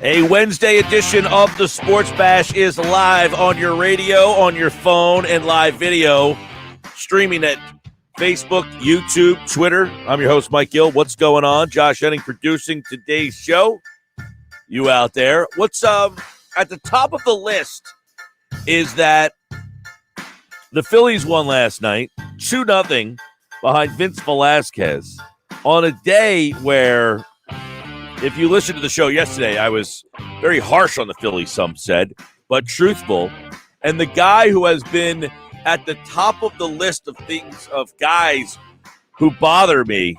A Wednesday edition of the Sports Bash is live on your radio, on your phone, and live video, streaming at Facebook, YouTube, Twitter. I'm your host, Mike Gill. What's going on? Josh Henning producing today's show. You out there. What's at the top of the list is that the Phillies won last night, 2-0 behind Vince Velasquez on a day where, if you listened to the show yesterday, I was very harsh on the Phillies, some said, but truthful. And the guy who has been at the top of the list of things, of guys who bother me,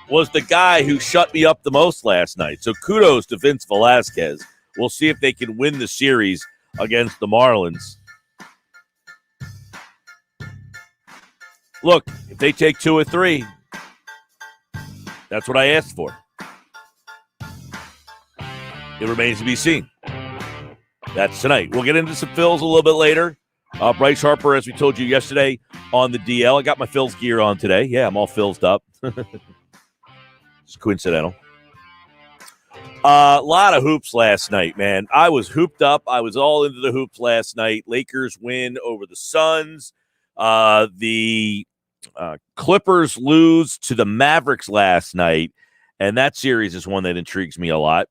was the guy who shut me up the most last night. So kudos to Vince Velasquez. We'll see if they can win the series against the Marlins. Look, if they take 2 or 3, that's what I asked for. It remains to be seen. That's tonight. We'll get into some Phils a little bit later. Bryce Harper, as we told you yesterday, on the DL. I got my Phils gear on today. Yeah, I'm all Philsed up. It's coincidental. A lot of hoops last night, man. I was hooped up. I was all into the hoops last night. Lakers win over the Suns. The Clippers lose to the Mavericks last night, and that series is one that intrigues me a lot.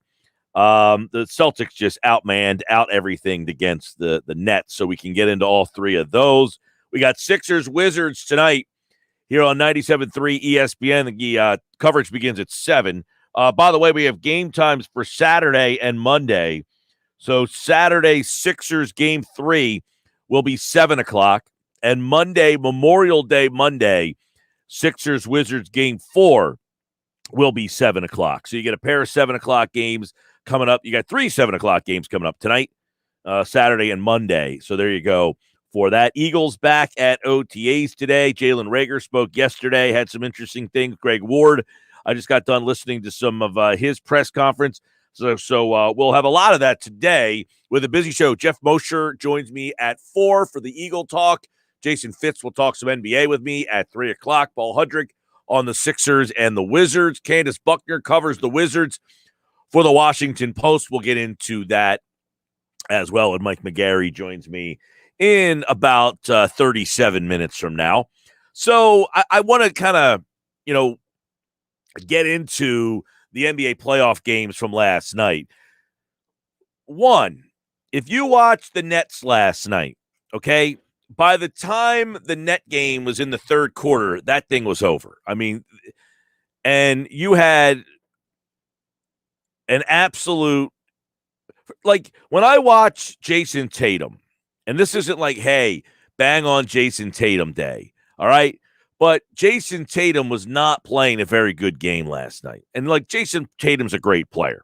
The Celtics just outmanned, out everything against the Nets, so we can get into all three of those. We got Sixers Wizards tonight here on 97.3 ESPN. The coverage begins at 7. By the way, we have game times for Saturday and Monday. So Saturday, Sixers game 3 will be 7 o'clock. And Monday, Memorial Day Monday, Sixers Wizards game 4 will be 7 o'clock. So you get a pair of 7 o'clock games coming up. You got 3 7 o'clock games coming up tonight, Saturday and Monday. So there you go for that. Eagles back at OTAs today. Jalen Reagor spoke yesterday, had some interesting things. Greg Ward, I just got done listening to some of his press conference. So we'll have a lot of that today with a busy show. Jeff Mosher joins me at 4 for the Eagle Talk. Jason Fitz will talk some NBA with me at 3 o'clock. Paul Hudrick on the Sixers and the Wizards. Candace Buckner covers the Wizards for the Washington Post. We'll get into that as well. And Mike McGarry joins me in about 37 minutes from now. So I want to kind of, get into the NBA playoff games from last night. One, if you watched the Nets last night, okay, by the time the net game was in the third quarter, that thing was over. I mean, and you had an absolute, like, when I watch Jason Tatum, and this isn't like, hey, bang on Jason Tatum day, all right? But Jason Tatum was not playing a very good game last night. And, like, Jason Tatum's a great player.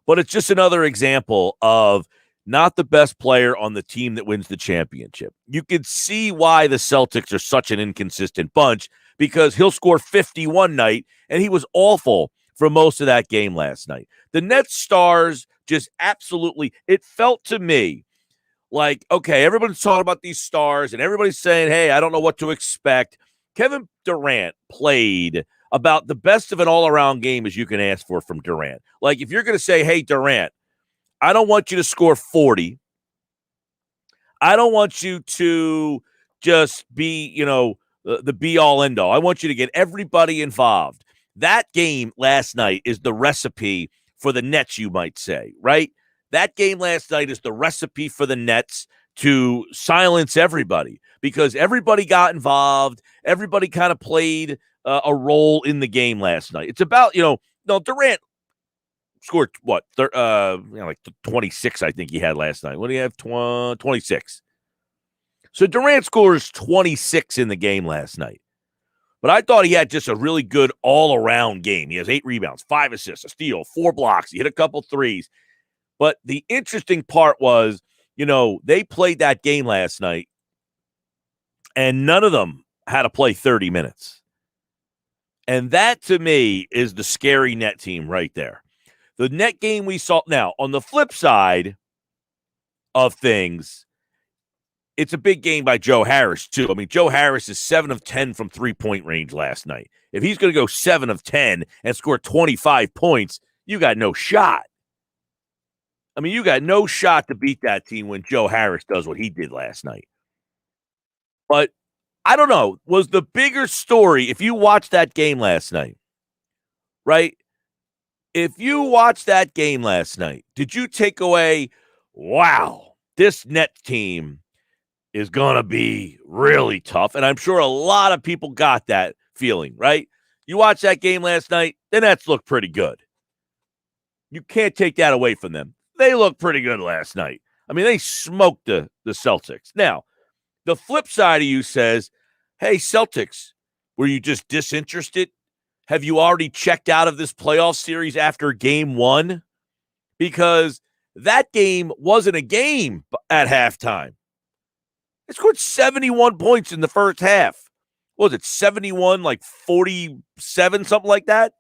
But it's just another example of not the best player on the team that wins the championship. You could see why the Celtics are such an inconsistent bunch, because he'll score 50 one night, and he was awful for most of that game last night. The Nets stars just absolutely, it felt to me like, okay, everyone's talking about these stars, and everybody's saying, hey, I don't know what to expect. Kevin Durant played about the best of an all-around game as you can ask for from Durant. Like, if you're going to say, hey, Durant, I don't want you to score 40. I don't want you to just be, the be-all, end-all. I want you to get everybody involved. That game last night is the recipe for the Nets, you might say, right? That game last night is the recipe for the Nets to silence everybody, because everybody got involved. Everybody kind of played a role in the game last night. It's about, Durant scored what? Like 26, I think he had last night. What do you have? 26. So Durant scores 26 in the game last night. But I thought he had just a really good all-around game. He has 8 rebounds, 5 assists, a steal, 4 blocks. He hit a couple threes. But the interesting part was, they played that game last night, and none of them had to play 30 minutes. And that, to me, is the scary net team right there. The net game we saw. Now, on the flip side of things, it's a big game by Joe Harris, too. I mean, Joe Harris is 7 of 10 from three-point range last night. If he's going to go 7 of 10 and score 25 points, you got no shot. I mean, you got no shot to beat that team when Joe Harris does what he did last night. But I don't know. Was the bigger story, if you watched that game last night, right? If you watched that game last night, did you take away, wow, this Nets team is going to be really tough? And I'm sure a lot of people got that feeling, right? You watched that game last night, the Nets looked pretty good. You can't take that away from them. They looked pretty good last night. I mean, they smoked the Celtics. Now, the flip side of you says, hey, Celtics, were you just disinterested? Have you already checked out of this playoff series after game one? Because that game wasn't a game at halftime. They scored 71 points in the first half. What was it, 71, like 47, something like that?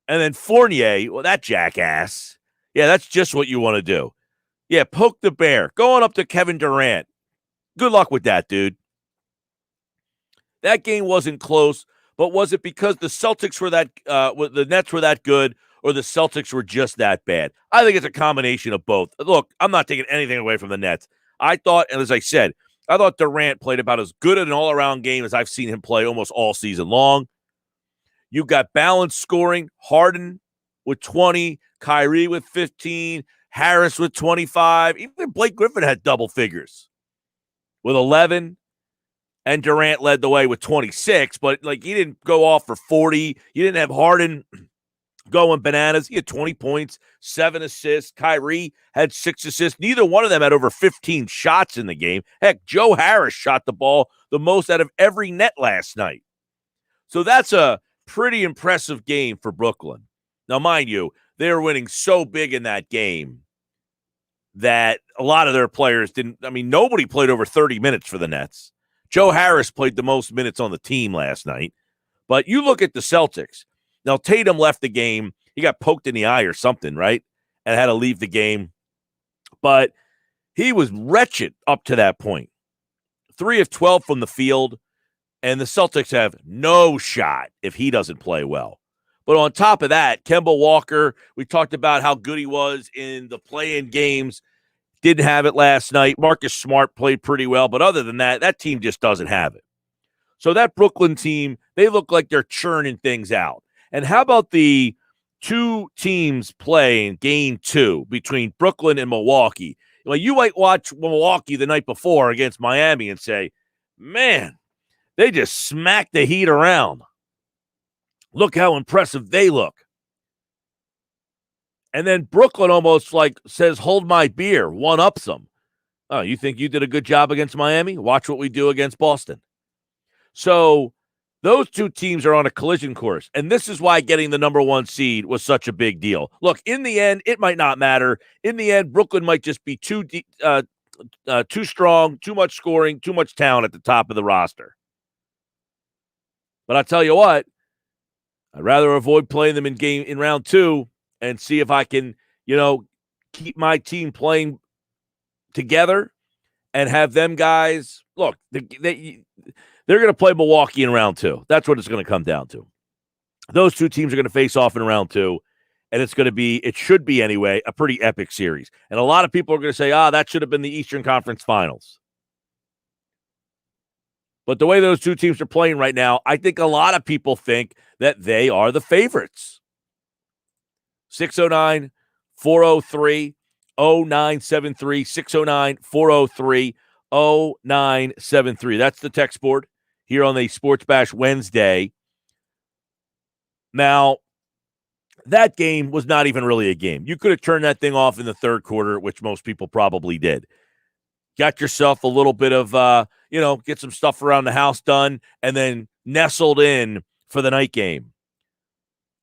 And then Fournier, well, that jackass. Yeah, that's just what you want to do. Yeah, poke the bear. Going up to Kevin Durant. Good luck with that, dude. That game wasn't close, but was it because the Celtics were the Nets were that good, or the Celtics were just that bad? I think it's a combination of both. Look, I'm not taking anything away from the Nets. I thought, and as I said, I thought Durant played about as good an all-around game as I've seen him play almost all season long. You've got balanced scoring. Harden with 20, Kyrie with 15, Harris with 25. Even Blake Griffin had double figures with 11, and Durant led the way with 26, but like he didn't go off for 40. You didn't have Harden going bananas. He had 20 points, 7 assists. Kyrie had 6 assists. Neither one of them had over 15 shots in the game. Heck, Joe Harris shot the ball the most out of every net last night. So that's a pretty impressive game for Brooklyn. Now, mind you, they were winning so big in that game that a lot of their players didn't. I mean, nobody played over 30 minutes for the Nets. Joe Harris played the most minutes on the team last night. But you look at the Celtics. Now, Tatum left the game. He got poked in the eye or something, right? And had to leave the game. But he was wretched up to that point. 3 of 12 from the field. And the Celtics have no shot if he doesn't play well. But on top of that, Kemba Walker, we talked about how good he was in the play-in games. Didn't have it last night. Marcus Smart played pretty well. But other than that, that team just doesn't have it. So that Brooklyn team, they look like they're churning things out. And how about the two teams playing game 2 between Brooklyn and Milwaukee? Well, you might watch Milwaukee the night before against Miami and say, man, they just smacked the Heat around. Look how impressive they look. And then Brooklyn almost like says, hold my beer, one-ups them. Oh, you think you did a good job against Miami? Watch what we do against Boston. So those two teams are on a collision course, and this is why getting the number 1 seed was such a big deal. Look, in the end, it might not matter. In the end, Brooklyn might just be too strong, too much scoring, too much talent at the top of the roster. But I tell you what, I'd rather avoid playing them in round 2 and see if I can, keep my team playing together and have them guys. Look, they're going to play Milwaukee in round 2. That's what it's going to come down to. Those two teams are going to face off in round 2, and it should be anyway, a pretty epic series. And a lot of people are going to say, that should have been the Eastern Conference Finals. But the way those two teams are playing right now, I think a lot of people think that they are the favorites. 609-403-0973, 609-403-0973. That's the text board here on the Sports Bash Wednesday. Now, that game was not even really a game. You could have turned that thing off in the third quarter, which most people probably did. Got yourself a little bit of, get some stuff around the house done, and then nestled in for the night game,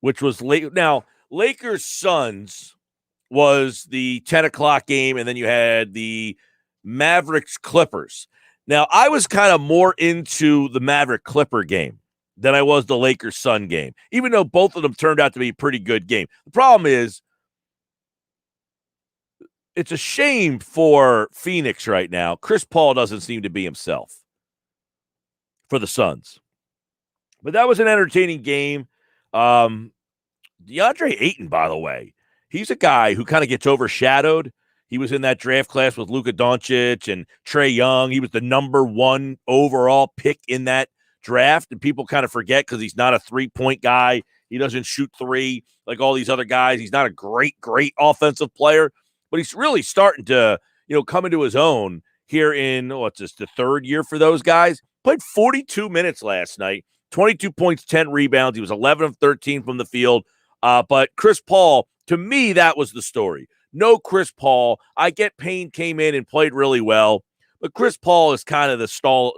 which was late. Now, Lakers-Suns was the 10 o'clock game, and then you had the Mavericks-Clippers. Now, I was kind of more into the Maverick-Clipper game than I was the Lakers-Sun game, even though both of them turned out to be a pretty good game. The problem is, it's a shame for Phoenix right now. Chris Paul doesn't seem to be himself for the Suns. But that was an entertaining game. DeAndre Ayton, by the way, he's a guy who kind of gets overshadowed. He was in that draft class with Luka Doncic and Trae Young. He was the number 1 overall pick in that draft, and people kind of forget because he's not a three-point guy. He doesn't shoot three like all these other guys. He's not a great offensive player, but he's really starting to, come into his own here in, the third year for those guys. Played 42 minutes last night, 22 points, 10 rebounds. He was 11 of 13 from the field. But Chris Paul, to me, that was the story. No Chris Paul. I get Payne came in and played really well, but Chris Paul is kind of the straw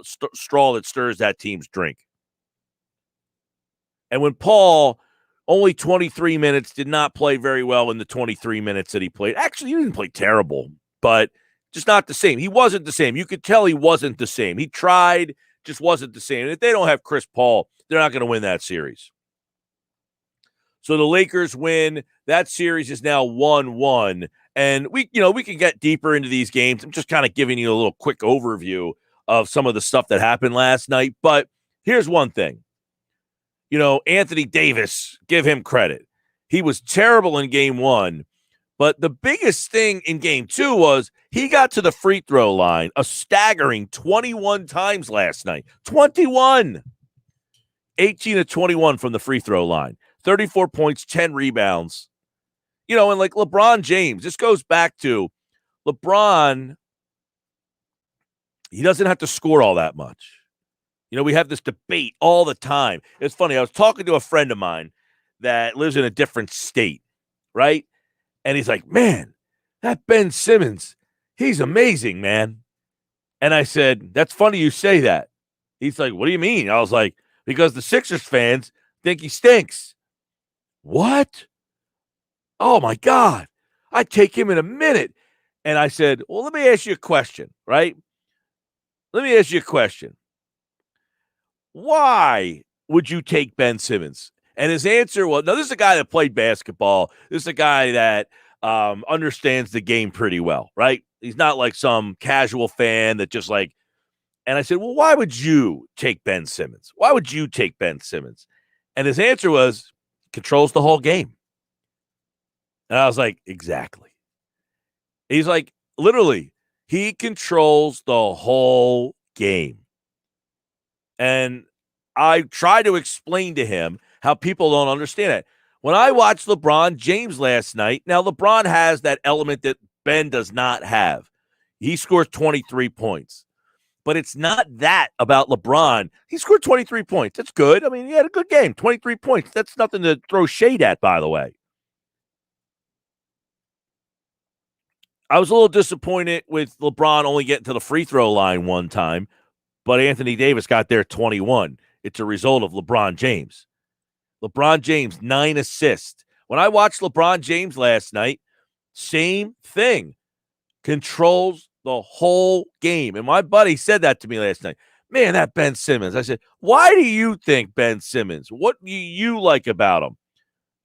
that stirs that team's drink. And when Paul, only 23 minutes, did not play very well in the 23 minutes that he played. Actually, he didn't play terrible, but just not the same. He wasn't the same. You could tell he wasn't the same. He tried, just wasn't the same. And if they don't have Chris Paul, they're not going to win that series. So the Lakers win. That series is now 1-1. And we can get deeper into these games. I'm just kind of giving you a little quick overview of some of the stuff that happened last night. But here's one thing. Anthony Davis, give him credit. He was terrible in game 1. But the biggest thing in game 2 was he got to the free throw line a staggering 21 times last night. 21. 18 of 21 from the free throw line. 34 points, 10 rebounds. And like LeBron James, this goes back to LeBron. He doesn't have to score all that much. We have this debate all the time. It's funny. I was talking to a friend of mine that lives in a different state, right? And he's like, man, that Ben Simmons, he's amazing, man. And I said, that's funny you say that. He's like, what do you mean? I was like, because the Sixers fans think he stinks. What? Oh, my God. I'd take him in a minute. And I said, well, let me ask you a question, right? Let me ask you a question. Why would you take Ben Simmons? And his answer was, no, this is a guy that played basketball. This is a guy that understands the game pretty well, right? He's not like some casual fan that just like, and I said, well, why would you take Ben Simmons? Why would you take Ben Simmons? And his answer was, controls the whole game. And I was like, exactly. He's like, literally, he controls the whole game. And I try to explain to him how people don't understand it. When I watched LeBron James last night, now LeBron has that element that Ben does not have. He scores 23 points. But it's not that about LeBron. He scored 23 points. That's good. I mean, he had a good game. 23 points. That's nothing to throw shade at, by the way. I was a little disappointed with LeBron only getting to the free throw line one time, but Anthony Davis got there 21. It's a result of LeBron James. LeBron James, 9 assists. When I watched LeBron James last night, same thing. Controls the whole game. And my buddy said that to me last night. Man, that Ben Simmons. I said, why do you think Ben Simmons? What do you like about him?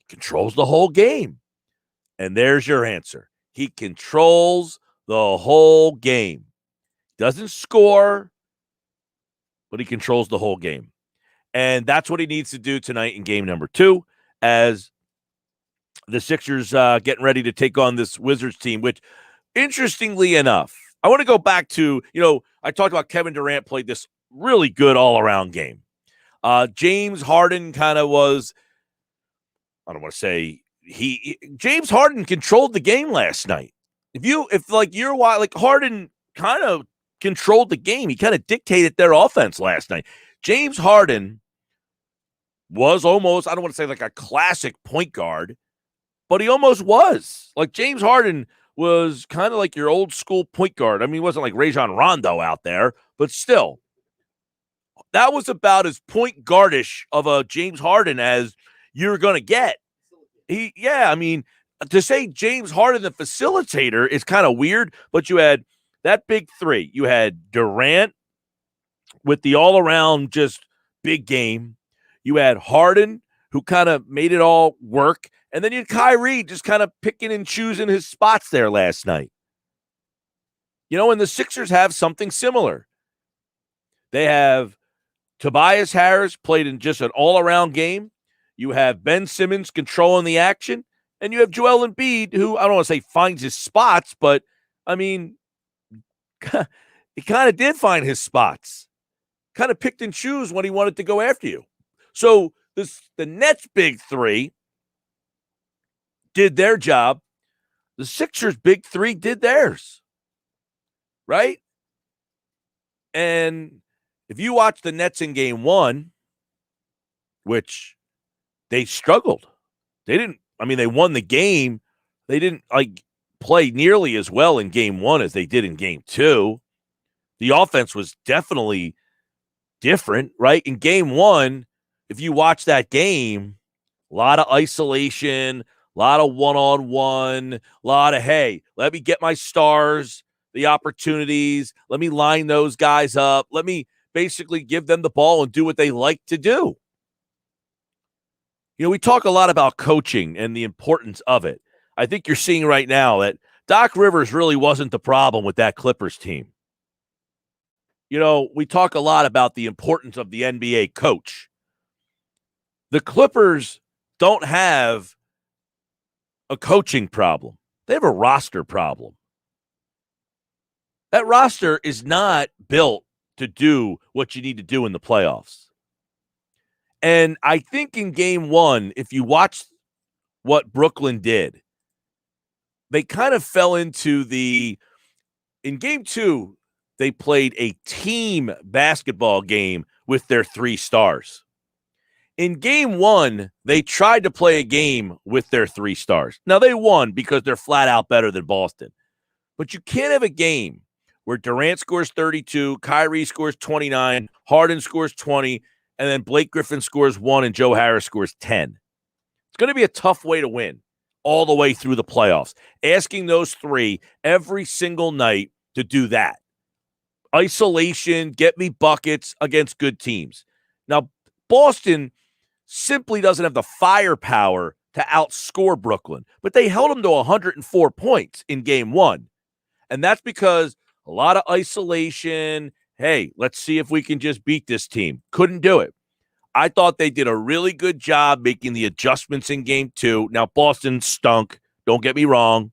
Controls the whole game. And there's your answer. He controls the whole game. Doesn't score, but he controls the whole game. And that's what he needs to do tonight in game number 2 as the Sixers getting ready to take on this Wizards team, which, interestingly enough, I want to go back to, I talked about Kevin Durant played this really good all-around game. James Harden kind of was, I don't want to say, James Harden controlled the game last night. Harden kind of controlled the game. He kind of dictated their offense last night. James Harden was almost, I don't want to say like a classic point guard, but he almost was. Like James Harden was kind of like your old school point guard. I mean, he wasn't like Rajon Rondo out there, but still, that was about as point guardish of a James Harden as you're going to get. To say James Harden the facilitator is kind of weird, but you had that big three. You had Durant with the all-around just big game. You had Harden, who kind of made it all work. And then you had Kyrie just kind of picking and choosing his spots there last night. And the Sixers have something similar. They have Tobias Harris played in just an all-around game. You have Ben Simmons controlling the action. And you have Joel Embiid, who I don't want to say finds his spots, but, I mean, he kind of did find his spots. Kind of picked and choose when he wanted to go after you. So the Nets' big three did their job. The Sixers' big three did theirs. Right? And if you watch the Nets in game one, which they struggled. They won the game. They didn't play nearly as well in game one as they did in game two. The offense was definitely different, right? In game one, if you watch that game, a lot of isolation, a lot of one-on-one, a lot of, hey, let me get my stars the opportunities. Let me line those guys up. Let me basically give them the ball and do what they like to do. You know, we talk a lot about coaching and the importance of it. I think you're seeing right now that Doc Rivers really wasn't the problem with that Clippers team. You know, we talk a lot about the importance of the NBA coach. The Clippers don't have a coaching problem. They have a roster problem. That roster is not built to do what you need to do in the playoffs. And I think in game one, if you watch what Brooklyn did, they kind of fell into in game two, they played a team basketball game with their three stars. In game one, they tried to play a game with their three stars. Now, they won because they're flat out better than Boston. But you can't have a game where Durant scores 32, Kyrie scores 29, Harden scores 20, and then Blake Griffin scores 1 and Joe Harris scores 10. It's going to be a tough way to win all the way through the playoffs. Asking those three every single night to do that. Isolation, get me buckets against good teams. Now, Boston simply doesn't have the firepower to outscore Brooklyn, but they held them to 104 points in game one. And that's because a lot of isolation. Hey, let's see if we can just beat this team. Couldn't do it. I thought they did a really good job making the adjustments in game two. Now, Boston stunk. Don't get me wrong.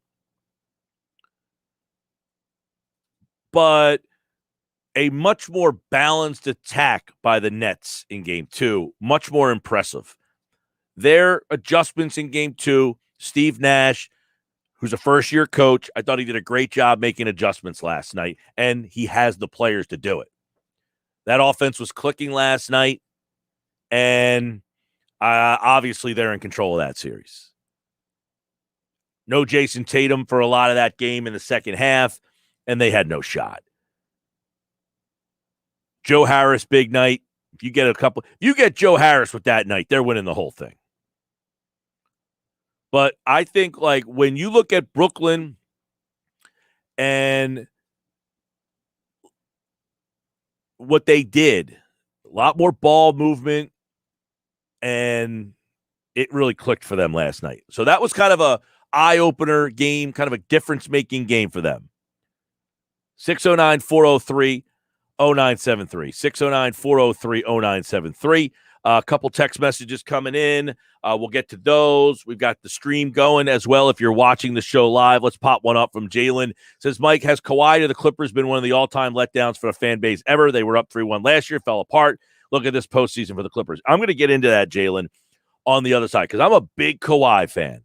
But a much more balanced attack by the Nets in game two. Much more impressive. Their adjustments in game two, Steve Nash, who's a first-year coach, I thought he did a great job making adjustments last night, and he has the players to do it. That offense was clicking last night, and obviously they're in control of that series. No Jason Tatum for a lot of that game in the second half, and they had no shot. Joe Harris, big night. If you get Joe Harris with that night, they're winning the whole thing. But I think, when you look at Brooklyn and what they did, a lot more ball movement, and it really clicked for them last night. So that was kind of a eye-opener game, kind of a difference-making game for them. 609-403-0973. 609-403-0973. A couple text messages coming in. We'll get to those. We've got the stream going as well. If you're watching the show live, let's pop one up from Jalen. Says, Mike, has Kawhi to the Clippers been one of the all-time letdowns for a fan base ever? They were up 3-1 last year, fell apart. Look at this postseason for the Clippers. I'm going to get into that, Jalen, on the other side, because I'm a big Kawhi fan.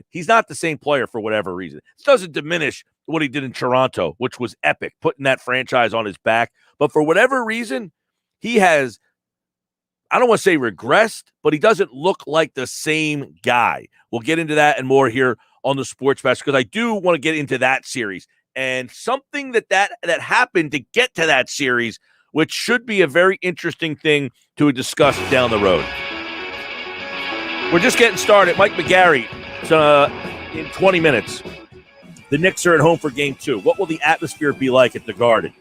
He's not the same player for whatever reason. This doesn't diminish what he did in Toronto, which was epic, putting that franchise on his back. But for whatever reason, he has, I don't want to say regressed, but he doesn't look like the same guy. We'll get into that and more here on the Sports Bash, because I do want to get into that series and something that happened to get to that series, which should be a very interesting thing to discuss down the road. We're just getting started. Mike McGarry, in 20 minutes. The Knicks are at home for game 2. What will the atmosphere be like at the Garden?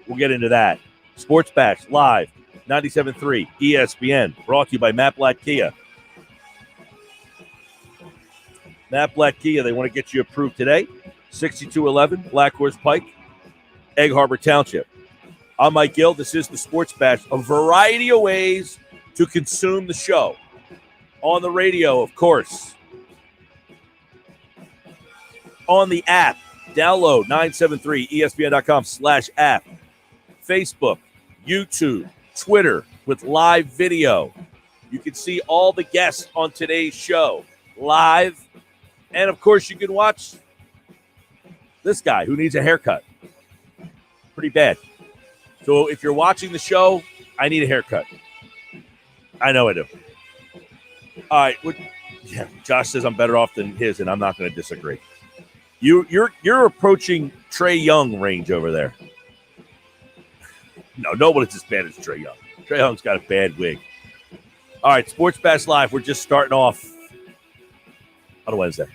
We'll get into that. Sports Bash live, 97.3 ESPN, brought to you by Matt Black Kia. Matt Black Kia, they want to get you approved today. 6211 Black Horse Pike, Egg Harbor Township. I'm Mike Gill. This is the Sports Bash. A variety of ways to consume the show. On the radio, of course, on the app. Download 973ESPN.com/app. Facebook, YouTube, Twitter with live video. You can see all the guests on today's show live. And, of course, you can watch this guy who needs a haircut. Pretty bad. So if you're watching the show, I need a haircut. I know I do. All right. Yeah, Josh says I'm better off than his, and I'm not going to disagree. You're approaching Trae Young range over there. No, nobody's as bad as Trae Young. Trae Young's got a bad wig. All right, Sports Bash Live. We're just starting off on a Wednesday.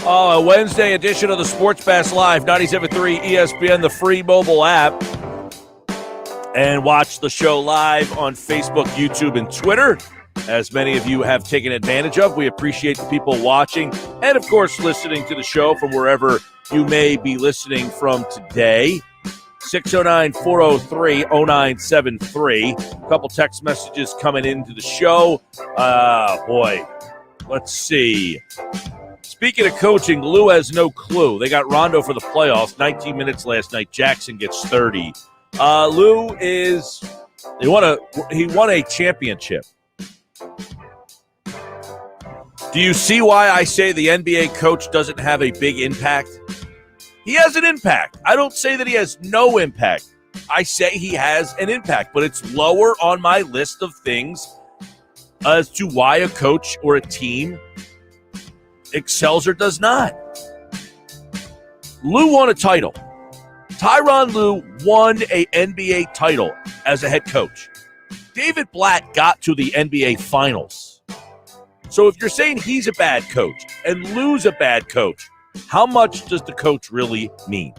A Wednesday edition of the Sports Bash Live, 97.3 ESPN, the free mobile app. And watch the show live on Facebook, YouTube, and Twitter, as many of you have taken advantage of. We appreciate the people watching and, of course, listening to the show from wherever you may be listening from today. 609-403-0973. A couple text messages coming into the show. Boy, let's see. Speaking of coaching, Lou has no clue. They got Rondo for the playoffs. 19 minutes last night. Jackson gets 30. Lou he won a championship. Do you see why I say the NBA coach doesn't have a big impact? He has an impact. I don't say that he has no impact. I say he has an impact, but it's lower on my list of things as to why a coach or a team excels or does not. Lou won a title. Tyronn Lue won a NBA title as a head coach. David Blatt got to the NBA Finals. So if you're saying he's a bad coach and Lou's a bad coach, how much does the coach really mean?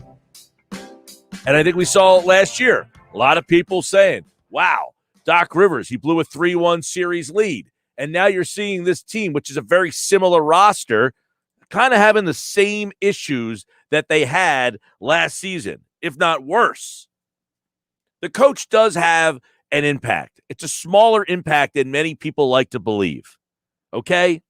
And I think we saw it last year. A lot of people saying, wow, Doc Rivers, he blew a 3-1 series lead. And now you're seeing this team, which is a very similar roster, kind of having the same issues that they had last season, if not worse. The coach does have an impact. It's a smaller impact than many people like to believe. Okay?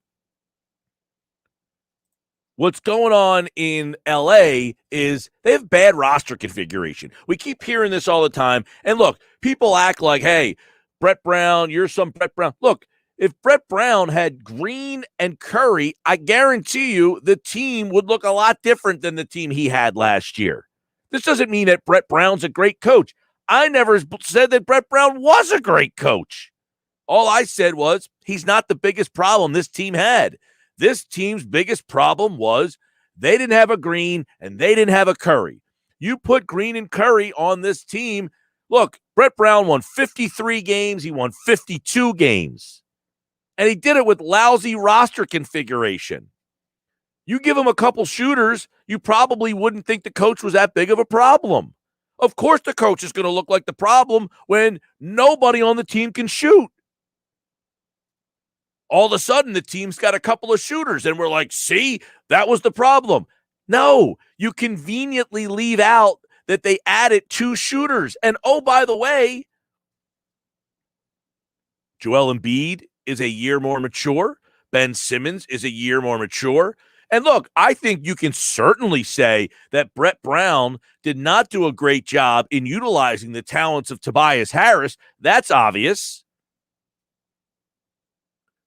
What's going on in L.A. is they have bad roster configuration. We keep hearing this all the time. And look, people act like, hey, Brett Brown, you're some Brett Brown. Look, if Brett Brown had Green and Curry, I guarantee you the team would look a lot different than the team he had last year. This doesn't mean that Brett Brown's a great coach. I never said that Brett Brown was a great coach. All I said was he's not the biggest problem this team had. This team's biggest problem was they didn't have a Green and they didn't have a Curry. You put Green and Curry on this team. Look, Brett Brown won 53 games. He won 52 games. And he did it with lousy roster configuration. You give him a couple shooters, you probably wouldn't think the coach was that big of a problem. Of course the coach is going to look like the problem when nobody on the team can shoot. All of a sudden, the team's got a couple of shooters, and we're like, see, that was the problem. No, you conveniently leave out that they added 2 shooters. And, oh, by the way, Joel Embiid is a year more mature. Ben Simmons is a year more mature. And look, I think you can certainly say that Brett Brown did not do a great job in utilizing the talents of Tobias Harris. That's obvious.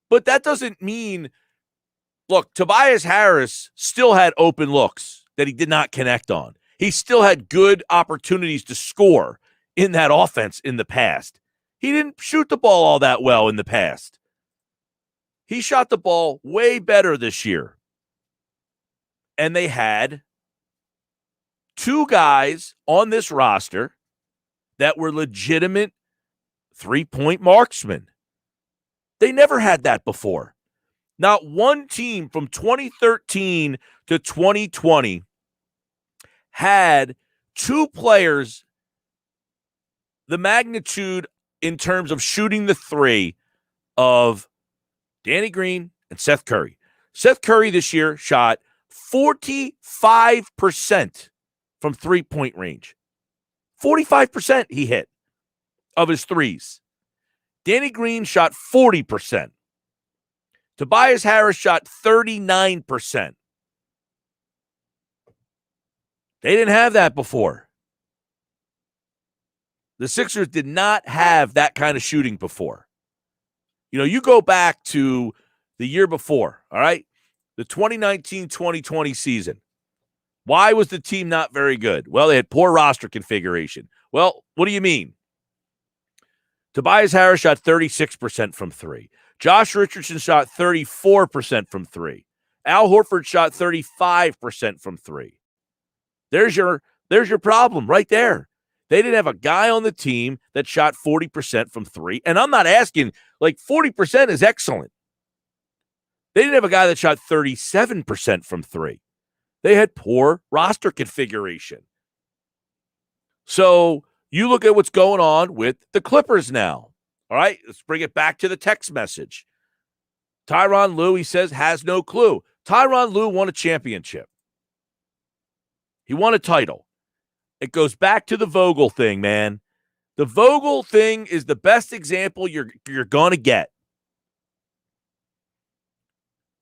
But that doesn't mean, look, Tobias Harris still had open looks that he did not connect on. He still had good opportunities to score in that offense in the past. He didn't shoot the ball all that well in the past. He shot the ball way better this year. And they had 2 guys on this roster that were legitimate three-point marksmen. They never had that before. Not one team from 2013 to 2020 had 2 players the magnitude in terms of shooting the three of Danny Green and Seth Curry. Seth Curry this year shot 45% from three-point range. 45% he hit of his threes. Danny Green shot 40%. Tobias Harris shot 39%. They didn't have that before. The Sixers did not have that kind of shooting before. You know, you go back to the year before, all right? The 2019-2020 season. Why was the team not very good? Well, they had poor roster configuration. Well, what do you mean? Tobias Harris shot 36% from 3. Josh Richardson shot 34% from 3. Al Horford shot 35% from 3. There's your problem right there. They didn't have a guy on the team that shot 40% from 3. And I'm not asking, like 40% is excellent. They didn't have a guy that shot 37% from three. They had poor roster configuration. So you look at what's going on with the Clippers now. All right, let's bring it back to the text message. Tyronn Lue, he says, has no clue. Tyronn Lue won a championship. He won a title. It goes back to the Vogel thing, man. The Vogel thing is the best example you're going to get.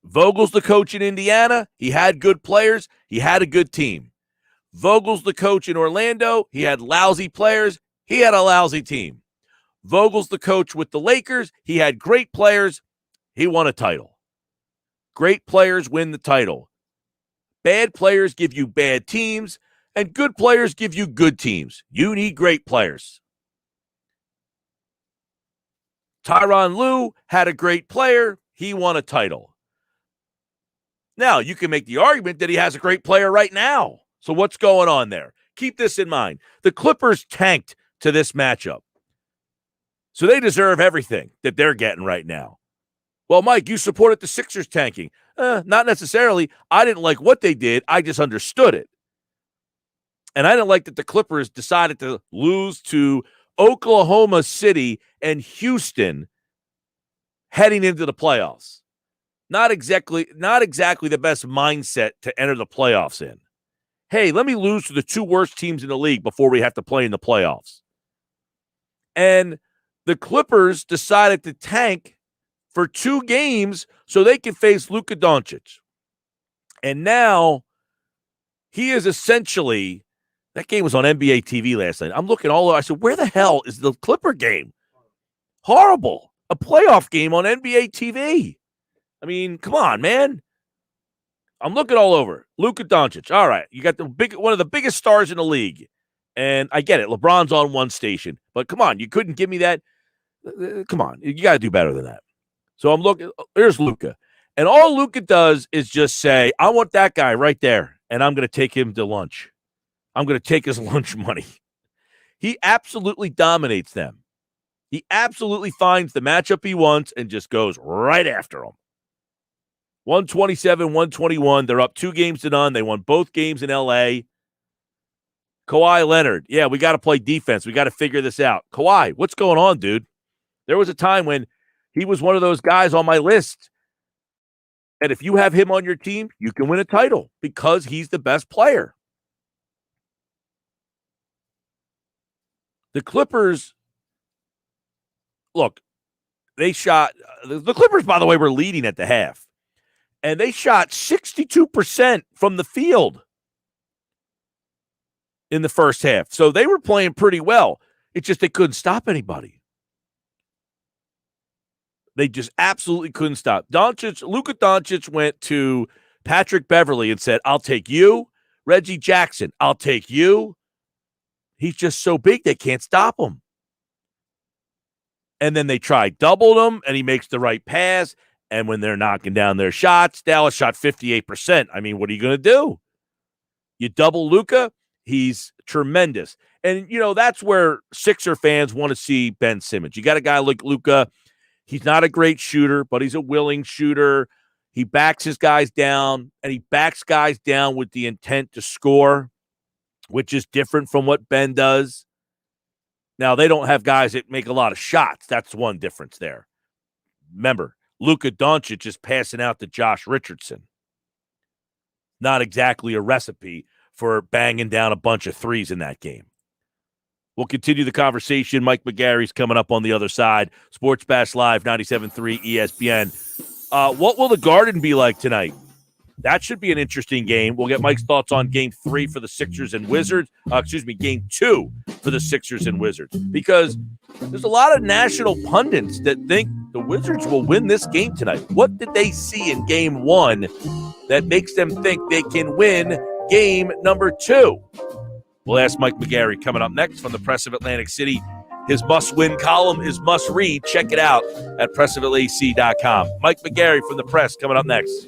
Vogel's the coach in Indiana. He had good players. He had a good team. Vogel's the coach in Orlando. He had lousy players. He had a lousy team. Vogel's the coach with the Lakers. He had great players. He won a title. Great players win the title. Bad players give you bad teams, and good players give you good teams. You need great players. Tyronn Lue had a great player. He won a title. Now, you can make the argument that he has a great player right now. So what's going on there? Keep this in mind. The Clippers tanked to this matchup. So they deserve everything that they're getting right now. Well, Mike, you supported the Sixers tanking. Not necessarily. I didn't like what they did. I just understood it. And I didn't like that the Clippers decided to lose to Oklahoma City and Houston heading into the playoffs. Not exactly the best mindset to enter the playoffs in. Hey, let me lose to the two worst teams in the league before we have to play in the playoffs. And the Clippers decided to tank for 2 games so they can face Luka Doncic. And now he is essentially, that game was on NBA TV last night. I'm looking all over. I said, where the hell is the Clipper game? Horrible. A playoff game on NBA TV. I mean, come on, man. I'm looking all over. Luka Doncic. All right. You got one of the biggest stars in the league. And I get it. LeBron's on one station. But come on, you couldn't give me that. Come on. You got to do better than that. So I'm looking. There's Luka. And all Luka does is just say, I want that guy right there. And I'm going to take him to lunch. I'm going to take his lunch money. He absolutely dominates them. He absolutely finds the matchup he wants and just goes right after him. 127, 121. They're up 2-0. They won both games in L.A. Kawhi Leonard. Yeah, we got to play defense. We got to figure this out. Kawhi, what's going on, dude? There was a time when he was one of those guys on my list. And if you have him on your team, you can win a title because he's the best player. The Clippers, look, they shot – the Clippers, by the way, were leading at the half. And they shot 62% from the field in the first half. So they were playing pretty well. It's just they couldn't stop anybody. They just absolutely couldn't stop. Luka Doncic went to Patrick Beverley and said, I'll take you. Reggie Jackson, I'll take you. He's just so big they can't stop him. And then they try doubled him, and he makes the right pass. And when they're knocking down their shots, Dallas shot 58%. I mean, what are you going to do? You double Luka, he's tremendous. And, that's where Sixer fans want to see Ben Simmons. You got a guy like Luka. He's not a great shooter, but he's a willing shooter. He backs his guys down, and he backs guys down with the intent to score, which is different from what Ben does. Now, they don't have guys that make a lot of shots. That's one difference there. Remember, Luka Doncic is passing out to Josh Richardson. Not exactly a recipe for banging down a bunch of threes in that game. We'll continue the conversation. Mike McGarry's coming up on the other side. Sports Bash Live, 97.3 ESPN. What will the Garden be like tonight? That should be an interesting game. We'll get Mike's thoughts on Game 3 for the Sixers and Wizards. Game 2 for the Sixers and Wizards. Because there's a lot of national pundits that think the Wizards will win this game tonight. What did they see in Game 1 that makes them think they can win Game number 2? We'll ask Mike McGarry coming up next from the Press of Atlantic City. His must-win column is must-read. Check it out at PressOfAtLac.com. Mike McGarry from the Press coming up next.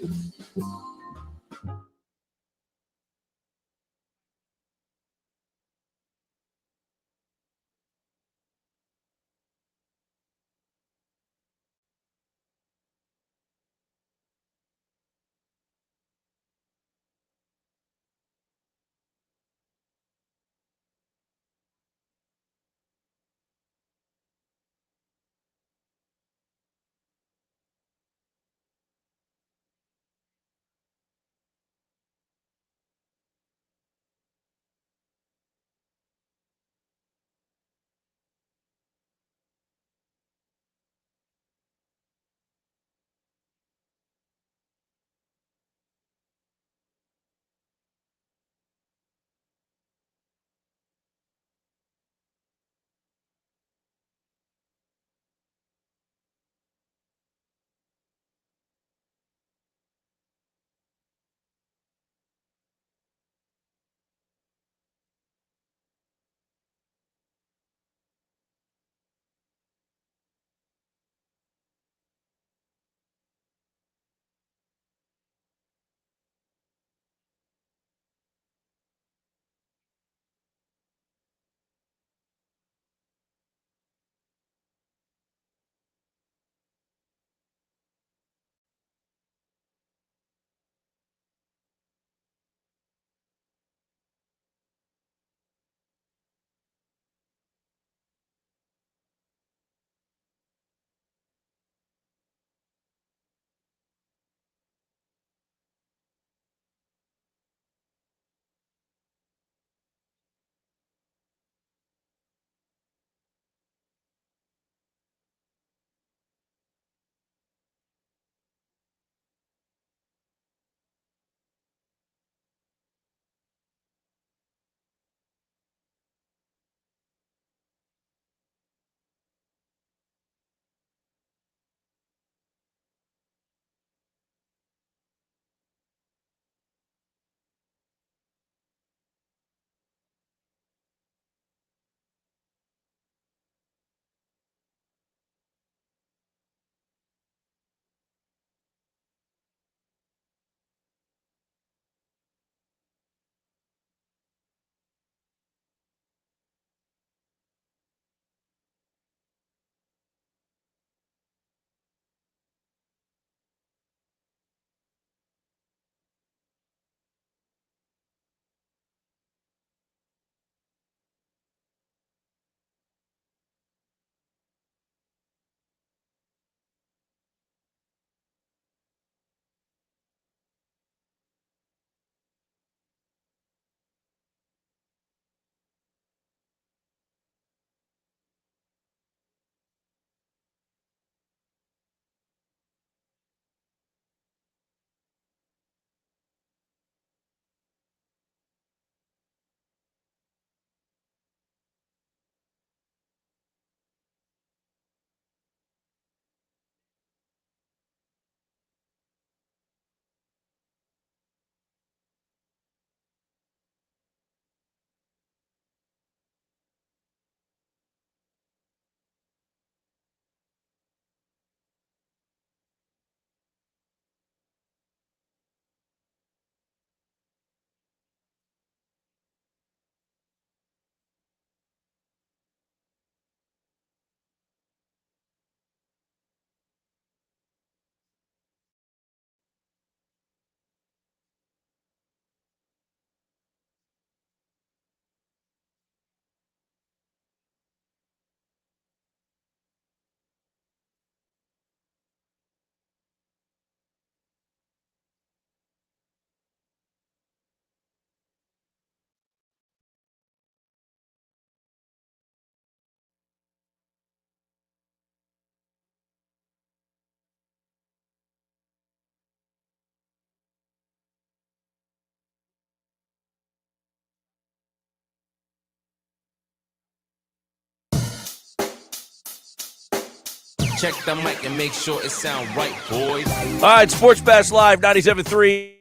Check the mic and make sure it sound right, boys. All right, Sports Bash Live, 97.3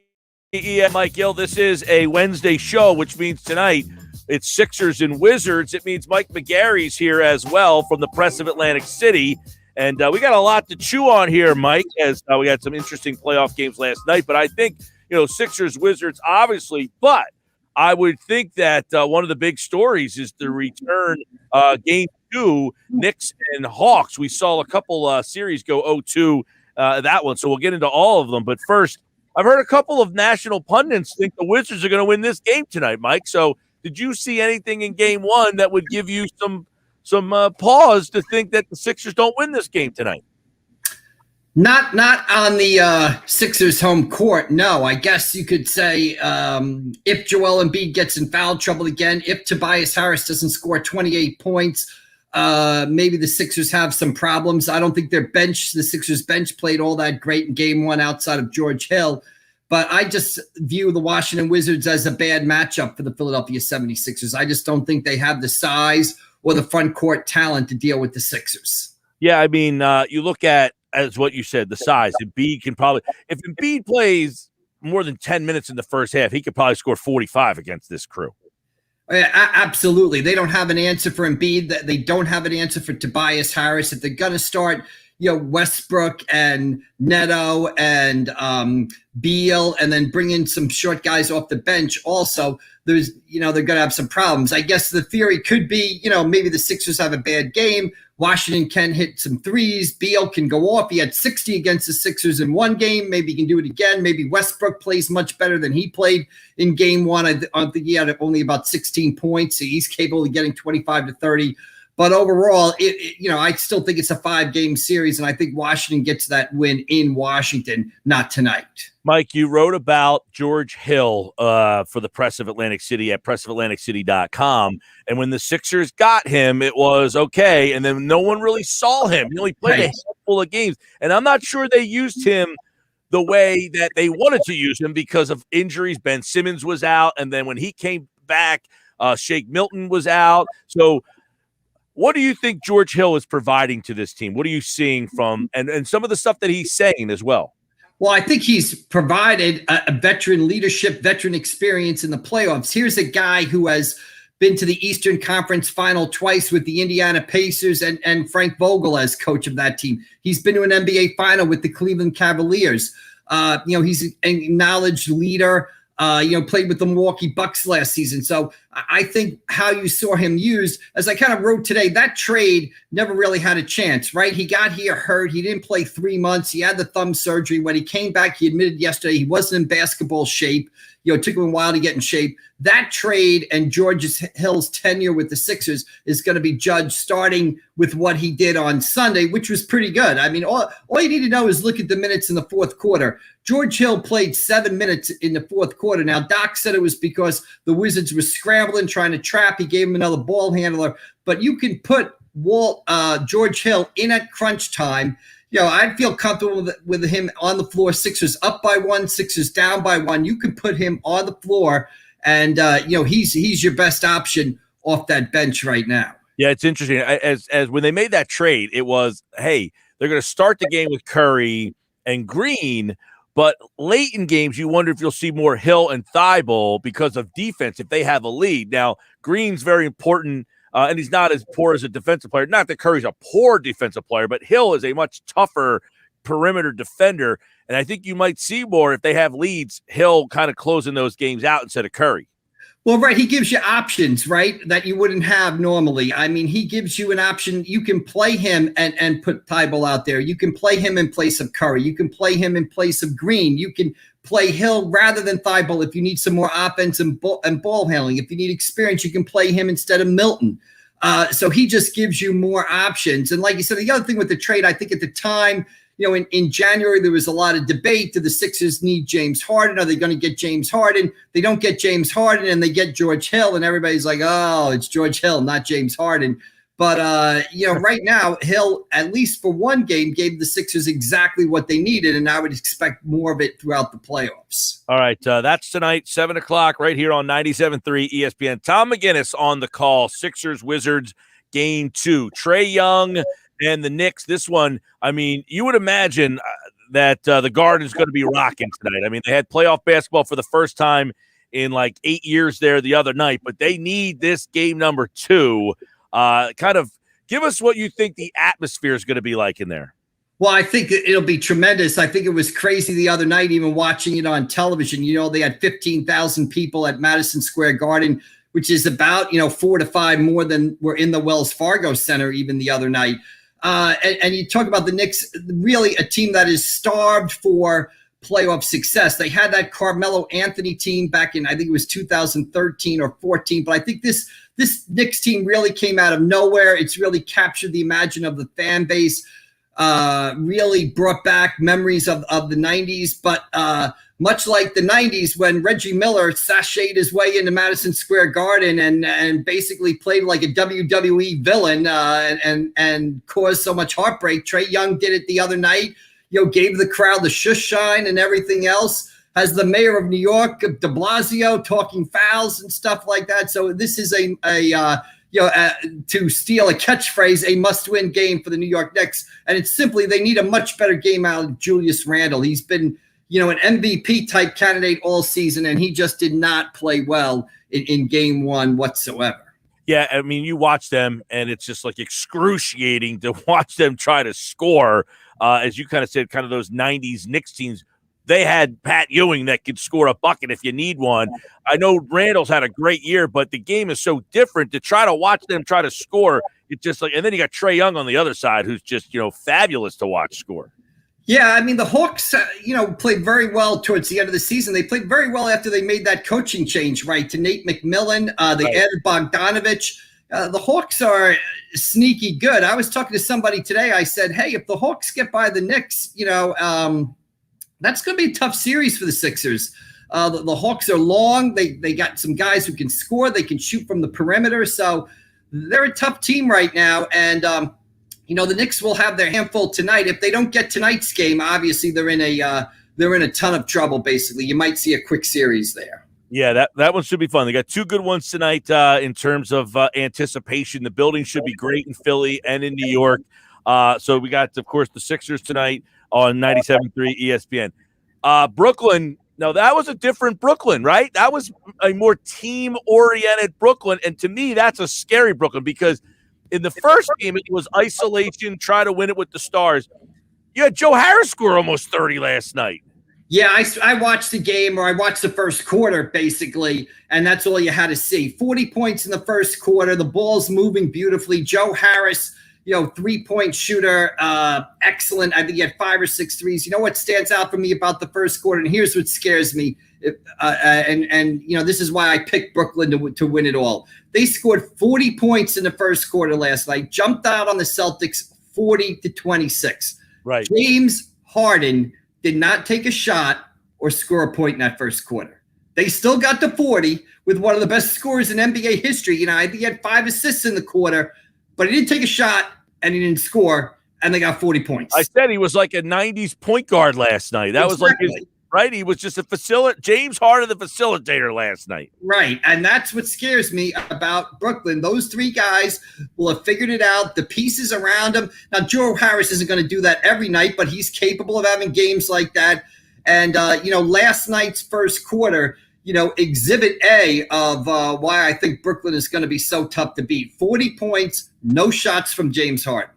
ESPN. Mike Gill. This is a Wednesday show, which means tonight it's Sixers and Wizards. It means Mike McGarry's here as well from the Press of Atlantic City. And we got a lot to chew on here, Mike, as we had some interesting playoff games last night. But I think, Sixers, Wizards, obviously. But I would think that one of the big stories is the return game 2, Knicks and Hawks. We saw a couple series go 0-2 that one. So we'll get into all of them. But first, I've heard a couple of national pundits think the Wizards are going to win this game tonight, Mike. So did you see anything in game 1 that would give you some pause to think that the Sixers don't win this game tonight? Not on the Sixers home court, no. I guess you could say if Joel Embiid gets in foul trouble again, if Tobias Harris doesn't score 28 points, maybe the Sixers have some problems. I don't think the Sixers bench played all that great in game 1 outside of George Hill. But I just view the Washington Wizards as a bad matchup for the Philadelphia 76ers. I just don't think they have the size or the front court talent to deal with the Sixers. Yeah, I mean, you look at, as what you said, the size. Embiid can probably – if Embiid plays more than 10 minutes in the first half, he could probably score 45 against this crew. Yeah, absolutely. They don't have an answer for Embiid. They don't have an answer for Tobias Harris. If they're going to start – Westbrook and Neto and Beal, and then bring in some short guys off the bench also, they're going to have some problems. I guess the theory could be, maybe the Sixers have a bad game. Washington can hit some threes. Beal can go off. He had 60 against the Sixers in one game. Maybe he can do it again. Maybe Westbrook plays much better than he played in game 1. I think he had only about 16 points. So he's capable of getting 25 to 30. But overall, I still think it's a 5-game series, and I think Washington gets that win in Washington, not tonight. Mike, you wrote about George Hill for the Press of Atlantic City at pressofatlanticcity.com, and when the Sixers got him, it was okay, and then no one really saw him. He only played a handful of games, and I'm not sure they used him the way that they wanted to use him because of injuries. Ben Simmons was out, and then when he came back, Shake Milton was out. So what do you think George Hill is providing to this team? What are you seeing from and some of the stuff that he's saying as well? Well, I think he's provided a veteran leadership, veteran experience in the playoffs. Here's a guy who has been to the Eastern Conference Final twice with the Indiana Pacers and Frank Vogel as coach of that team. He's been to an NBA Final with the Cleveland Cavaliers. He's an acknowledged leader. Played with the Milwaukee Bucks last season. So I think how you saw him used, as I kind of wrote today, that trade never really had a chance, right? He got here hurt. He didn't play 3 months. He had the thumb surgery. When he came back, he admitted yesterday he wasn't in basketball shape. It took him a while to get in shape. That trade and George Hill's tenure with the Sixers is going to be judged starting with what he did on Sunday, which was pretty good. I mean, all you need to know is look at the minutes in the fourth quarter. George Hill played 7 minutes in the fourth quarter. Now, Doc said it was because the Wizards were scrambling, trying to trap. He gave him another ball handler. But you can put George Hill in at crunch time. I'd feel comfortable with him on the floor. Sixers up by 1, Sixers down by 1. You can put him on the floor, and he's your best option off that bench right now. Yeah, it's interesting. As when they made that trade, it was, hey, they're going to start the game with Curry and Green, but late in games, you wonder if you'll see more Hill and Thibault because of defense if they have a lead. Now, Green's very important. And he's not as poor as a defensive player. Not that Curry's a poor defensive player, but Hill is a much tougher perimeter defender. And I think you might see more if they have leads, Hill kind of closing those games out instead of Curry. Well, right. He gives you options, right, that you wouldn't have normally. I mean, he gives you an option. You can play him and put Thibault out there. You can play him in place of Curry. You can play him in place of Green. You can play Hill rather than Thibault if you need some more offense and ball handling. If you need experience, you can play him instead of Milton. So he just gives you more options. And like you said, the other thing with the trade, I think at the time, in January, there was a lot of debate. Do the Sixers need James Harden? Are they going to get James Harden? They don't get James Harden and they get George Hill. And everybody's like, oh, it's George Hill, not James Harden. But, right now, Hill, at least for one game, gave the Sixers exactly what they needed, and I would expect more of it throughout the playoffs. All right, that's tonight, 7 o'clock, right here on 97.3 ESPN. Tom McGinnis on the call, Sixers-Wizards, Game 2. Trae Young And the Knicks, this one, I mean, you would imagine that the Garden's going to be rocking tonight. I mean, they had playoff basketball for the first time in like 8 years there the other night, but they need this game number 2. Kind of give us what you think the atmosphere is going to be like in there. Well, I think it'll be tremendous. I think it was crazy the other night, even watching it on television. They had 15,000 people at Madison Square Garden, which is about, 4 to 5 more than were in the Wells Fargo Center even the other night. And you talk about the Knicks, really a team that is starved for playoff success. They had that Carmelo Anthony team back in, I think it was 2013 or 14. But I think this Knicks team really came out of nowhere. It's really captured the imagination of the fan base. Really brought back memories of the 90s, but much like the 90s when Reggie Miller sashayed his way into Madison Square Garden and basically played like a WWE villain and caused so much heartbreak. Trae Young did it the other night, gave the crowd the shush shine and everything else. Has the mayor of New York, de Blasio, talking fouls and stuff like that. So this is to steal a catchphrase, a must-win game for the New York Knicks. And it's simply they need a much better game out of Julius Randle. He's been, an MVP-type candidate all season, and he just did not play well in game 1 whatsoever. Yeah, I mean, you watch them, and it's just like excruciating to watch them try to score. As you kind of said, kind of those 90s Knicks teams, they had Pat Ewing that could score a bucket if you need one. I know Randall's had a great year, but the game is so different to try to watch them try to score. It's just like, and then you got Trae Young on the other side, who's just, fabulous to watch score. Yeah, I mean, the Hawks, played very well towards the end of the season. They played very well after they made that coaching change, right, to Nate McMillan. They added Bogdanovich. The Hawks are sneaky good. I was talking to somebody today. I said, hey, if the Hawks get by the Knicks, that's going to be a tough series for the Sixers. The Hawks are long. They got some guys who can score. They can shoot from the perimeter. So they're a tough team right now. And, the Knicks will have their handful tonight. If they don't get tonight's game, obviously they're in a ton of trouble, basically. You might see a quick series there. Yeah, that one should be fun. They got 2 good ones tonight in terms of anticipation. The building should be great in Philly and in New York. So we got, of course, the Sixers tonight on 97.3 ESPN. Brooklyn, now that was a different Brooklyn, right? That was a more team-oriented Brooklyn, and to me, that's a scary Brooklyn because in the first game, it was isolation, try to win it with the stars. You had Joe Harris score almost 30 last night. Yeah, I watched the game, or I watched the first quarter, basically, and that's all you had to see. 40 points in the first quarter. The ball's moving beautifully. Joe Harris, 3-point shooter, excellent. I think he had 5 or 6 threes. You know what stands out for me about the first quarter, and here's what scares me, this is why I picked Brooklyn to win it all. They scored 40 points in the first quarter last night, jumped out on the Celtics 40-26. Right. James Harden did not take a shot or score a point in that first quarter. They still got to 40 with one of the best scorers in NBA history. I think he had 5 assists in the quarter, but he didn't take a shot and he didn't score, and they got 40 points. I said he was like a 90s point guard last night. That was like his, right? He was just James Harden, the facilitator last night. Right, and that's what scares me about Brooklyn. Those 3 guys will have figured it out. The pieces around him. Now, Joe Harris isn't going to do that every night, but he's capable of having games like that. And, last night's first quarter, exhibit A of why I think Brooklyn is going to be so tough to beat. 40 points, no shots from James Harden.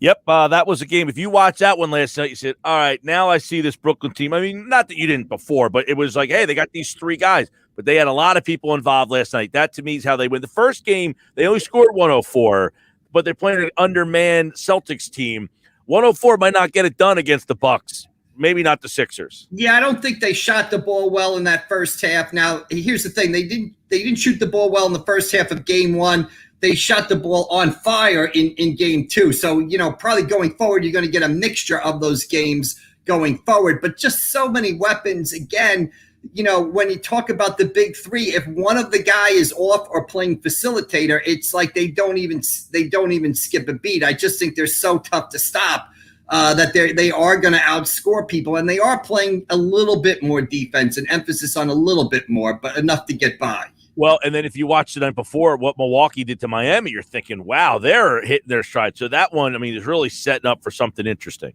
Yep, that was a game. If you watched that one last night, you said, all right, now I see this Brooklyn team. I mean, not that you didn't before, but it was like, hey, they got these 3 guys. But they had a lot of people involved last night. That, to me, is how they win. The first game, they only scored 104, but they're playing an undermanned Celtics team. 104 might not get it done against the Bucks. Maybe not the Sixers. Yeah, I don't think they shot the ball well in that first half. Now, here's the thing. They didn't shoot the ball well in the first half of game 1. They shot the ball on fire in game 2. So, probably going forward, you're going to get a mixture of those games going forward. But just so many weapons. Again, when you talk about the big 3, if one of the guy is off or playing facilitator, it's like they don't even skip a beat. I just think they're so tough to stop that they are going to outscore people. And they are playing a little bit more defense and emphasis on a little bit more, but enough to get by. Well, and then if you watch the night before what Milwaukee did to Miami, you're thinking, wow, they're hitting their stride. So that one, I mean, is really setting up for something interesting.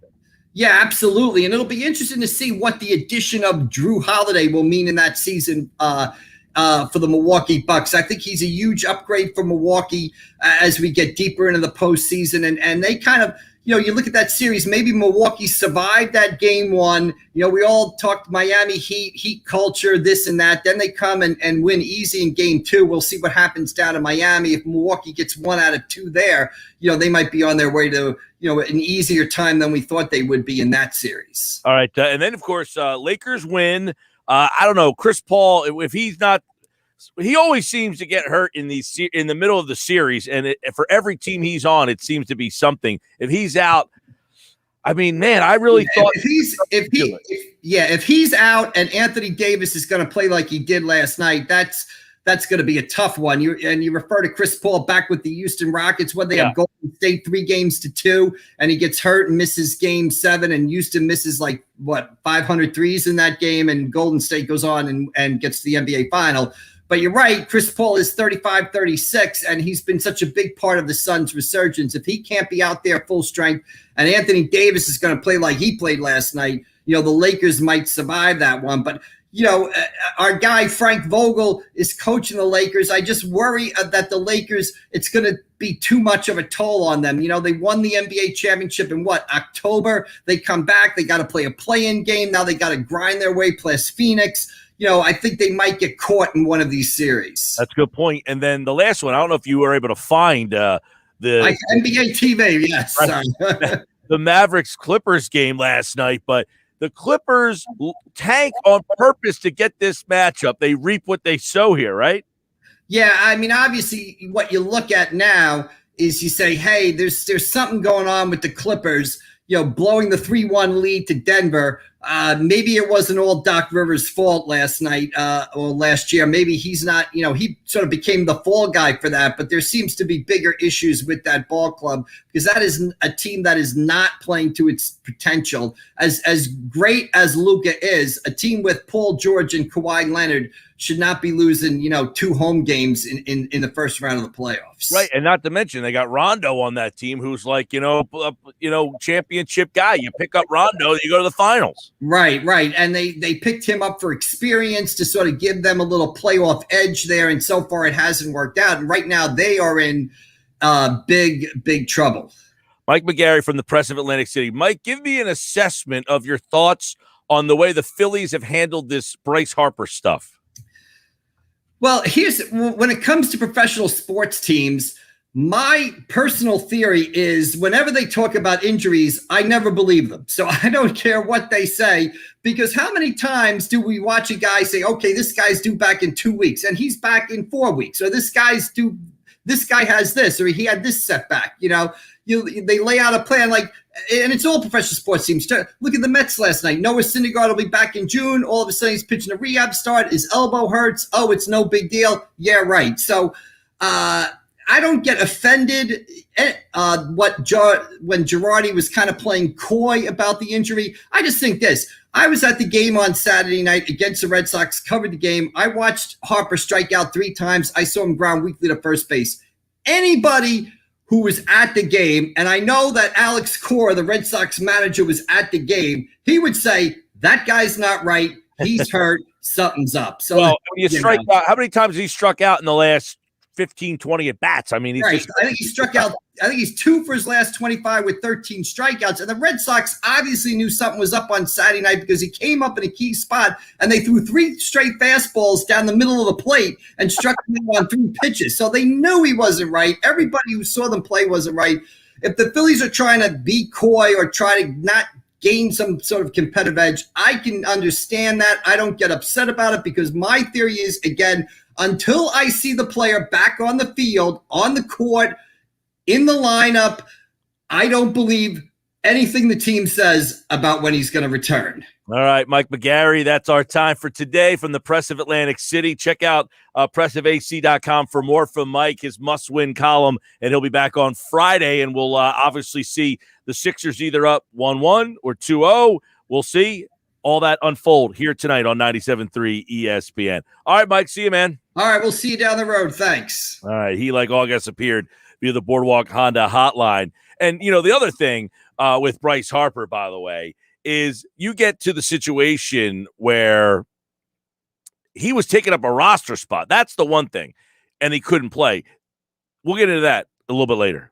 Yeah, absolutely. And it'll be interesting to see what the addition of Drew Holiday will mean in that season for the Milwaukee Bucks. I think he's a huge upgrade for Milwaukee as we get deeper into the postseason. And they kind of, you look at that series, maybe Milwaukee survived that game one. We all talked Miami heat culture, this and that. Then they come and win easy in game two. We'll see what happens down in Miami. If Milwaukee gets 1 out of 2 there, they might be on their way to, an easier time than we thought they would be in that series. All right. And then, of course, Lakers win. I don't know, Chris Paul, if he's not, he always seems to get hurt in the middle of the series, and for every team he's on, it seems to be something. If he's out, I mean, man, I really thought if he's out and Anthony Davis is going to play like he did last night, that's going to be a tough one. You refer to Chris Paul back with the Houston Rockets when they have Golden State 3-2, and he gets hurt and misses game 7, and Houston misses 500 threes in that game, and Golden State goes on and gets to the NBA final. But you're right, Chris Paul is 35, 36, and he's been such a big part of the Suns' resurgence. If he can't be out there full strength and Anthony Davis is going to play like he played last night, the Lakers might survive that one. But, our guy Frank Vogel is coaching the Lakers. I just worry that the Lakers, it's going to be too much of a toll on them. They won the NBA championship in October. They come back. They got to play a play-in game. Now they got to grind their way plus Phoenix. I think they might get caught in one of these series. That's a good point. And then the last one, I don't know if you were able to find the NBA TV. Yes, right. The Mavericks Clippers game last night, but the Clippers tank on purpose to get this matchup. They reap what they sow here, right? Yeah, I mean, obviously, what you look at now is you say, hey, there's something going on with the Clippers. Blowing the 3-1 lead to Denver. Maybe it wasn't all Doc Rivers' fault last night or last year. Maybe he's not, he sort of became the fall guy for that. But there seems to be bigger issues with that ball club because that is a team that is not playing to its potential. As great as Luka is, a team with Paul George and Kawhi Leonard should not be losing, 2 home games in the first round of the playoffs. Right, and not to mention they got Rondo on that team, who's like, championship guy. You pick up Rondo, you go to the finals. Right, and they picked him up for experience to sort of give them a little playoff edge there, and so far it hasn't worked out. And right now they are in big trouble. Mike McGarry from the Press of Atlantic City. Mike, give me an assessment of your thoughts on the way the Phillies have handled this Bryce Harper stuff. Well, when it comes to professional sports teams, my personal theory is whenever they talk about injuries, I never believe them. So I don't care what they say, because how many times do we watch a guy say, okay, this guy's due back in 2 weeks and he's back in 4 weeks, or this guy has this, or he had this setback, they lay out a plan and it's all professional sports teams. Look at the Mets last night. Noah Syndergaard will be back in June. All of a sudden he's pitching a rehab start. His elbow hurts. Oh, it's no big deal. Yeah, right. So I don't get offended when Girardi was kind of playing coy about the injury. I just think this. I was at the game on Saturday night against the Red Sox, covered the game. I watched Harper strike out 3 times. I saw him ground weakly to first base. Anybody who was at the game, and I know that Alex Cora, the Red Sox manager, was at the game, he would say, that guy's not right. He's hurt. Something's up. So, when you strike out, how many times has he struck out in the last 15, 20 at bats? I mean, I think he struck out. I think he's 2 for his last 25 with 13 strikeouts. And the Red Sox obviously knew something was up on Saturday night because he came up in a key spot and they threw 3 straight fastballs down the middle of the plate and struck him on 3 pitches. So they knew he wasn't right. Everybody who saw them play wasn't right. If the Phillies are trying to be coy or try to not gain some sort of competitive edge, I can understand that. I don't get upset about it because my theory is, again, until I see the player back on the field, on the court, in the lineup, I don't believe anything the team says about when he's going to return. All right, Mike McGarry, that's our time for today from the Press of Atlantic City. Check out pressofac.com for more from Mike, his must-win column, and he'll be back on Friday, and we'll obviously see the Sixers either up 1-1 or 2-0. We'll see. All that unfold here tonight on 97.3 ESPN. All right, Mike, see you, man. All right, we'll see you down the road. Thanks. All right, he, like August, appeared via the Boardwalk Honda hotline. And, the other thing with Bryce Harper, by the way, is you get to the situation where he was taking up a roster spot. That's the one thing, and he couldn't play. We'll get into that a little bit later.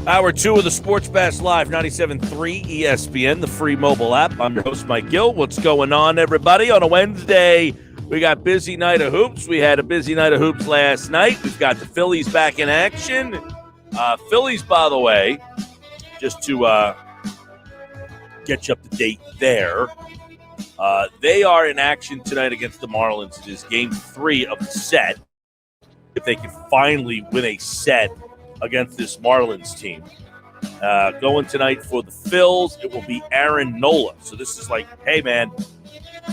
Hour 2 of the Sports Bash Live, 97.3 ESPN, the free mobile app. I'm your host, Mike Gill. What's going on, everybody? On a Wednesday, we got busy night of hoops. We had a busy night of hoops last night. We've got the Phillies back in action. Phillies, by the way, just to get you up to date there, they are in action tonight against the Marlins. It is game 3 of the set. If they can finally win a set against this Marlins team. Going tonight for the Phils, it will be Aaron Nola. So this is like, hey, man,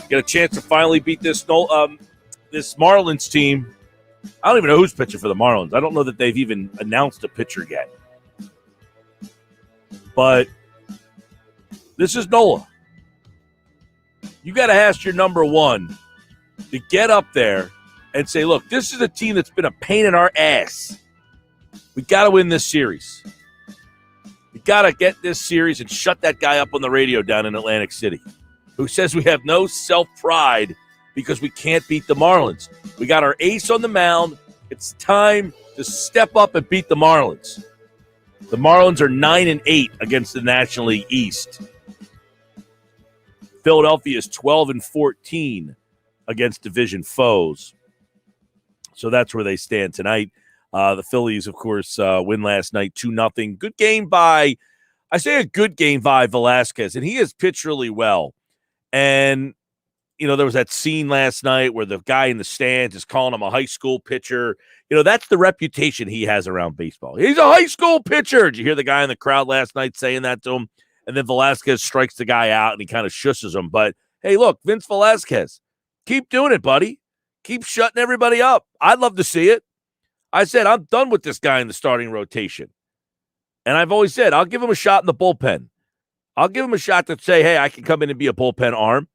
get a chance to finally beat this Marlins team. I don't even know who's pitching for the Marlins. I don't know that they've even announced a pitcher yet. But this is Nola. You got to ask your number one to get up there and say, look, this is a team that's been a pain in our ass. We got to win this series. We got to get this series and shut that guy up on the radio down in Atlantic City who says we have no self-pride because we can't beat the Marlins. We got our ace on the mound. It's time to step up and beat the Marlins. The Marlins are 9-8 against the National League East. Philadelphia is 12-14 against division foes. So that's where they stand tonight. The Phillies, of course, win last night 2-0. Good game by, I say a good game by Velasquez, and he has pitched really well. And, you know, there was that scene last night where the guy in the stands is calling him a high school pitcher. You know, that's the reputation he has around baseball. He's a high school pitcher. Did you hear the guy in the crowd last night saying that to him? And then Velasquez strikes the guy out, and he kind of shushes him. But, hey, look, Vince Velasquez, keep doing it, buddy. Keep shutting everybody up. I'd love to see it. I said, I'm done with this guy in the starting rotation. And I've always said, I'll give him a shot in the bullpen. I'll give him a shot to say, hey, I can come in and be a bullpen arm.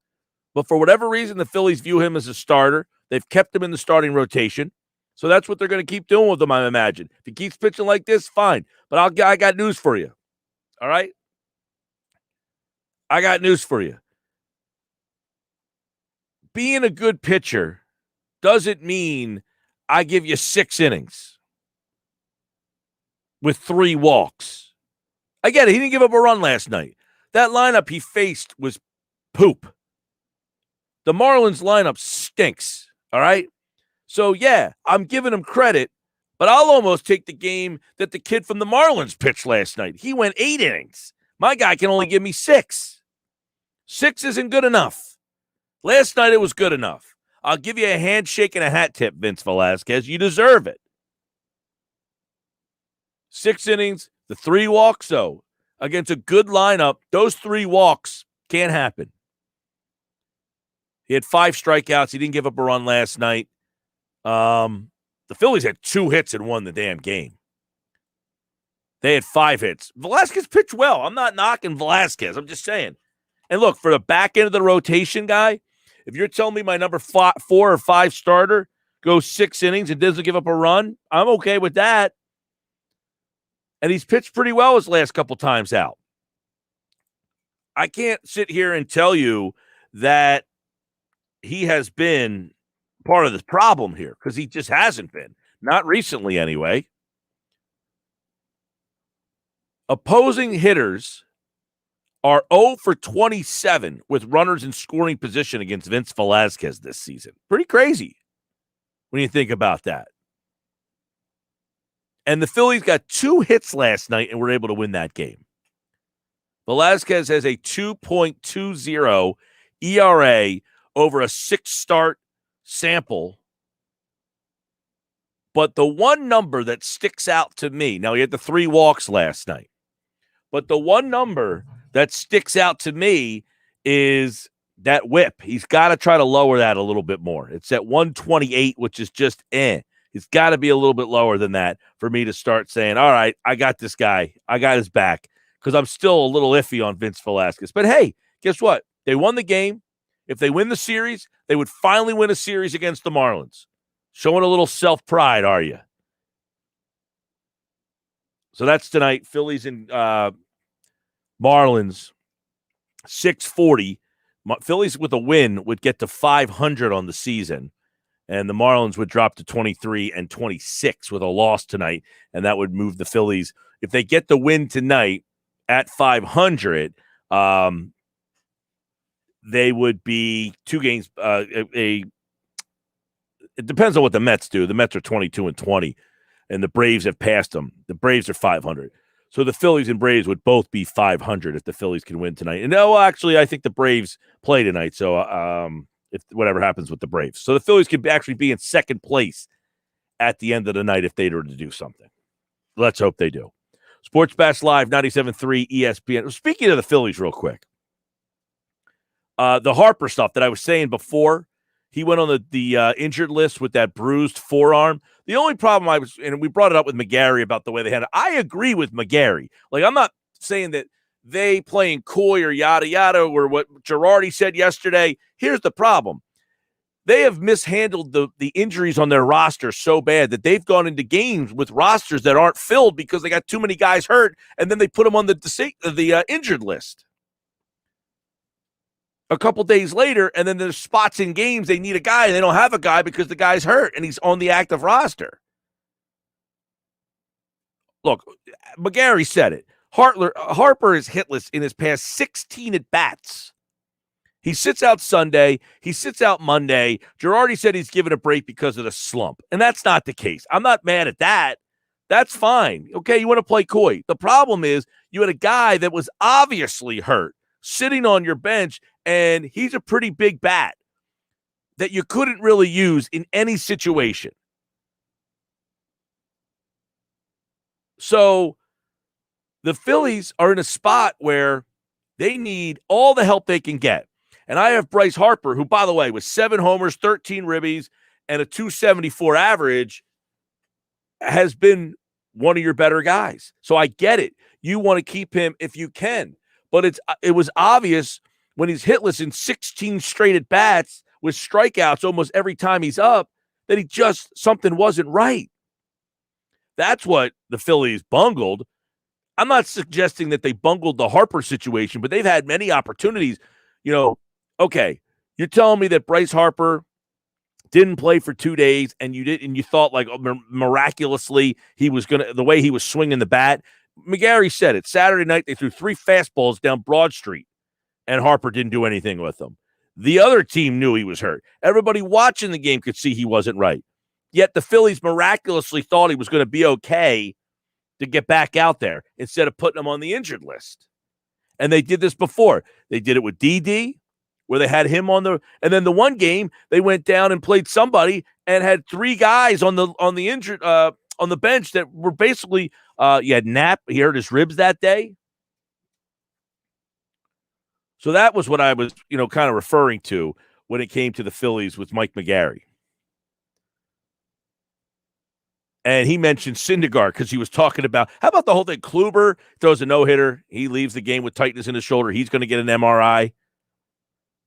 But for whatever reason, the Phillies view him as a starter. They've kept him in the starting rotation. So that's what they're going to keep doing with him, I imagine. If he keeps pitching like this, fine. But I got news for you. All right? I got news for you. Being a good pitcher doesn't mean I give you 6 innings with 3 walks. I get it. He didn't give up a run last night. That lineup he faced was poop. The Marlins lineup stinks, all right? So, yeah, I'm giving him credit, but I'll almost take the game that the kid from the Marlins pitched last night. He went 8 innings. My guy can only give me 6. 6 isn't good enough. Last night it was good enough. I'll give you a handshake and a hat tip, Vince Velasquez. You deserve it. 6 innings, the 3 walks, though. Against a good lineup, those 3 walks can't happen. He had 5 strikeouts. He didn't give up a run last night. The Phillies had 2 hits and won the damn game. They had 5 hits. Velasquez pitched well. I'm not knocking Velasquez. I'm just saying. And look, for the back end of the rotation guy, if you're telling me my number 4 or 5 starter goes 6 innings and doesn't give up a run, I'm okay with that. And he's pitched pretty well his last couple times out. I can't sit here and tell you that he has been part of the problem here because he just hasn't been. Not recently, anyway. Opposing hitters are 0 for 27 with runners in scoring position against Vince Velasquez this season. Pretty crazy when you think about that. And the Phillies got 2 hits last night and were able to win that game. Velasquez has a 2.20 ERA over a 6-start sample. But the one number that sticks out to me, now he had the 3 walks last night, but the one number that sticks out to me is that whip. He's got to try to lower that a little bit more. It's at 128, which is just It's got to be a little bit lower than that for me to start saying, all right, I got this guy. I got his back, because I'm still a little iffy on Vince Velasquez. But, hey, guess what? They won the game. If they win the series, they would finally win a series against the Marlins. Showing a little self-pride, are you? So that's tonight. Phillies and Marlins, 640. Phillies with a win would get to 500 on the season. And the Marlins would drop to 23 and 26 with a loss tonight, and that would move the Phillies. If they get the win tonight at 500, they would be 2 games. It depends on what the Mets do. The Mets are 22 and 20, and the Braves have passed them. The Braves are 500. So the Phillies and Braves would both be 500 if the Phillies can win tonight. And actually, I think the Braves play tonight. So if whatever happens with the Braves. So the Phillies could actually be in second place at the end of the night if they were to do something. Let's hope they do. Sports Bash Live, 97.3 ESPN. Speaking of the Phillies real quick, the Harper stuff that I was saying before, he went on the injured list with that bruised forearm. The only problem and we brought it up with McGarry about the way they had it. I agree with McGarry. Like, I'm not saying that they playing coy or yada, yada, or what Girardi said yesterday. Here's the problem. They have mishandled the injuries on their roster so bad that they've gone into games with rosters that aren't filled because they got too many guys hurt, and then they put them on the injured list a couple days later, and then there's spots in games they need a guy, and they don't have a guy because the guy's hurt, and he's on the active roster. Look, McGarry said it. Harper is hitless in his past 16 at-bats. He sits out Sunday. He sits out Monday. Girardi said he's given a break because of the slump, and that's not the case. I'm not mad at that. That's fine. Okay, you want to play coy. The problem is you had a guy that was obviously hurt sitting on your bench, and he's a pretty big bat that you couldn't really use in any situation. So the Phillies are in a spot where they need all the help they can get. And I have Bryce Harper, who, by the way, was 7 homers, 13 ribbies, and a 274 average, has been one of your better guys. So I get it. You want to keep him if you can. But it was obvious when he's hitless in 16 straight at-bats with strikeouts almost every time he's up that something wasn't right. That's what the Phillies bungled. I'm not suggesting that they bungled the Harper situation, but they've had many opportunities. Okay, you're telling me that Bryce Harper didn't play for 2 days, and you thought like miraculously he was the way he was swinging the bat. McGarry said it. Saturday night they threw 3 fastballs down Broad Street, and Harper didn't do anything with them. The other team knew he was hurt. Everybody watching the game could see he wasn't right. Yet the Phillies miraculously thought he was going to be okay to get back out there instead of putting him on the injured list. And they did this before. They did it with DD, where they had him and then the one game they went down and played somebody and had 3 guys on the injured on the bench that were basically you had Knapp, he hurt his ribs that day. So that was what I was, kind of referring to when it came to the Phillies with Mike McGarry. And he mentioned Syndergaard because he was talking about, how about the whole thing? Kluber throws a no-hitter. He leaves the game with tightness in his shoulder. He's going to get an MRI.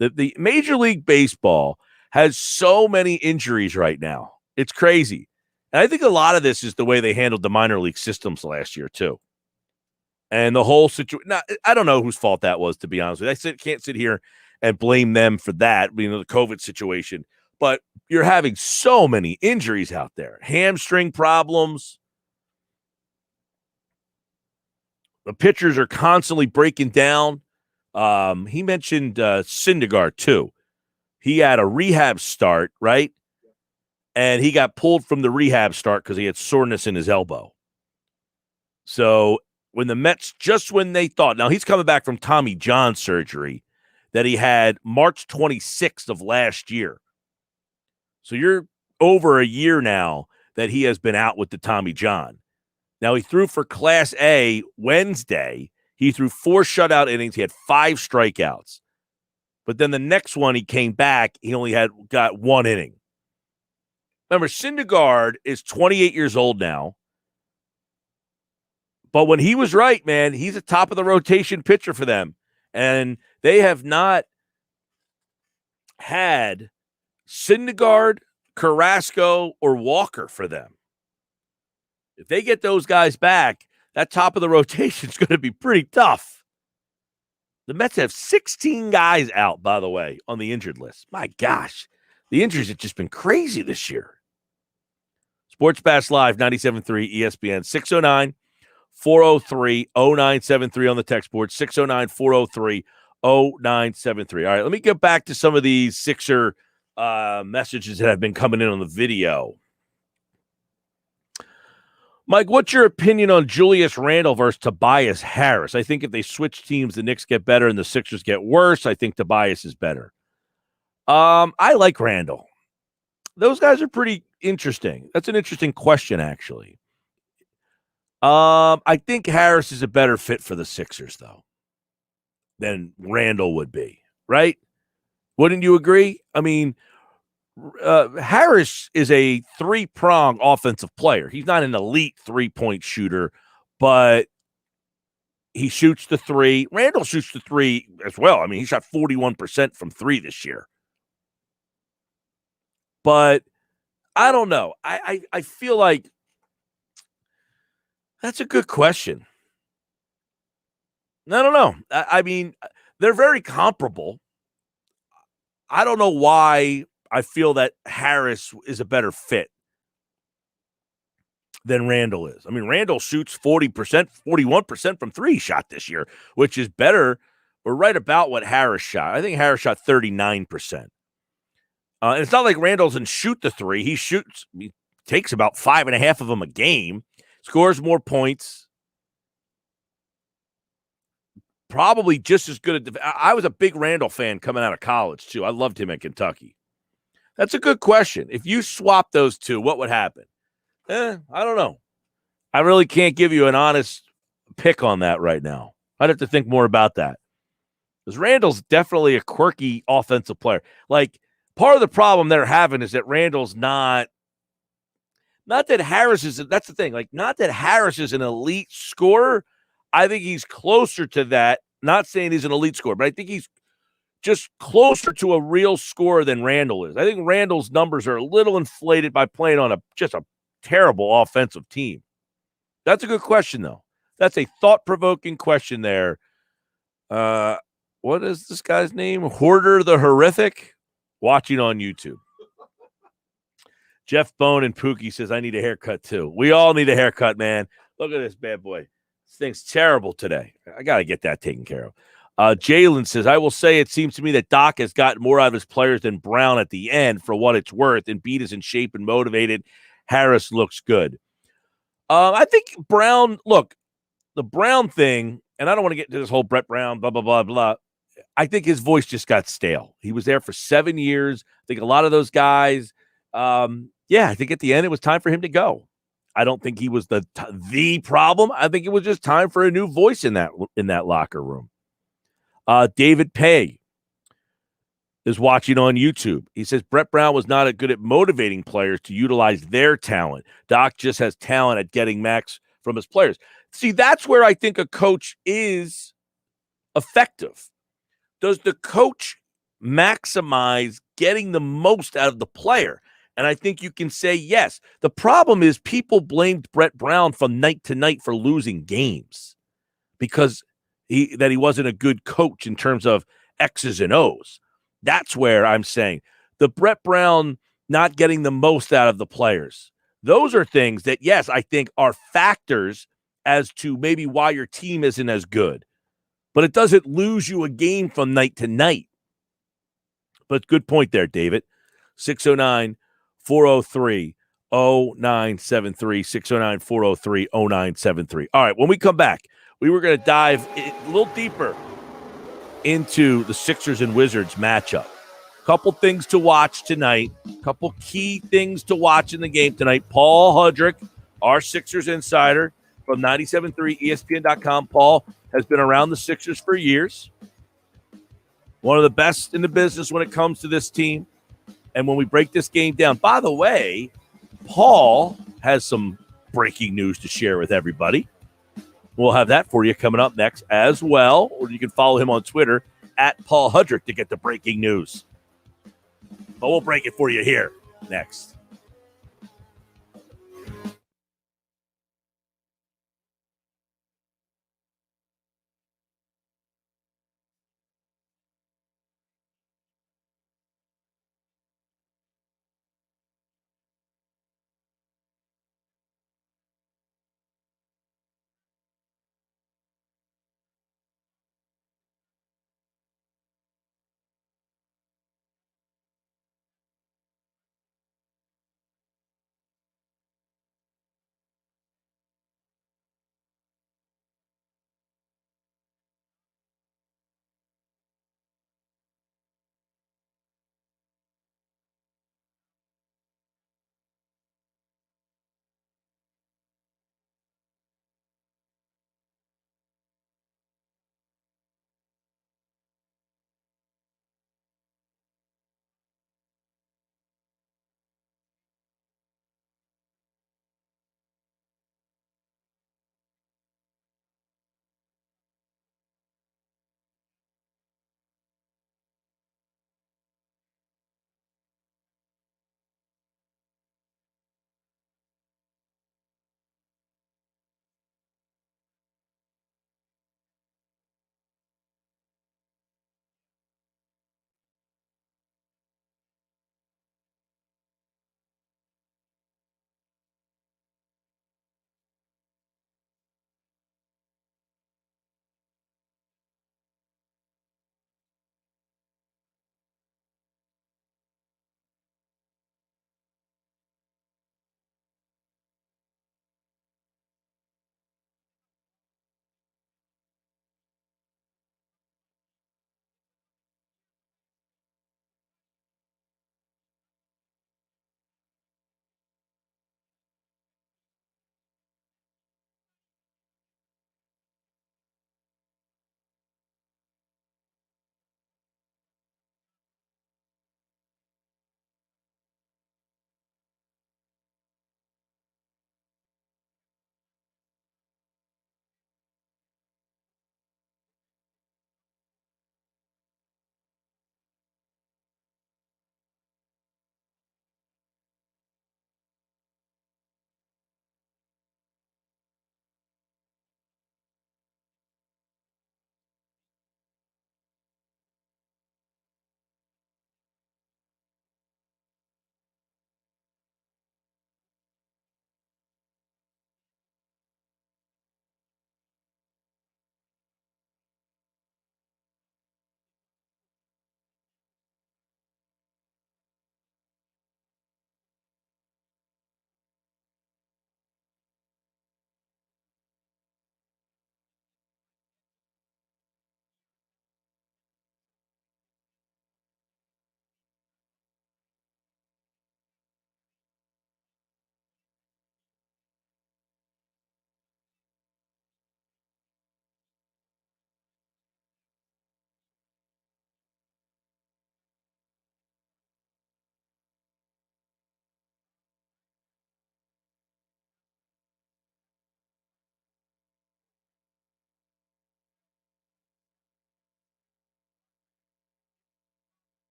The Major League Baseball has so many injuries right now. It's crazy. And I think a lot of this is the way they handled the minor league systems last year, too. And the whole situation. Now, I don't know whose fault that was, to be honest with you. I can't sit here and blame them for that, the COVID situation. But you're having so many injuries out there. Hamstring problems. The pitchers are constantly breaking down. He mentioned Syndergaard, too. He had a rehab start, right? And he got pulled from the rehab start because he had soreness in his elbow. So when the Mets, just when they thought, now he's coming back from Tommy John surgery that he had March 26th of last year. So you're over a year now that he has been out with the Tommy John. Now he threw for Class A Wednesday. He threw 4 shutout innings. He had 5 strikeouts. But then the next one he came back, he only got 1 inning. Remember, Syndergaard is 28 years old now. But when he was right, man, he's a top of the rotation pitcher for them. And they have not had Syndergaard, Carrasco, or Walker for them. If they get those guys back, that top of the rotation is going to be pretty tough. The Mets have 16 guys out, by the way, on the injured list. My gosh. The injuries have just been crazy this year. Sports Bash Live, 97.3 ESPN, 609-403-0973 on the text board, 609-403-0973. All right, let me get back to some of these Sixer messages that have been coming in on the video. Mike, what's your opinion on Julius Randle versus Tobias Harris? I think if they switch teams, the Knicks get better and the Sixers get worse. I think Tobias is better. I like Randle. Those guys are pretty interesting. That's an interesting question, actually. I think Harris is a better fit for the Sixers, though, than Randle would be, right? Wouldn't you agree? I mean, Harris is a three-prong offensive player. He's not an elite three-point shooter, but he shoots the three. Randle shoots the three as well. I mean, he shot 41% from three this year. But I don't know. I feel like that's a good question. I don't know. I mean, they're very comparable. I don't know why I feel that Harris is a better fit than Randle is. I mean, Randle shoots 40%, 41% from three shot this year, which is better or right about what Harris shot. I think Harris shot 39%. And it's not like Randle doesn't shoot the three. He takes about 5.5 of them a game, scores more points. Probably just as good. I was a big Randle fan coming out of college, too. I loved him at Kentucky. That's a good question. If you swap those two, what would happen? I don't know. I really can't give you an honest pick on that right now. I'd have to think more about that. Because Randle's definitely a quirky offensive player. Like, part of the problem they're having is that Randle's not that Harris is, that's the thing, like, not that Harris is an elite scorer. I think he's closer to that. Not saying he's an elite scorer, but I think he's just closer to a real scorer than Randle is. I think Randle's numbers are a little inflated by playing on just a terrible offensive team. That's a good question, though. That's a thought-provoking question there. What is this guy's name? Hoarder the Horrific? Watching on YouTube. Jeff Bone and Pookie says, I need a haircut, too. We all need a haircut, man. Look at this bad boy. This thing's terrible today. I got to get that taken care of. Jalen says, I will say it seems to me that Doc has gotten more out of his players than Brown at the end for what it's worth. Embiid is in shape and motivated. Harris looks good. I think Brown, look, the Brown thing, and I don't want to get into this whole Brett Brown, blah, blah, blah, blah. I think his voice just got stale. He was there for 7 years. I think a lot of those guys, I think at the end it was time for him to go. I don't think he was the problem. I think it was just time for a new voice in that locker room. David Pay is watching on YouTube. He says Brett Brown was not good at motivating players to utilize their talent. Doc just has talent at getting max from his players. See, that's where I think a coach is effective. Does the coach maximize getting the most out of the player? And I think you can say yes. The problem is people blamed Brett Brown from night to night for losing games because he wasn't a good coach in terms of X's and O's. That's where I'm saying the Brett Brown not getting the most out of the players. Those are things that, yes, I think are factors as to maybe why your team isn't as good. But it doesn't lose you a game from night to night. But good point there, David. 609-403-0973. 609-403-0973. All right, when we come back, we were going to dive a little deeper into the Sixers and Wizards matchup. Couple things to watch tonight. Couple key things to watch in the game tonight. Paul Hudrick, our Sixers insider from 97.3 ESPN.com. Paul has been around the Sixers for years. One of the best in the business when it comes to this team. And when we break this game down, by the way, Paul has some breaking news to share with everybody. We'll have that for you coming up next as well. Or you can follow him on Twitter at Paul Hudrick to get the breaking news. But we'll break it for you here next.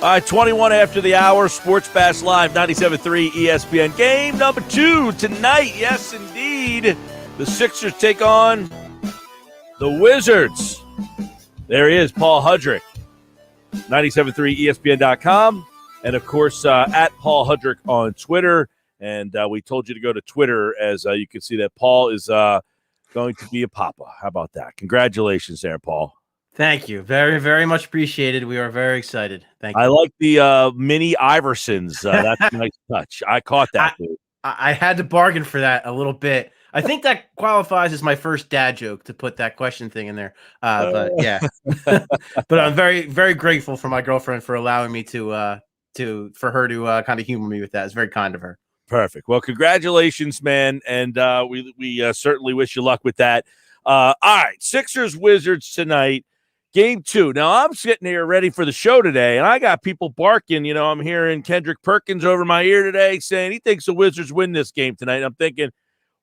All right, 21 after the hour, Sports Bash Live, 97.3 ESPN. Game number 2 tonight. Yes, indeed. The Sixers take on the Wizards. There he is, Paul Hudrick, 97.3 ESPN.com. And, of course, at Paul Hudrick on Twitter. And we told you to go to Twitter as you can see that Paul is going to be a papa. How about that? Congratulations there, Paul. Thank you. Very, very much appreciated. We are very excited. Thank you. I like the mini Iversons. That's a nice touch. I caught that. I had to bargain for that a little bit. I think that qualifies as my first dad joke to put that question thing in there. But yeah, but I'm very, very grateful for my girlfriend for allowing me for her to kind of humor me with that. It's very kind of her. Perfect. Well, congratulations, man. And we certainly wish you luck with that. All right. Sixers Wizards tonight. Game 2. Now, I'm sitting here ready for the show today, and I got people barking. You know, I'm hearing Kendrick Perkins over my ear today saying he thinks the Wizards win this game tonight. I'm thinking,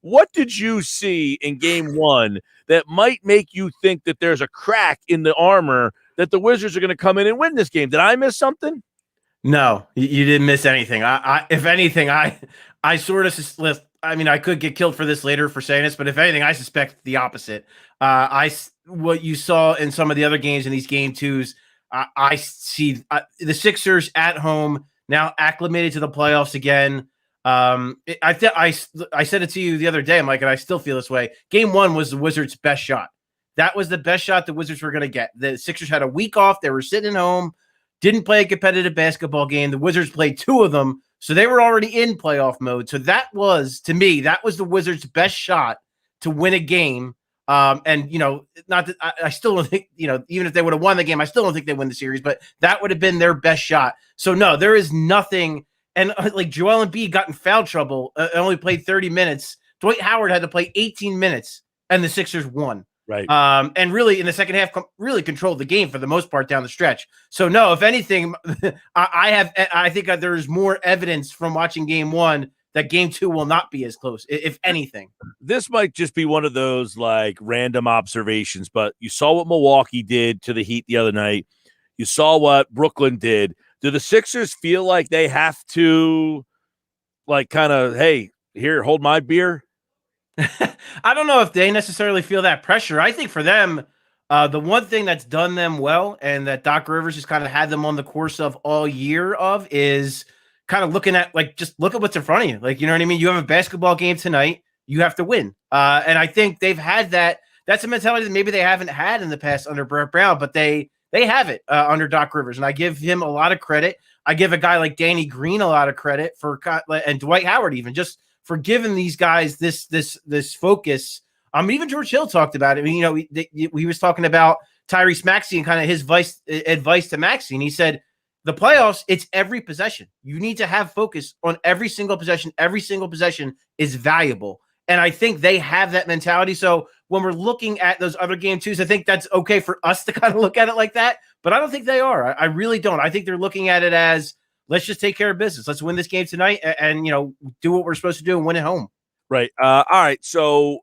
what did you see in Game 1 that might make you think that there's a crack in the armor that the Wizards are going to come in and win this game? Did I miss something? No, you didn't miss anything. If anything, I sort of – I mean, I could get killed for this later for saying this, but if anything, I suspect the opposite. What you saw in some of the other games in these Game 2s, I see the Sixers at home now acclimated to the playoffs again. I said it to you the other day. I'm like, and I still feel this way. Game 1 was the Wizards' best shot. That was the best shot the Wizards were going to get. The Sixers had a week off. They were sitting home, didn't play a competitive basketball game. The Wizards played 2 of them. So they were already in playoff mode. So that was, to me, that was the Wizards' best shot to win a game. And, you know, not that I still don't think, you know, even if they would have won the game, I still don't think they win the series, but that would have been their best shot. So, no, there is nothing. And like Joel Embiid got in foul trouble and only played 30 minutes. Dwight Howard had to play 18 minutes and the Sixers won. Right. And really in the second half, really controlled the game for the most part down the stretch. So no, if anything, I think there's more evidence from watching Game 1 that Game 2 will not be as close, if anything. This might just be one of those like random observations, but you saw what Milwaukee did to the Heat the other night. You saw what Brooklyn did. Do the Sixers feel like they have to like kind of, hey, here, hold my beer? I don't know if they necessarily feel that pressure. I think for them, the one thing that's done them well and that Doc Rivers has kind of had them on the course of all year of is kind of looking at, like, just look at what's in front of you. Like, you know what I mean? You have a basketball game tonight. You have to win. And I think they've had that. That's a mentality that maybe they haven't had in the past under Brett Brown, but they have it under Doc Rivers. And I give him a lot of credit. I give a guy like Danny Green a lot of credit and Dwight Howard even just for giving these guys this focus. Even George Hill talked about it. I mean, you know, he was talking about Tyrese Maxey and kind of his advice to Maxey. And he said, the playoffs, it's every possession. You need to have focus on every single possession. Every single possession is valuable. And I think they have that mentality. So when we're looking at those other Game 2s, I think that's okay for us to kind of look at it like that. But I don't think they are. I really don't. I think they're looking at it as, let's just take care of business. Let's win this game tonight and you know, do what we're supposed to do and win at home. Right. All right. So,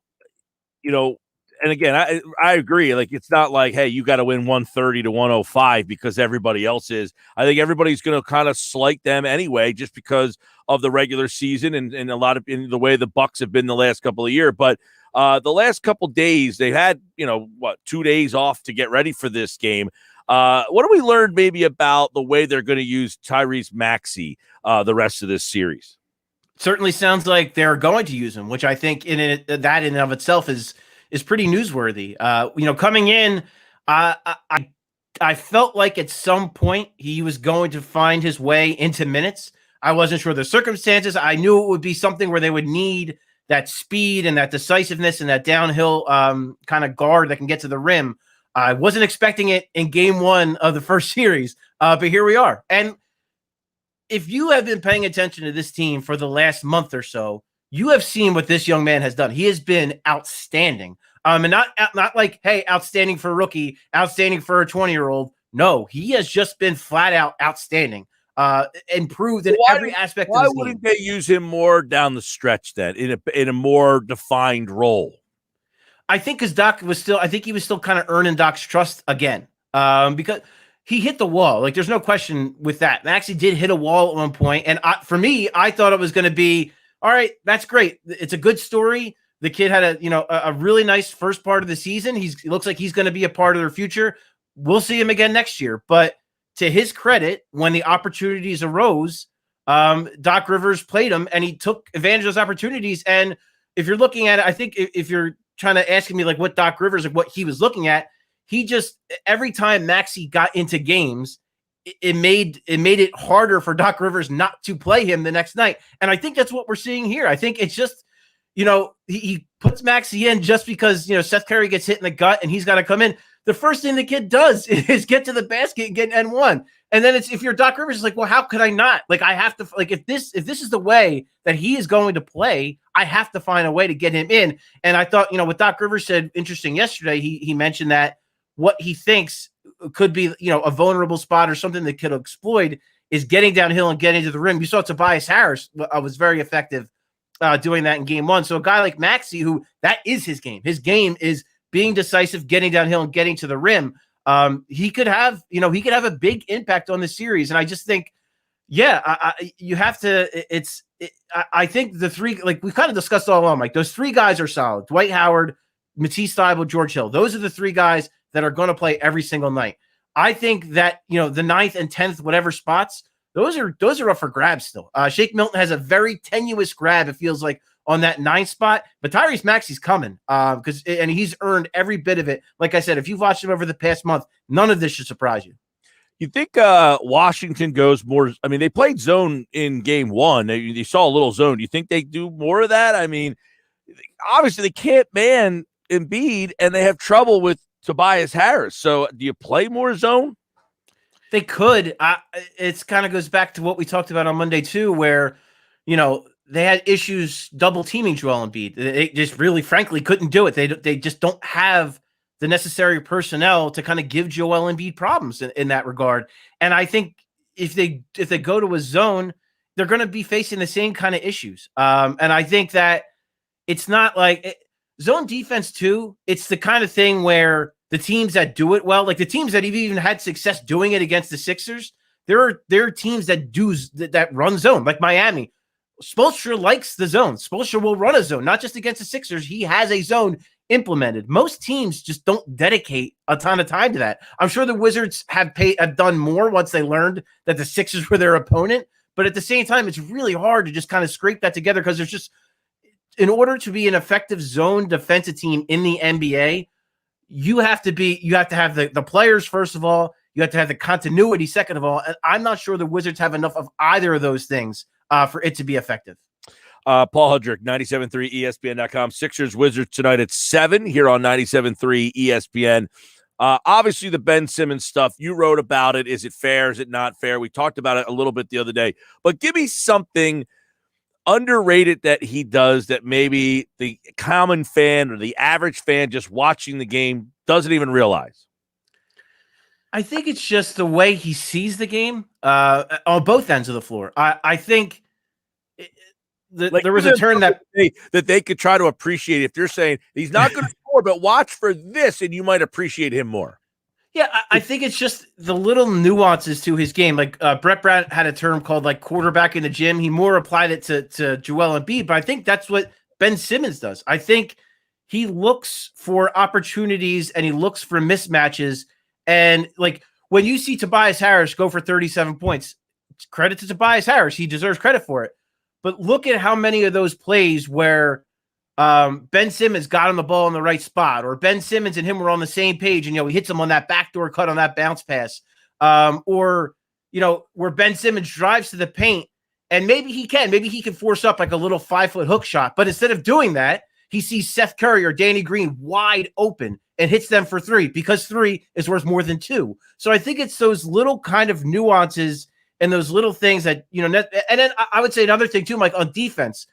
you know, and again, I agree. Like, it's not like, hey, you got to win 130 to 105 because everybody else is. I think everybody's going to kind of slight them anyway, just because of the regular season and a lot of in the way the Bucks have been the last couple of years. But the last couple of days, they had, 2 days off to get ready for this game. What do we learn maybe about the way they're going to use Tyrese Maxey the rest of this series? Certainly sounds like they're going to use him, which I think that in and of itself is pretty newsworthy. Coming in, I felt like at some point he was going to find his way into minutes. I wasn't sure the circumstances. I knew it would be something where they would need that speed and that decisiveness and that downhill kind of guard that can get to the rim. I wasn't expecting it in Game 1 of the first series, but here we are. And if you have been paying attention to this team for the last month or so, you have seen what this young man has done. He has been outstanding. And not like, hey, outstanding for a rookie, outstanding for a 20-year-old. No, he has just been flat out outstanding. Improved in every aspect of the game. Why wouldn't they use him more down the stretch then in a more defined role? I think because Doc was still, I think he was still kind of earning Doc's trust again. Because he hit the wall. Like, there's no question with that. Maxey did hit a wall at one point, and for me, I thought it was going to be, all right, that's great. It's a good story. The kid had a really nice first part of the season. He looks like he's going to be a part of their future. We'll see him again next year. But to his credit, when the opportunities arose, Doc Rivers played him, and he took advantage of those opportunities. And if you're looking at it, I think if you're trying to ask me like what Doc Rivers, like what he was looking at, he just, every time Maxey got into games, it made it harder for Doc Rivers not to play him the next night. And I think that's what we're seeing here. I think it's just, he puts Maxey in just because, Seth Curry gets hit in the gut and he's got to come in. The first thing the kid does is get to the basket and get an N1. And then if you're Doc Rivers, it's like, well, how could I not? Like, I have to, like, if this is the way that he is going to play, I have to find a way to get him in. And I thought, what Doc Rivers said, interesting yesterday, he mentioned that what he thinks could be, a vulnerable spot or something that could exploit is getting downhill and getting to the rim. You saw Tobias Harris was very effective doing that in game one. So a guy like Maxey, who that is his game. His game is being decisive, getting downhill and getting to the rim. He could have a big impact on the series. And I just think, you have to, I think the three, like we kind of discussed all along, like those three guys are solid. Dwight Howard, Matisse Thybulle, George Hill. Those are the three guys that are going to play every single night. I think that, the 9th and 10th, whatever spots, those are up for grabs still. Shake Milton has a very tenuous grab, it feels like, on that 9th spot, but Tyrese Maxey's coming and he's earned every bit of it. Like I said, if you've watched him over the past month, none of this should surprise you. You think Washington goes more? I mean, they played zone in game one. They saw a little zone. Do you think they do more of that? I mean, obviously they can't man Embiid, and they have trouble with Tobias Harris. So do you play more zone? They could. It kind of goes back to what we talked about on Monday too, where, they had issues double teaming Joel Embiid. They just really, frankly, couldn't do it. They just don't have the necessary personnel to kind of give Joel Embiid problems in that regard. And I think if they go to a zone, they're going to be facing the same kind of issues. And I think that it's not like zone defense too. It's the kind of thing where the teams that do it well, like the teams that have even had success doing it against the Sixers, there are teams that run zone, like Miami. Spoelstra likes the zone. Spoelstra will run a zone, not just against the Sixers. He has a zone implemented. Most teams just don't dedicate a ton of time to that. I'm sure the Wizards have done more once they learned that the Sixers were their opponent. But at the same time, it's really hard to just kind of scrape that together because there's just, in order to be an effective zone defensive team in the NBA, you have to have the players, first of all. You have to have the continuity, second of all. And I'm not sure the Wizards have enough of either of those things for it to be effective. Paul Hudrick, 97.3 ESPN.com. Sixers Wizards tonight at 7 here on 97.3 ESPN. Obviously, the Ben Simmons stuff, you wrote about it. Is it fair? Is it not fair? We talked about it a little bit the other day. But give me something underrated that he does that maybe the common fan or the average fan just watching the game doesn't even realize. I think it's just the way he sees the game on both ends of the floor. I think there was a turn that they could try to appreciate. If you're saying he's not going to score, but watch for this, and you might appreciate him more. Yeah, I think it's just the little nuances to his game. Like Brett Brown had a term called like quarterback in the gym. He more applied it to Joel Embiid, but I think that's what Ben Simmons does. I think he looks for opportunities and he looks for mismatches. And like when you see Tobias Harris go for 37 points, credit to Tobias Harris. He deserves credit for it. But look at how many of those plays where Ben Simmons got him the ball in the right spot, or Ben Simmons and him were on the same page and, he hits him on that backdoor cut on that bounce pass. Or where Ben Simmons drives to the paint and maybe he can force up like a little 5-foot hook shot. But instead of doing that, he sees Seth Curry or Danny Green wide open and hits them for 3 because 3 is worth more than 2. So I think it's those little kind of nuances and those little things that, and then I would say another thing too, Mike, on defense,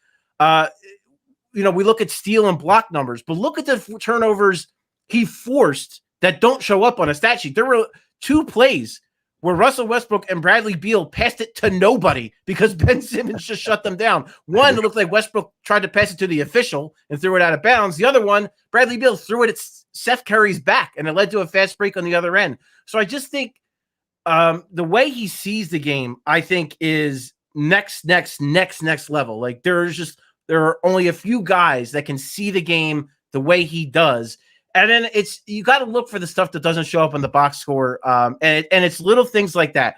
we look at steal and block numbers, but look at the turnovers he forced that don't show up on a stat sheet. There were 2 plays where Russell Westbrook and Bradley Beal passed it to nobody because Ben Simmons just shut them down. One, it looked like Westbrook tried to pass it to the official and threw it out of bounds. The other one, Bradley Beal threw it at Seth Curry's back, and it led to a fast break on the other end. So I just think the way he sees the game, I think, is next level. Like there are only a few guys that can see the game the way he does. And then you got to look for the stuff that doesn't show up in the box score. And it's little things like that.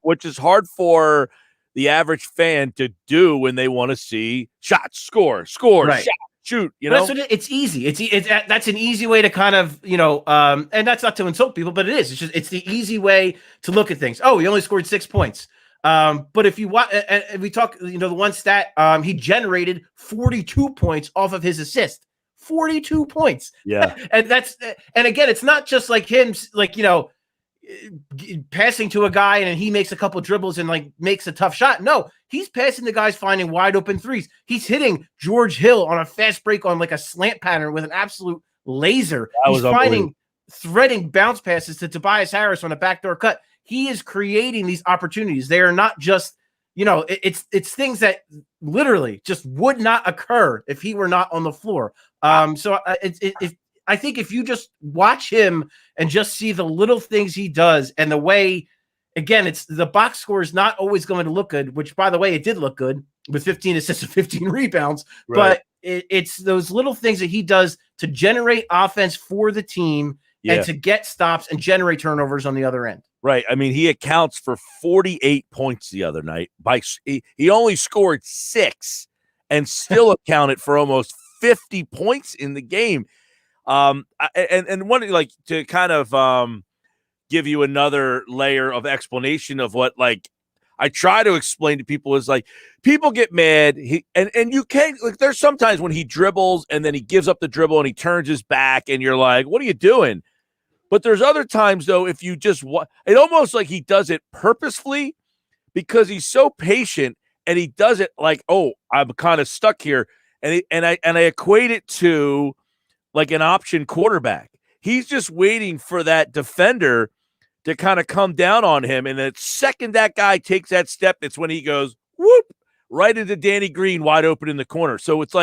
Which is hard for the average fan to do when they want to see shots, score, right. shot, shoot. It's easy. That's an easy way to kind of, and that's not to insult people, but it is. It's the easy way to look at things. Oh, he only scored 6 points. But if you watch, and we talk, the one stat, he generated 42 points off of his assist. 42 points. Yeah. And again, it's not just like him, passing to a guy and he makes a couple dribbles and makes a tough shot. No, he's passing the guys finding wide open threes. He's hitting George Hill on a fast break on a slant pattern with an absolute laser. He's finding threading bounce passes to Tobias Harris on a backdoor cut. He is creating these opportunities. They are not just, it's things that literally just would not occur if he were not on the floor. So I think if you just watch him and just see the little things he does and the way, again, it's the box score is not always going to look good, which, by the way, it did look good with 15 assists and 15 rebounds. Right. But it's those little things that he does to generate offense for the team and to get stops and generate turnovers on the other end. Right. I mean, he accounts for 48 points the other night. He only scored 6 and still accounted for almost 50 points in the game. And one, to kind of give you another layer of explanation of what I try to explain to people is people get mad. And you can't there's sometimes when he dribbles and then he gives up the dribble and he turns his back and you're like, what are you doing? But there's other times though, if you just it almost like he does it purposefully because he's so patient and he does it I'm kind of stuck here. And I equate it to an option quarterback. He's just waiting for that defender to kind of come down on him. And the second that guy takes that step, it's when he goes, whoop, right into Danny Green wide open in the corner. So it's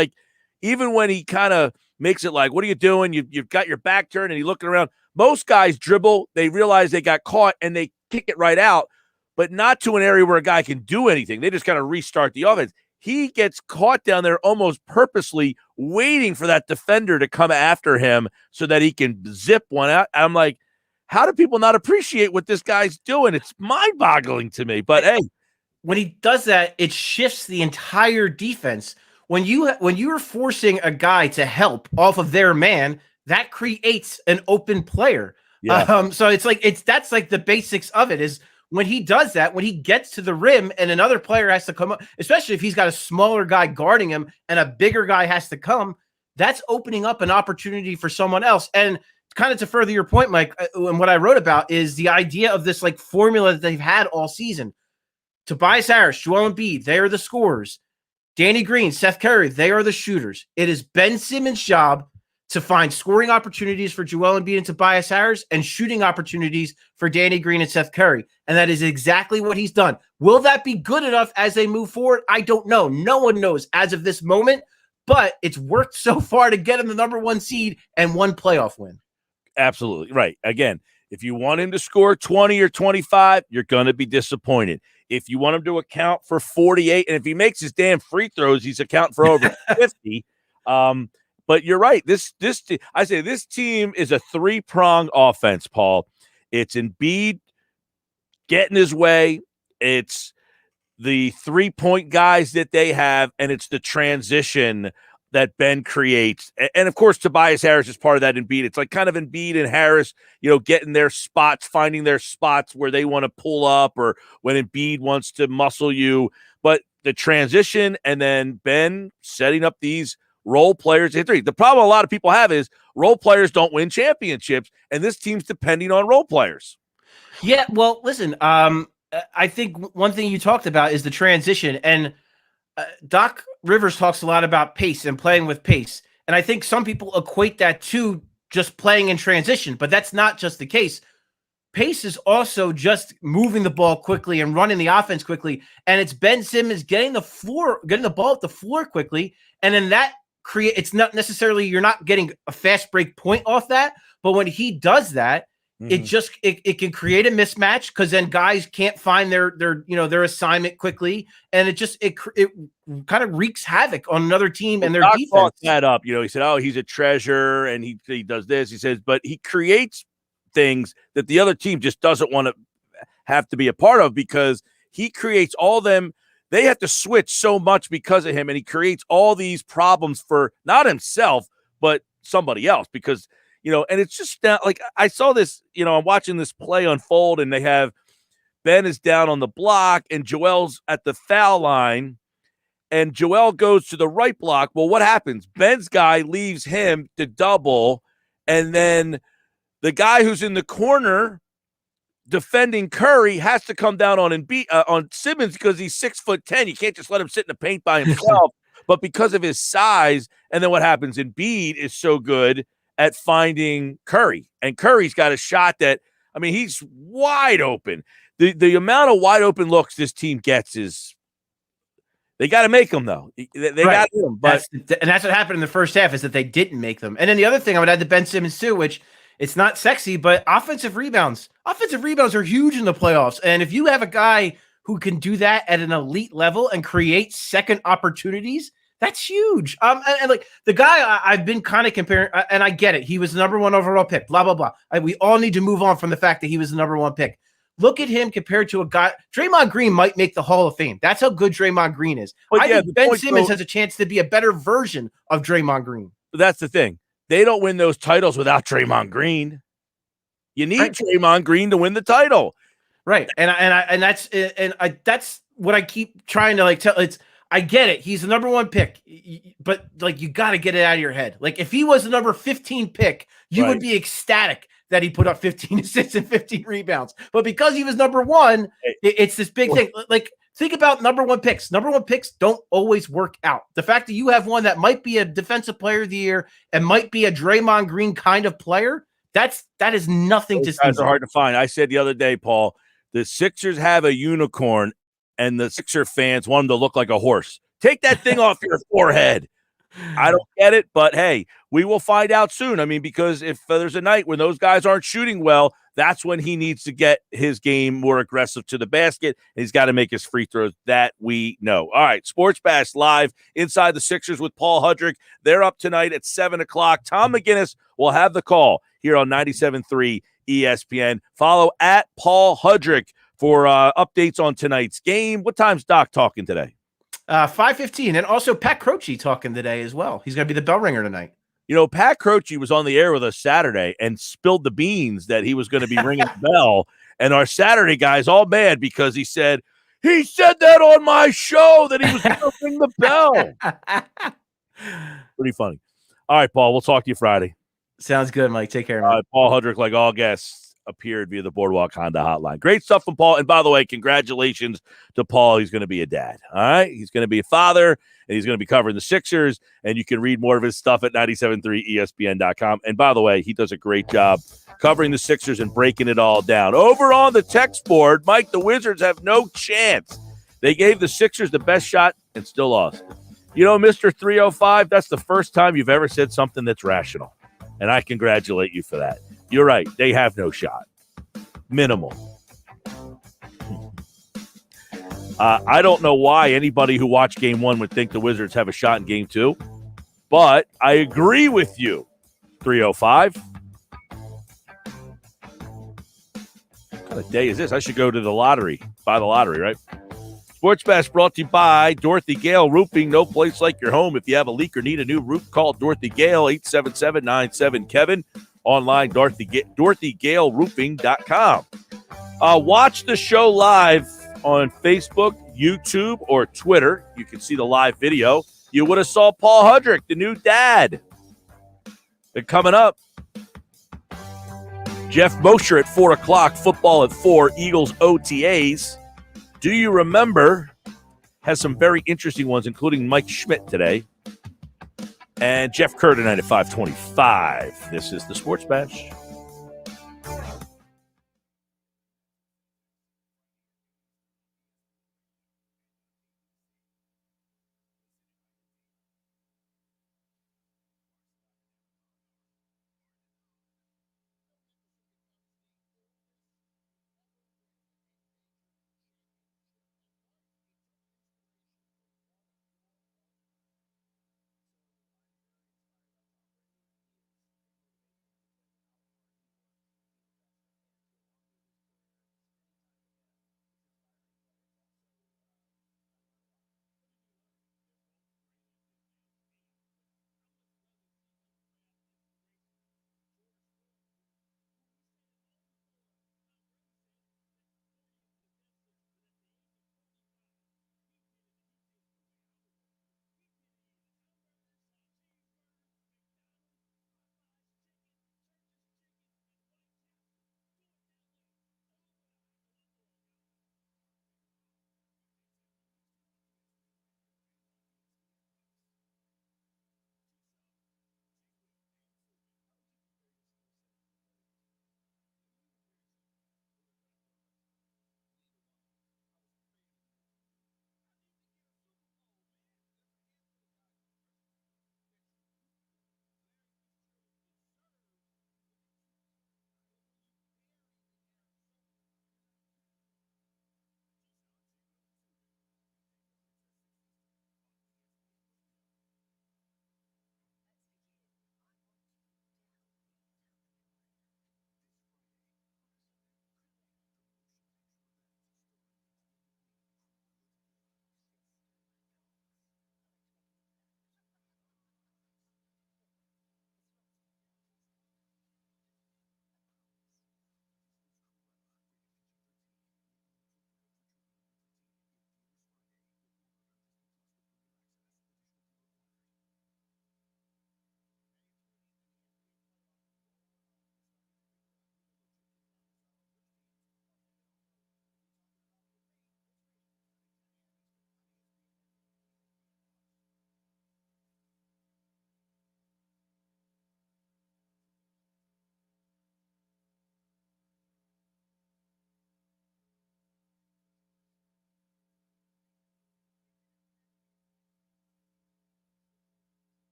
even when he kind of makes it what are you doing? You've got your back turned and he's looking around. Most guys dribble, they realize they got caught and they kick it right out, but not to an area where a guy can do anything. They just kind of restart the offense. He gets caught down there almost purposely waiting for that defender to come after him so that he can zip one out. I'm like, how do people not appreciate what this guy's doing? It's mind-boggling to me. But hey, when he does that, it shifts the entire defense. When you're forcing a guy to help off of their man, that creates an open player. Yeah. So that's the basics of it is when he does that, when he gets to the rim and another player has to come up, especially if he's got a smaller guy guarding him and a bigger guy has to come, that's opening up an opportunity for someone else. And kind of to further your point, Mike, and what I wrote about is the idea of this formula that they've had all season. Tobias Harris, Joel Embiid, they are the scorers. Danny Green, Seth Curry, they are the shooters. It is Ben Simmons' job to find scoring opportunities for Joel Embiid and Tobias Harris and shooting opportunities for Danny Green and Seth Curry. And that is exactly what he's done. Will that be good enough as they move forward? I don't know. No one knows as of this moment, but it's worked so far to get him the number 1 seed and 1 playoff win. Absolutely. Right. Again, if you want him to score 20 or 25, you're going to be disappointed. If you want him to account for 48, and if he makes his damn free throws, he's accounting for over 50. But you're right. This team is a 3-pronged offense, Paul. It's Embiid getting his way. It's the 3-point guys that they have, and it's the transition that Ben creates. And of course, Tobias Harris is part of that Embiid. It's kind of Embiid and Harris, getting their spots, finding their spots where they want to pull up or when Embiid wants to muscle you. But the transition and then Ben setting up these role players in 3. The problem a lot of people have is role players don't win championships, and this team's depending on role players. Yeah, well, listen, I think one thing you talked about is the transition, and Doc Rivers talks a lot about pace and playing with pace, and I think some people equate that to just playing in transition, but that's not just the case. Pace is also just moving the ball quickly and running the offense quickly, and it's Ben Simmons getting the ball at the floor quickly, and then that it's not necessarily you're not getting a fast break point off that, but when he does that, it can create a mismatch because then guys can't find their assignment quickly, and it kind of wreaks havoc on another team and their Doc defense. brought that up. He said, "Oh, he's a treasure, and he does this." He says, but he creates things that the other team just doesn't want to have to be a part of because he creates all them. They have to switch so much because of him, and he creates all these problems for not himself but somebody else because. And it's just like I saw this, I'm watching this play unfold and they have Ben is down on the block and Joel's at the foul line and Joel goes to the right block. Well, what happens? Ben's guy leaves him to double and then the guy who's in the corner defending Curry has to come down on Simmons because he's 6'10". You can't just let him sit in the paint by himself. But because of his size, and then what happens? Embiid is so good at finding Curry. And Curry's got a shot that, he's wide open. The amount of wide open looks this team gets is they got to make them, though. They got them. But and that's what happened in the first half is that they didn't make them. And then the other thing I would add to Ben Simmons, too, which it's not sexy, but offensive rebounds. Offensive rebounds are huge in the playoffs. And if you have a guy who can do that at an elite level and create second opportunities, that's huge. And like the guy I've been kind of comparing, and I get it. He was the number 1 overall pick, blah, blah, blah. We all need to move on from the fact that he was the number 1 pick. Look at him compared to a guy. Draymond Green might make the Hall of Fame. That's how good Draymond Green is. I think Ben Simmons has a chance to be a better version of Draymond Green. That's the thing. They don't win those titles without Draymond Green. You need Draymond Green to win the title. Right. And that's what I keep trying to tell. I get it. He's the number 1 pick, but you got to get it out of your head. If he was the number 15 pick, you would be ecstatic that he put up 15 assists and 15 rebounds. But because he was number 1, it's this big thing. Think about number 1 picks. Number 1 picks don't always work out. The fact that you have one that might be a defensive player of the year and might be a Draymond Green kind of player, that is nothing to see. Those guys are hard to find. I said the other day, Paul, the Sixers have a unicorn and the Sixer fans want him to look like a horse. Take that thing off your forehead. I don't get it, but hey, we will find out soon. Because if there's a night when those guys aren't shooting well, that's when he needs to get his game more aggressive to the basket, and he's got to make his free throws. That we know. All right, Sports Bash Live inside the Sixers with Paul Hudrick. They're up tonight at 7 o'clock. Tom McGinnis will have the call here on 97.3 ESPN. Follow at Paul Hudrick for updates on tonight's game. What time's Doc talking today? 5:15, and also Pat Croce talking today as well. He's going to be the bell ringer tonight. Pat Croce was on the air with us Saturday and spilled the beans that he was going to be ringing the bell, and our Saturday guy's all mad because he said that on my show that he was going to ring the bell. Pretty funny. All right, Paul, we'll talk to you Friday. Sounds good, Mike. Take care, man. Paul Hudrick, like all guests, appeared via the Boardwalk Honda hotline. Great stuff from Paul. And by the way, congratulations to Paul. He's going to be a dad. All right. He's going to be a father and he's going to be covering the Sixers. And you can read more of his stuff at 973ESPN.com. And by the way, he does a great job covering the Sixers and breaking it all down. Over on the text board, Mike, the Wizards have no chance. They gave the Sixers the best shot and still lost. Mr. 305, that's the first time you've ever said something that's rational. And I congratulate you for that. You're right. They have no shot. Minimal. I don't know why anybody who watched Game 1 would think the Wizards have a shot in Game 2, but I agree with you, 305. What kind of day is this? I should go to the lottery, buy the lottery, right? Sports Bash brought to you by Dorothy Gale Roofing. No place like your home. If you have a leak or need a new roof, call Dorothy Gale, 877-97-KEVIN. Online, DorothyGaleRoofing.com. Watch the show live on Facebook, YouTube, or Twitter. You can see the live video. You would have saw Paul Hudrick, the new dad. And coming up, Geoff Mosher at 4 o'clock, football at 4, Eagles OTAs. Do you remember? Has some very interesting ones, including Mike Schmidt today. And Jeff Kerr tonight at 5:25. This is the Sports Bash.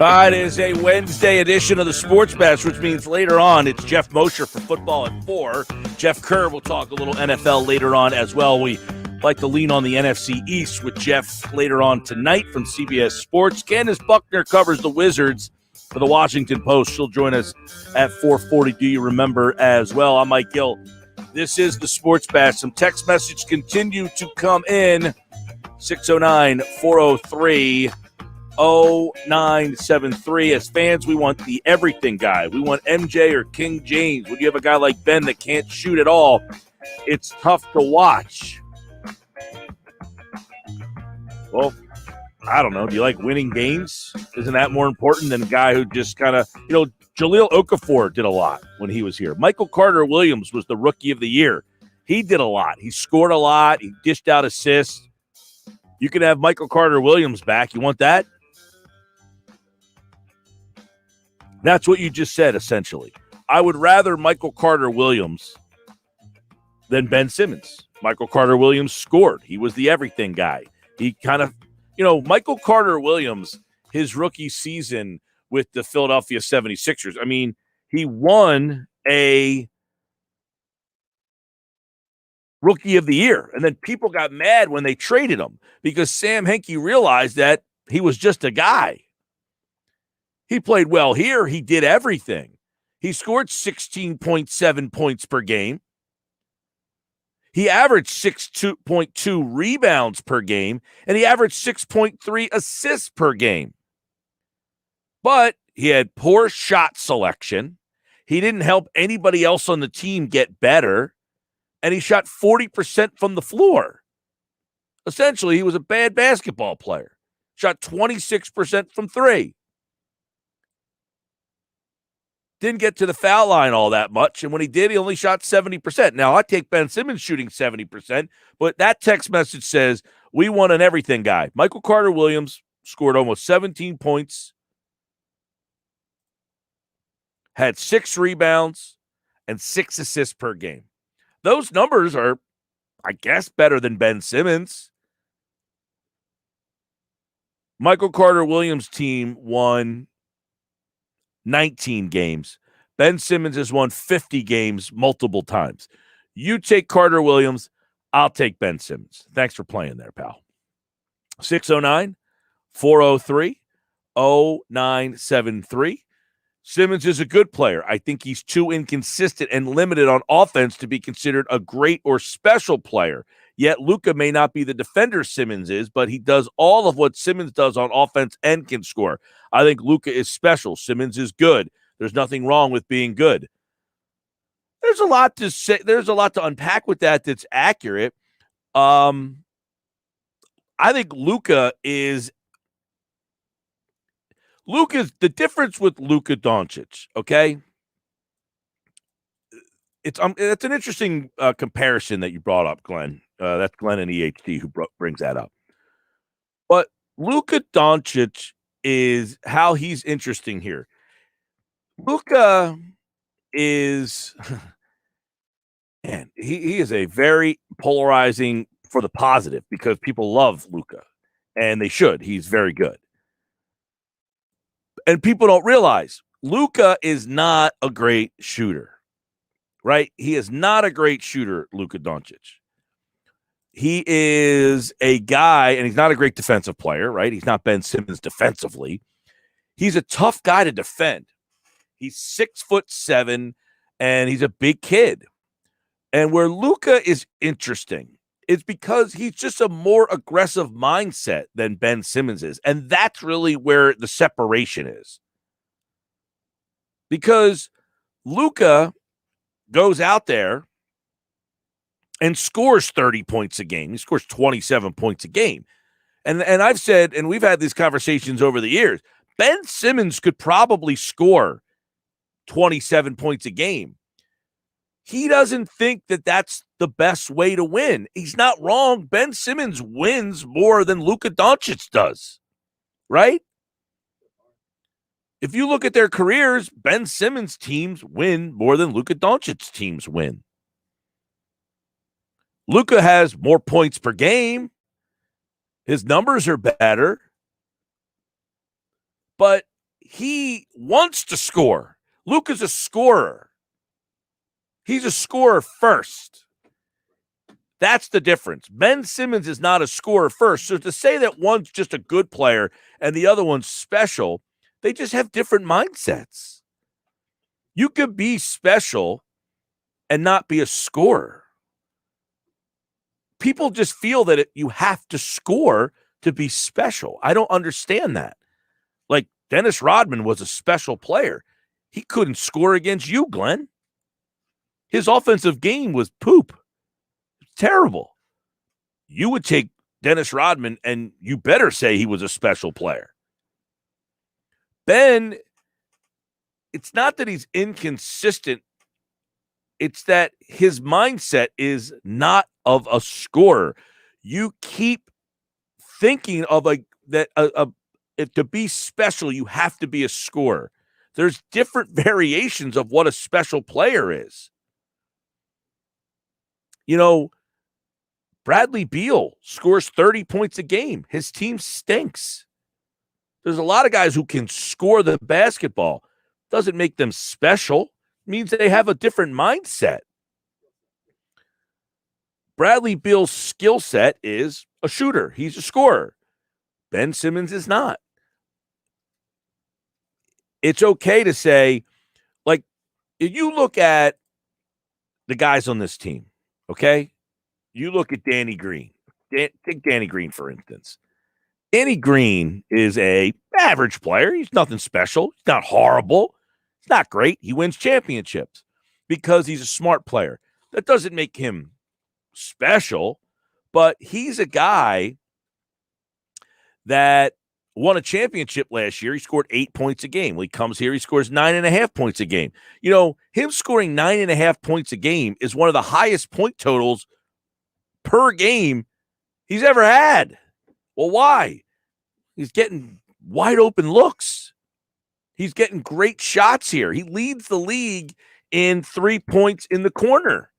It is a Wednesday edition of the Sports Bash, which means later on it's Geoff Mosher for football at 4. Jeff Kerr will talk a little NFL later on as well. We like to lean on the NFC East with Geoff later on tonight from CBS Sports. Candace Buckner covers the Wizards for the Washington Post. She'll join us at 4:40. Do you remember as well? I'm Mike Gill. This is the Sports Bash. Some text messages continue to come in. 609-403-0973. As fans, we want the everything guy. We want MJ or King James. When you have a guy like Ben that can't shoot at all, it's tough to watch. Well, I don't know. Do you like winning games? Isn't that more important than a guy who just kind of, Jahlil Okafor did a lot when he was here. Michael Carter-Williams was the Rookie of the Year. He did a lot. He scored a lot. He dished out assists. You can have Michael Carter-Williams back. You want that? That's what you just said, essentially. I would rather Michael Carter-Williams than Ben Simmons. Michael Carter-Williams scored. He was the everything guy. He kind of, Michael Carter-Williams, his rookie season with the Philadelphia 76ers, I mean, he won a Rookie of the Year. And then people got mad when they traded him because Sam Hinkie realized that he was just a guy. He played well here. He did everything. He scored 16.7 points per game. He averaged 6.2 rebounds per game, and he averaged 6.3 assists per game. But he had poor shot selection. He didn't help anybody else on the team get better. And he shot 40% from the floor. Essentially, he was a bad basketball player. Shot 26% from three. Didn't get to the foul line all that much, and when he did, he only shot 70%. Now, I take Ben Simmons shooting 70%, but that text message says, we want an everything guy. Michael Carter-Williams scored almost 17 points, had 6 rebounds, and 6 assists per game. Those numbers are, I guess, better than Ben Simmons. Michael Carter-Williams' team won 19 games. Ben Simmons has won 50 games multiple times. You take Carter-Williams, I'll take Ben Simmons. Thanks for playing there, pal. 609-403-0973. Simmons is a good player. I think he's too inconsistent and limited on offense to be considered a great or special player. Yet Luka may not be the defender Simmons is, but he does all of what Simmons does on offense and can score. I think Luka is special. Simmons is good. There's nothing wrong with being good. There's a lot to say. There's a lot to unpack with that that's accurate. I think Luka's the difference with Luka Doncic, okay? It's an interesting comparison that you brought up, Glenn. That's Glenn and EHD who brings that up. But Luka Doncic is how he's interesting here. Luka is, man, he is a very polarizing for the positive because people love Luka, and they should. He's very good. And people don't realize Luka is not a great shooter, right? He is not a great shooter, Luka Doncic. He is a guy, and he's not a great defensive player, right? He's not Ben Simmons defensively. He's a tough guy to defend. He's 6'7", and he's a big kid. And where Luka is interesting is because he's just a more aggressive mindset than Ben Simmons is. And that's really where the separation is. Because Luka goes out there and scores 30 points a game. He scores 27 points a game. And I've said, and we've had these conversations over the years, Ben Simmons could probably score 27 points a game. He doesn't think that that's the best way to win. He's not wrong. Ben Simmons wins more than Luka Doncic does, right? If you look at their careers, Ben Simmons' teams win more than Luka Doncic's teams win. Luka has more points per game. His numbers are better. But he wants to score. Luke is a scorer. He's a scorer first. That's the difference. Ben Simmons is not a scorer first. So to say that one's just a good player and the other one's special, they just have different mindsets. You could be special and not be a scorer. People just feel that you have to score to be special. I don't understand that. Like Dennis Rodman was a special player. He couldn't score against you, Glenn. His offensive game was poop. Terrible. You would take Dennis Rodman and you better say he was a special player. Ben, it's not that he's inconsistent. It's that his mindset is not of a scorer. You keep thinking of if to be special, you have to be a scorer. There's different variations of what a special player is. You know, Bradley Beal scores 30 points a game. His team stinks. There's a lot of guys who can score the basketball. Doesn't make them special. It means they have a different mindset. Bradley Beal's skill set is a shooter. He's a scorer. Ben Simmons is not. It's okay to say, like, if you look at the guys on this team, okay? You look at Danny Green. Take Danny Green, for instance. Danny Green is a average player. He's nothing special. He's not horrible. He's not great. He wins championships because he's a smart player. That doesn't make him special, but he's a guy that won a championship last year. He scored 8 points a game. When he comes here, he scores 9.5 points a game. You know, him scoring 9.5 points a game is one of the highest point totals per game he's ever had. Well, why? He's getting wide open looks. He's getting great shots here. He leads the league in 3 points in the corner.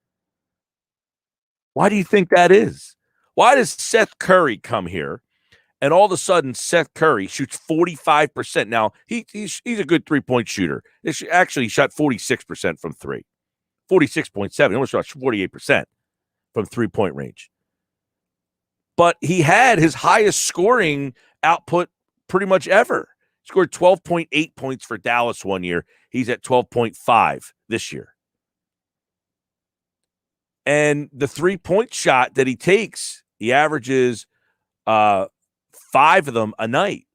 Why do you think that is? Why does Seth Curry come here and all of a sudden Seth Curry shoots 45%? Now, he's a good three-point shooter. Actually, he shot 46% from three. 46.7. He almost shot 48% from three-point range. But he had his highest scoring output pretty much ever. He scored 12.8 points for Dallas one year. He's at 12.5 this year. And the three-point shot that he takes, he averages 5 of them a night.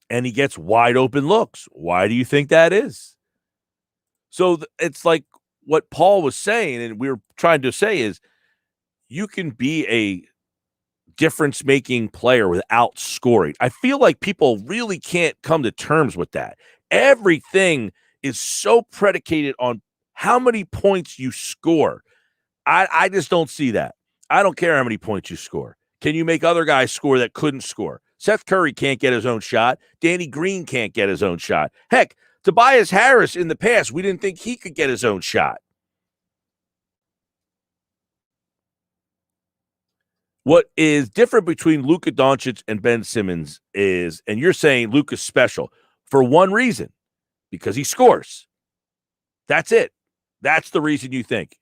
And he gets wide open looks. Why do you think that is? So it's like what Paul was saying, and we were trying to say is, you can be a difference-making player without scoring. I feel like people really can't come to terms with that. Everything is so predicated on how many points you score. I just don't see that. I don't care how many points you score. Can you make other guys score that couldn't score? Seth Curry can't get his own shot. Danny Green can't get his own shot. Heck, Tobias Harris in the past, we didn't think he could get his own shot. What is different between Luka Doncic and Ben Simmons is, and you're saying Luka's special for one reason, because he scores. That's it. That's the reason you think.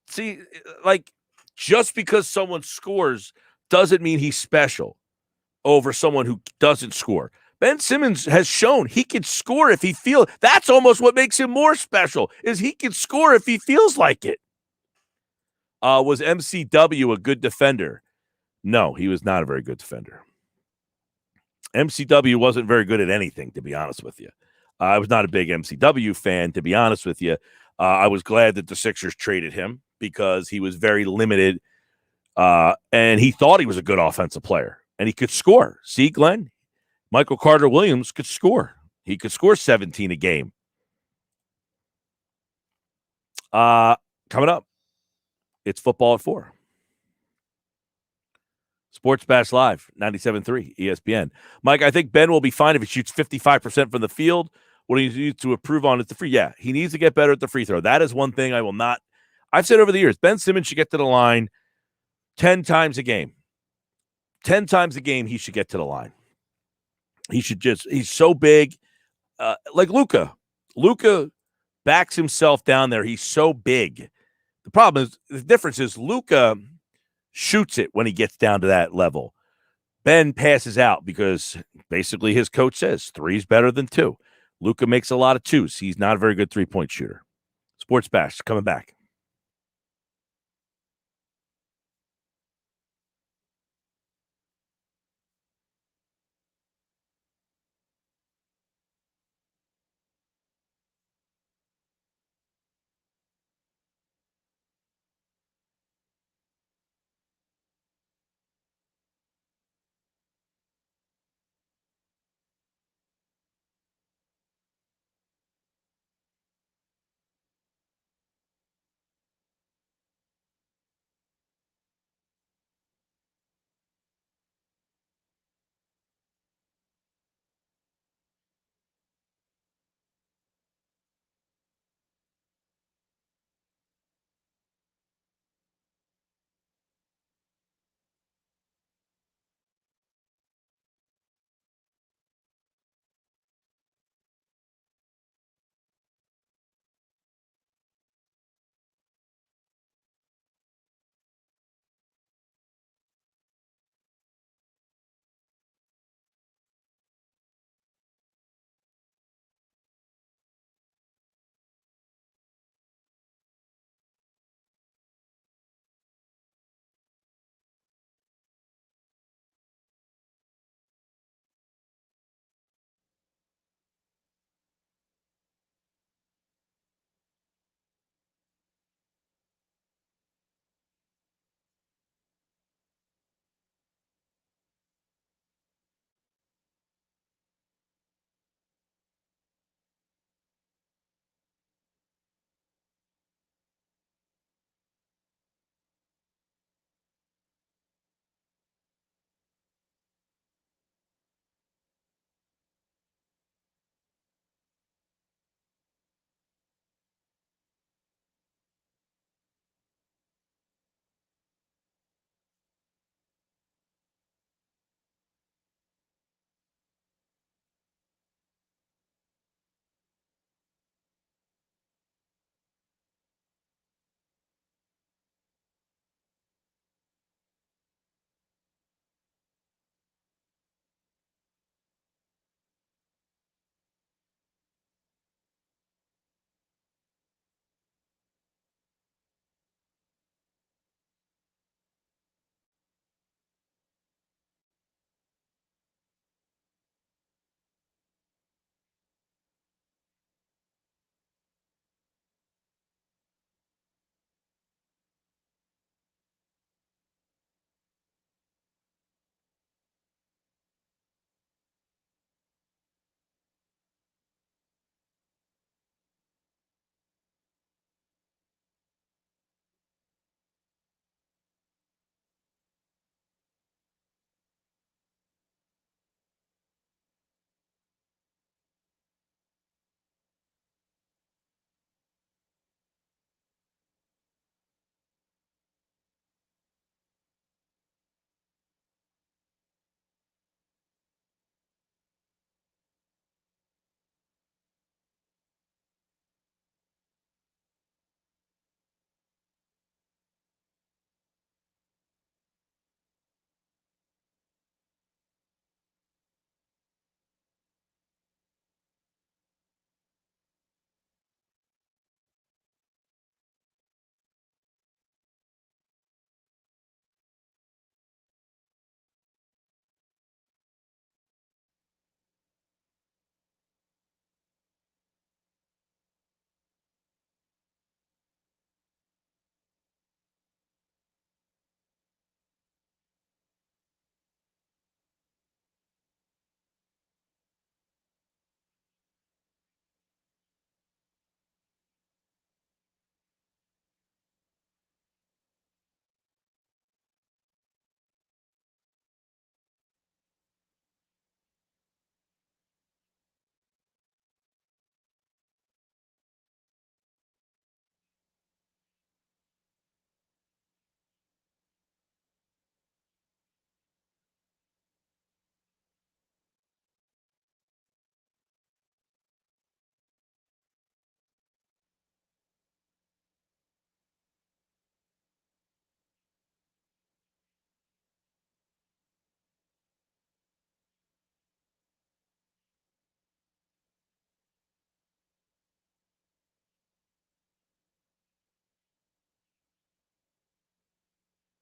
See, like, just because someone scores doesn't mean he's special over someone who doesn't score. Ben Simmons has shown he can score if he feels. That's almost what makes him more special, is he can score if he feels like it. Was MCW a good defender? No, he was not a very good defender. MCW wasn't very good at anything, to be honest with you. I was not a big MCW fan, to be honest with you. I was glad that the Sixers traded him because he was very limited, and he thought he was a good offensive player, and he could score. See, Glenn? Michael Carter-Williams could score. He could score 17 a game. Coming up, it's Football at 4. Sports Bash Live, 97.3 ESPN. Mike, I think Ben will be fine if he shoots 55% from the field. What he needs to improve on is the free. Yeah, he needs to get better at the free throw. That is one thing I will not. I've said over the years, Ben Simmons should get to the line 10 times a game. 10 times a game he should get to the line. he's so big. Like Luka. Luka backs himself down there. He's so big. The difference is Luka shoots it when he gets down to that level. Ben passes out because basically his coach says 3's better than 2. Luka makes a lot of 2s. He's not a very good 3-point shooter. Sports Bash coming back.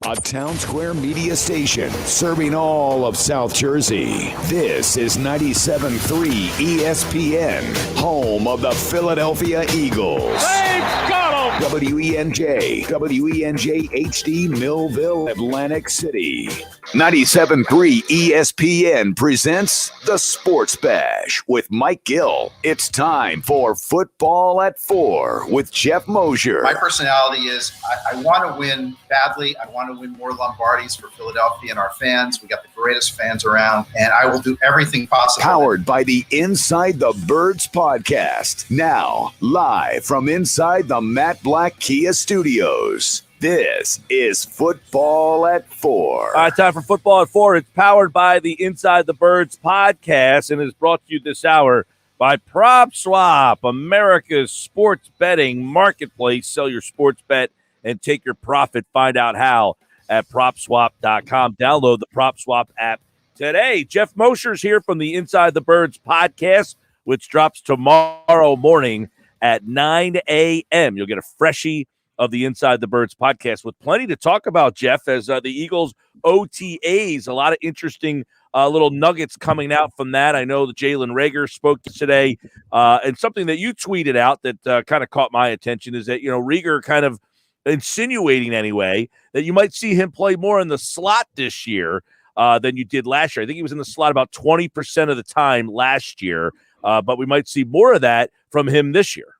A Town Square media station serving all of South Jersey. This is 97.3 ESPN, home of the Philadelphia Eagles. They've got him! WENJ HD, Millville, Atlantic City. 97.3 ESPN presents The Sports Bash with Mike Gill. It's time for Football at 4 with Geoff Mosher. My personality is I want to win badly. I want to win more Lombardis for Philadelphia and our fans. We got the greatest fans around, and I will do everything possible. Powered by the Inside the Birds podcast. Now, live from inside the Matt Black Kia Studios. This is Football at 4. All right, time for Football at 4. It's powered by the Inside the Birds podcast and is brought to you this hour by PropSwap, America's sports betting marketplace. Sell your sports bet and take your profit. Find out how at PropSwap.com. Download the PropSwap app today. Geoff Mosher's here from the Inside the Birds podcast, which drops tomorrow morning at 9 a.m. You'll get a freshie of the Inside the Birds podcast with plenty to talk about, Geoff, as the Eagles OTAs. A lot of interesting little nuggets coming out from that. I know that Jalen Reagor spoke today, and something that you tweeted out that kind of caught my attention is that, Reagor kind of insinuating anyway that you might see him play more in the slot this year than you did last year. I think he was in the slot about 20% of the time last year, but we might see more of that from him this year.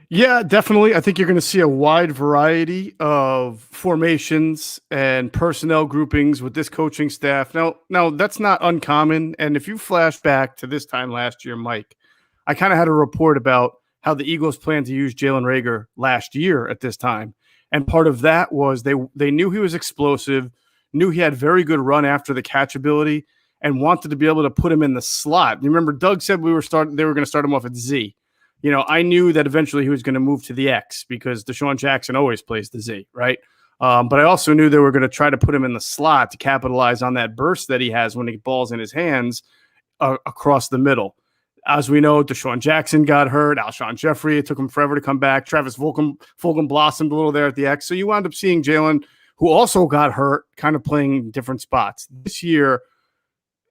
Yeah, definitely. I think you're going to see a wide variety of formations and personnel groupings with this coaching staff. Now that's not uncommon. And if you flash back to this time last year, Mike, I kind of had a report about how the Eagles planned to use Jalen Reagor last year at this time. And part of that was they knew he was explosive, knew he had very good run after the catch ability, and wanted to be able to put him in the slot. You remember Doug said they were going to start him off at Z. I knew that eventually he was going to move to the X because Deshaun Jackson always plays the Z, right? But I also knew they were going to try to put him in the slot to capitalize on that burst that he has when he ball's in his hands across the middle. As we know, Deshaun Jackson got hurt. Alshon Jeffrey, it took him forever to come back. Travis Fulgham blossomed a little there at the X. So you wound up seeing Jalen, who also got hurt, kind of playing different spots. This year,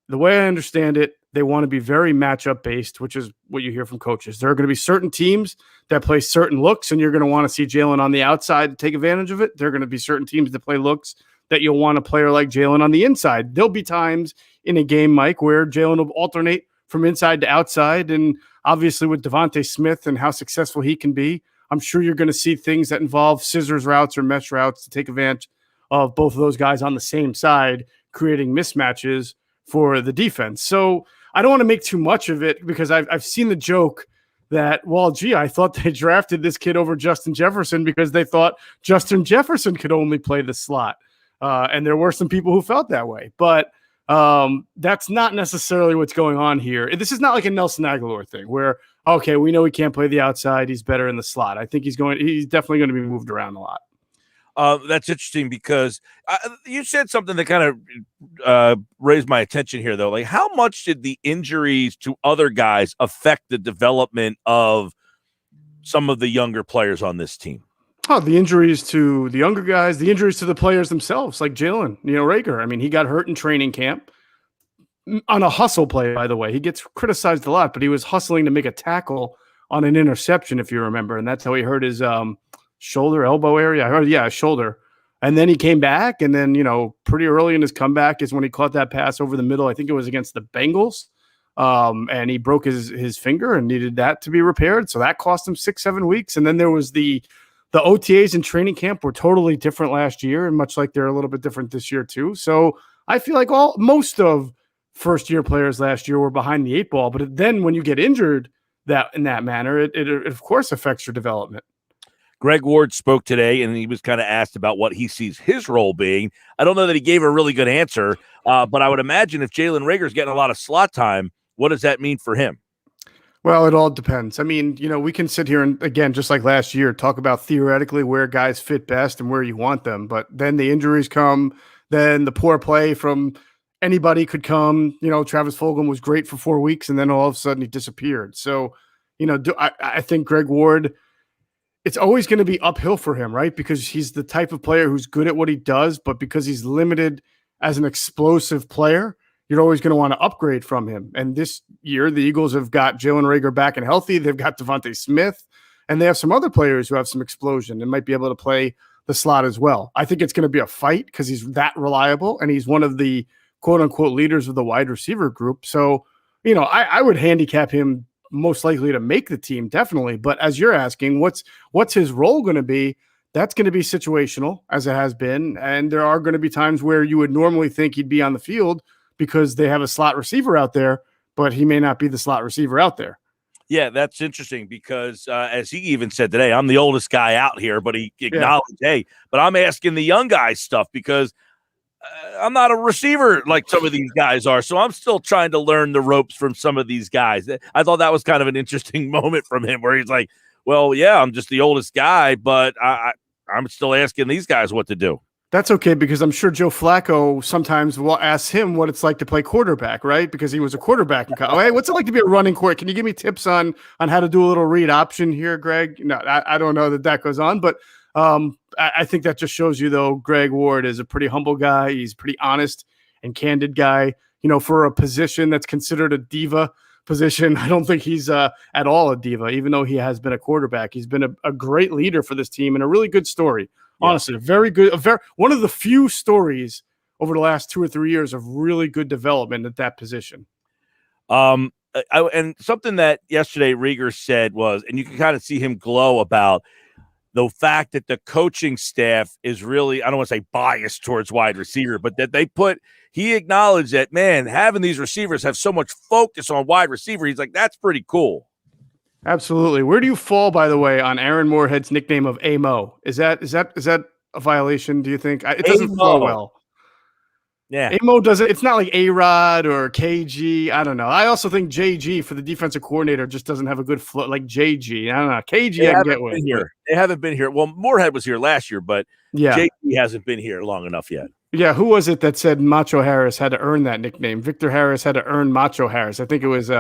the way I understand it, they want to be very matchup based, which is what you hear from coaches. There are going to be certain teams that play certain looks, and you're going to want to see Jalen on the outside to take advantage of it. There are going to be certain teams that play looks that you'll want a player like Jalen on the inside. There'll be times in a game, Mike, where Jalen will alternate from inside to outside. And obviously with Devontae Smith and how successful he can be, I'm sure you're going to see things that involve scissors routes or mesh routes to take advantage of both of those guys on the same side, creating mismatches for the defense. So I don't want to make too much of it because I've seen the joke that, I thought they drafted this kid over Justin Jefferson because they thought Justin Jefferson could only play the slot. And there were some people who felt that way. But that's not necessarily what's going on here. This is not like a Nelson Aguilar thing where, okay, we know he can't play the outside. He's better in the slot. I think he's definitely going to be moved around a lot. That's interesting because you said something that kind of raised my attention here, though. Like, how much did the injuries to other guys affect the development of some of the younger players on this team? Oh, the injuries to the younger guys, the injuries to the players themselves, like Jalen, Reagor. I mean, he got hurt in training camp on a hustle play, by the way. He gets criticized a lot, but he was hustling to make a tackle on an interception, if you remember. And that's how he hurt his shoulder, elbow area. Shoulder. And then he came back, and then, pretty early in his comeback is when he caught that pass over the middle. I think it was against the Bengals. And he broke his finger and needed that to be repaired. So that cost him 6-7 weeks. And then there was the OTAs in training camp were totally different last year, and much like they're a little bit different this year too. So I feel like most of first-year players last year were behind the eight ball. But then when you get injured in that manner, it of course affects your development. Greg Ward spoke today, and he was kind of asked about what he sees his role being. I don't know that he gave a really good answer, but I would imagine if Jalen Reagor's getting a lot of slot time, what does that mean for him? Well, it all depends. I mean, we can sit here and, again, just like last year, talk about theoretically where guys fit best and where you want them. But then the injuries come, then the poor play from anybody could come. Travis Fulgham was great for 4 weeks, and then all of a sudden he disappeared. So, I think Greg Ward it's always going to be uphill for him, right? Because he's the type of player who's good at what he does, but because he's limited as an explosive player, you're always going to want to upgrade from him. And this year, the Eagles have got Jalen Reagor back and healthy. They've got Devontae Smith, and they have some other players who have some explosion and might be able to play the slot as well. I think it's going to be a fight because he's that reliable, and he's one of the quote-unquote leaders of the wide receiver group. So, I would handicap him most likely to make the team, definitely. But as you're asking, what's his role going to be? That's going to be situational, as it has been. And there are going to be times where you would normally think he'd be on the field because they have a slot receiver out there, but he may not be the slot receiver out there. Yeah, that's interesting because as he even said today, I'm the oldest guy out here, but he acknowledged, hey, but I'm asking the young guys stuff because I'm not a receiver like some of these guys are. So I'm still trying to learn the ropes from some of these guys. I thought that was kind of an interesting moment from him where he's like, well, yeah, I'm just the oldest guy, but I'm still asking these guys what to do. That's okay, because I'm sure Joe Flacco sometimes will ask him what it's like to play quarterback, right? Because he was a quarterback in college. Hey, what's it like to be a running quarterback? Can you give me tips on how to do a little read option here, Greg? No, I don't know that goes on, but I think that just shows you, though, Greg Ward is a pretty humble guy. He's a pretty honest and candid guy. For a position that's considered a diva position, I don't think he's at all a diva, even though he has been a quarterback. He's been a great leader for this team and a really good story. Honestly, one of the few stories over the last 2 or 3 years of really good development at that position. And something that yesterday Reagor said was, and you can kind of see him glow about the fact that the coaching staff is really, I don't want to say biased towards wide receiver, but that he acknowledged that, man, having these receivers have so much focus on wide receiver. He's like, that's pretty cool. Absolutely. Where do you fall, by the way, on Aaron Moorhead's nickname of A-Mo? Is that a violation, do you think? It doesn't flow well. Yeah. A-Mo doesn't. It's not like A-Rod or KG. I don't know. I also think JG for the defensive coordinator just doesn't have a good flow like JG. I don't know. KG I can get with. They haven't been here. Well, Moorhead was here last year, but JG hasn't been here long enough yet. Yeah. Who was it that said Macho Harris had to earn that nickname? Victor Harris had to earn Macho Harris. I think it was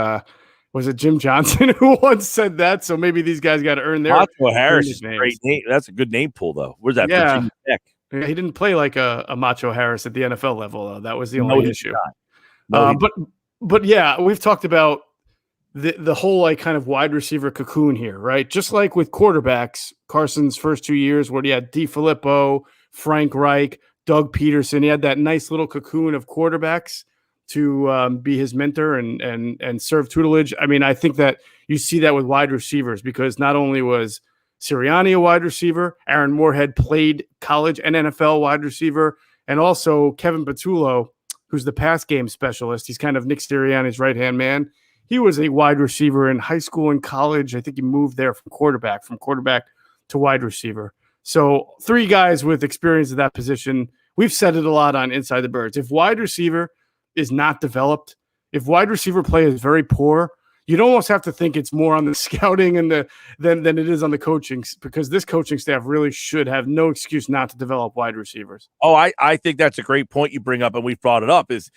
it Jim Johnson who once said that? So maybe these guys got to earn their Macho Harris is a great name. That's a good name pool, though. Where's that? Yeah. Virginia Tech. Yeah, he didn't play like a Macho Harris at the NFL level, though. That was the only issue. But yeah, we've talked about the whole like kind of wide receiver cocoon here, right? Just like with quarterbacks, Carson's first 2 years where he had DeFilippo, Frank Reich, Doug Peterson, he had that nice little cocoon of quarterbacks to be his mentor and serve tutelage. I mean, I think that you see that with wide receivers because not only was Sirianni a wide receiver, Aaron Moorhead played college and NFL wide receiver, and also Kevin Patullo, who's the pass game specialist. He's kind of Nick Sirianni's right-hand man. He was a wide receiver in high school and college. I think he moved there from quarterback to wide receiver. So 3 guys with experience at that position. We've said it a lot on Inside the Birds. If wide receiver is not developed, if wide receiver play is very poor, you'd almost have to think it's more on the scouting and than it is on the coaching, because this coaching staff really should have no excuse not to develop wide receivers. Oh, I think that's a great point you bring up, and we've brought it up. Is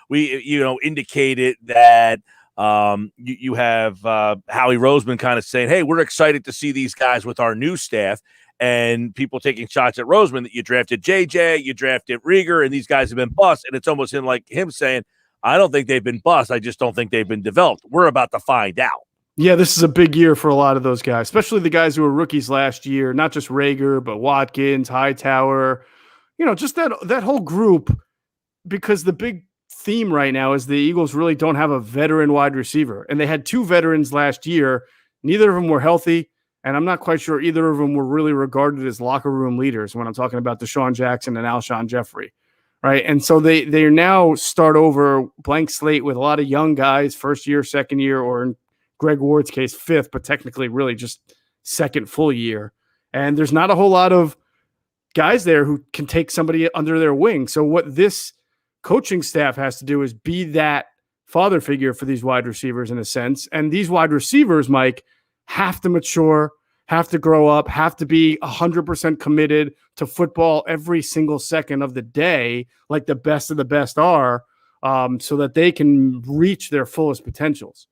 we indicated that you have Howie Roseman kind of saying, "Hey, we're excited to see these guys with our new staff." And people taking shots at Roseman that you drafted JJ, you drafted Reagor, and these guys have been bust. And it's almost him saying, I don't think they've been bust. I just don't think they've been developed. We're about to find out. Yeah, this is a big year for a lot of those guys, especially the guys who were rookies last year, not just Reagor, but Watkins, Hightower, just that whole group, because the big theme right now is the Eagles really don't have a veteran wide receiver. And they had 2 veterans last year. Neither of them were healthy. And I'm not quite sure either of them were really regarded as locker room leaders when I'm talking about Deshaun Jackson and Alshon Jeffrey, right? And so they now start over blank slate with a lot of young guys, first year, second year, or in Greg Ward's case, 5th, but technically really just second full year. And there's not a whole lot of guys there who can take somebody under their wing. So what this coaching staff has to do is be that father figure for these wide receivers in a sense. And these wide receivers, Mike, have to mature, have to grow up, have to be 100% committed to football every single second of the day, like the best of the best are, so that they can reach their fullest potentials.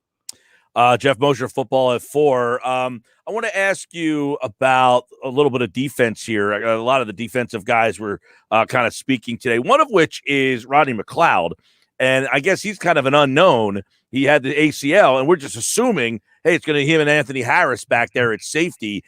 Geoff Mosher, Football at 4. I want to ask you about a little bit of defense here. A lot of the defensive guys were kind of speaking today, one of which is Rodney McLeod. And I guess he's kind of an unknown. He had the ACL, and we're just assuming, hey, it's going to be him and Anthony Harris back there at safety.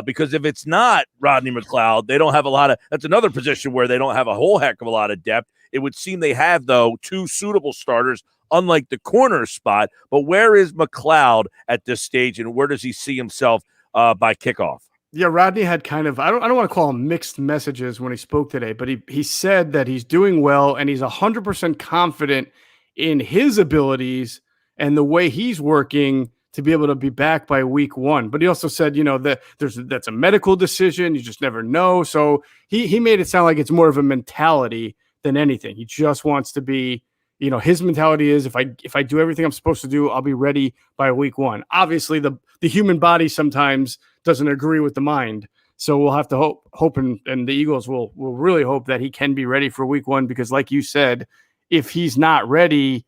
Because if it's not Rodney McLeod, they don't have a lot of – that's another position where they don't have a whole heck of a lot of depth. It would seem they have, though, 2 suitable starters, unlike the corner spot. But where is McLeod at this stage, and where does he see himself by kickoff? Yeah, Rodney had kind of, I don't want to call him mixed messages when he spoke today, but he said that he's doing well and he's 100% confident in his abilities and the way he's working to be able to be back by week 1. But he also said, that that's a medical decision. You just never know. So he made it sound like it's more of a mentality than anything. He just wants to be, his mentality is if I do everything I'm supposed to do, I'll be ready by week 1. Obviously, the human body sometimes doesn't agree with the mind. So we'll have to hope and the Eagles will really hope that he can be ready for week 1, because like you said, if he's not ready,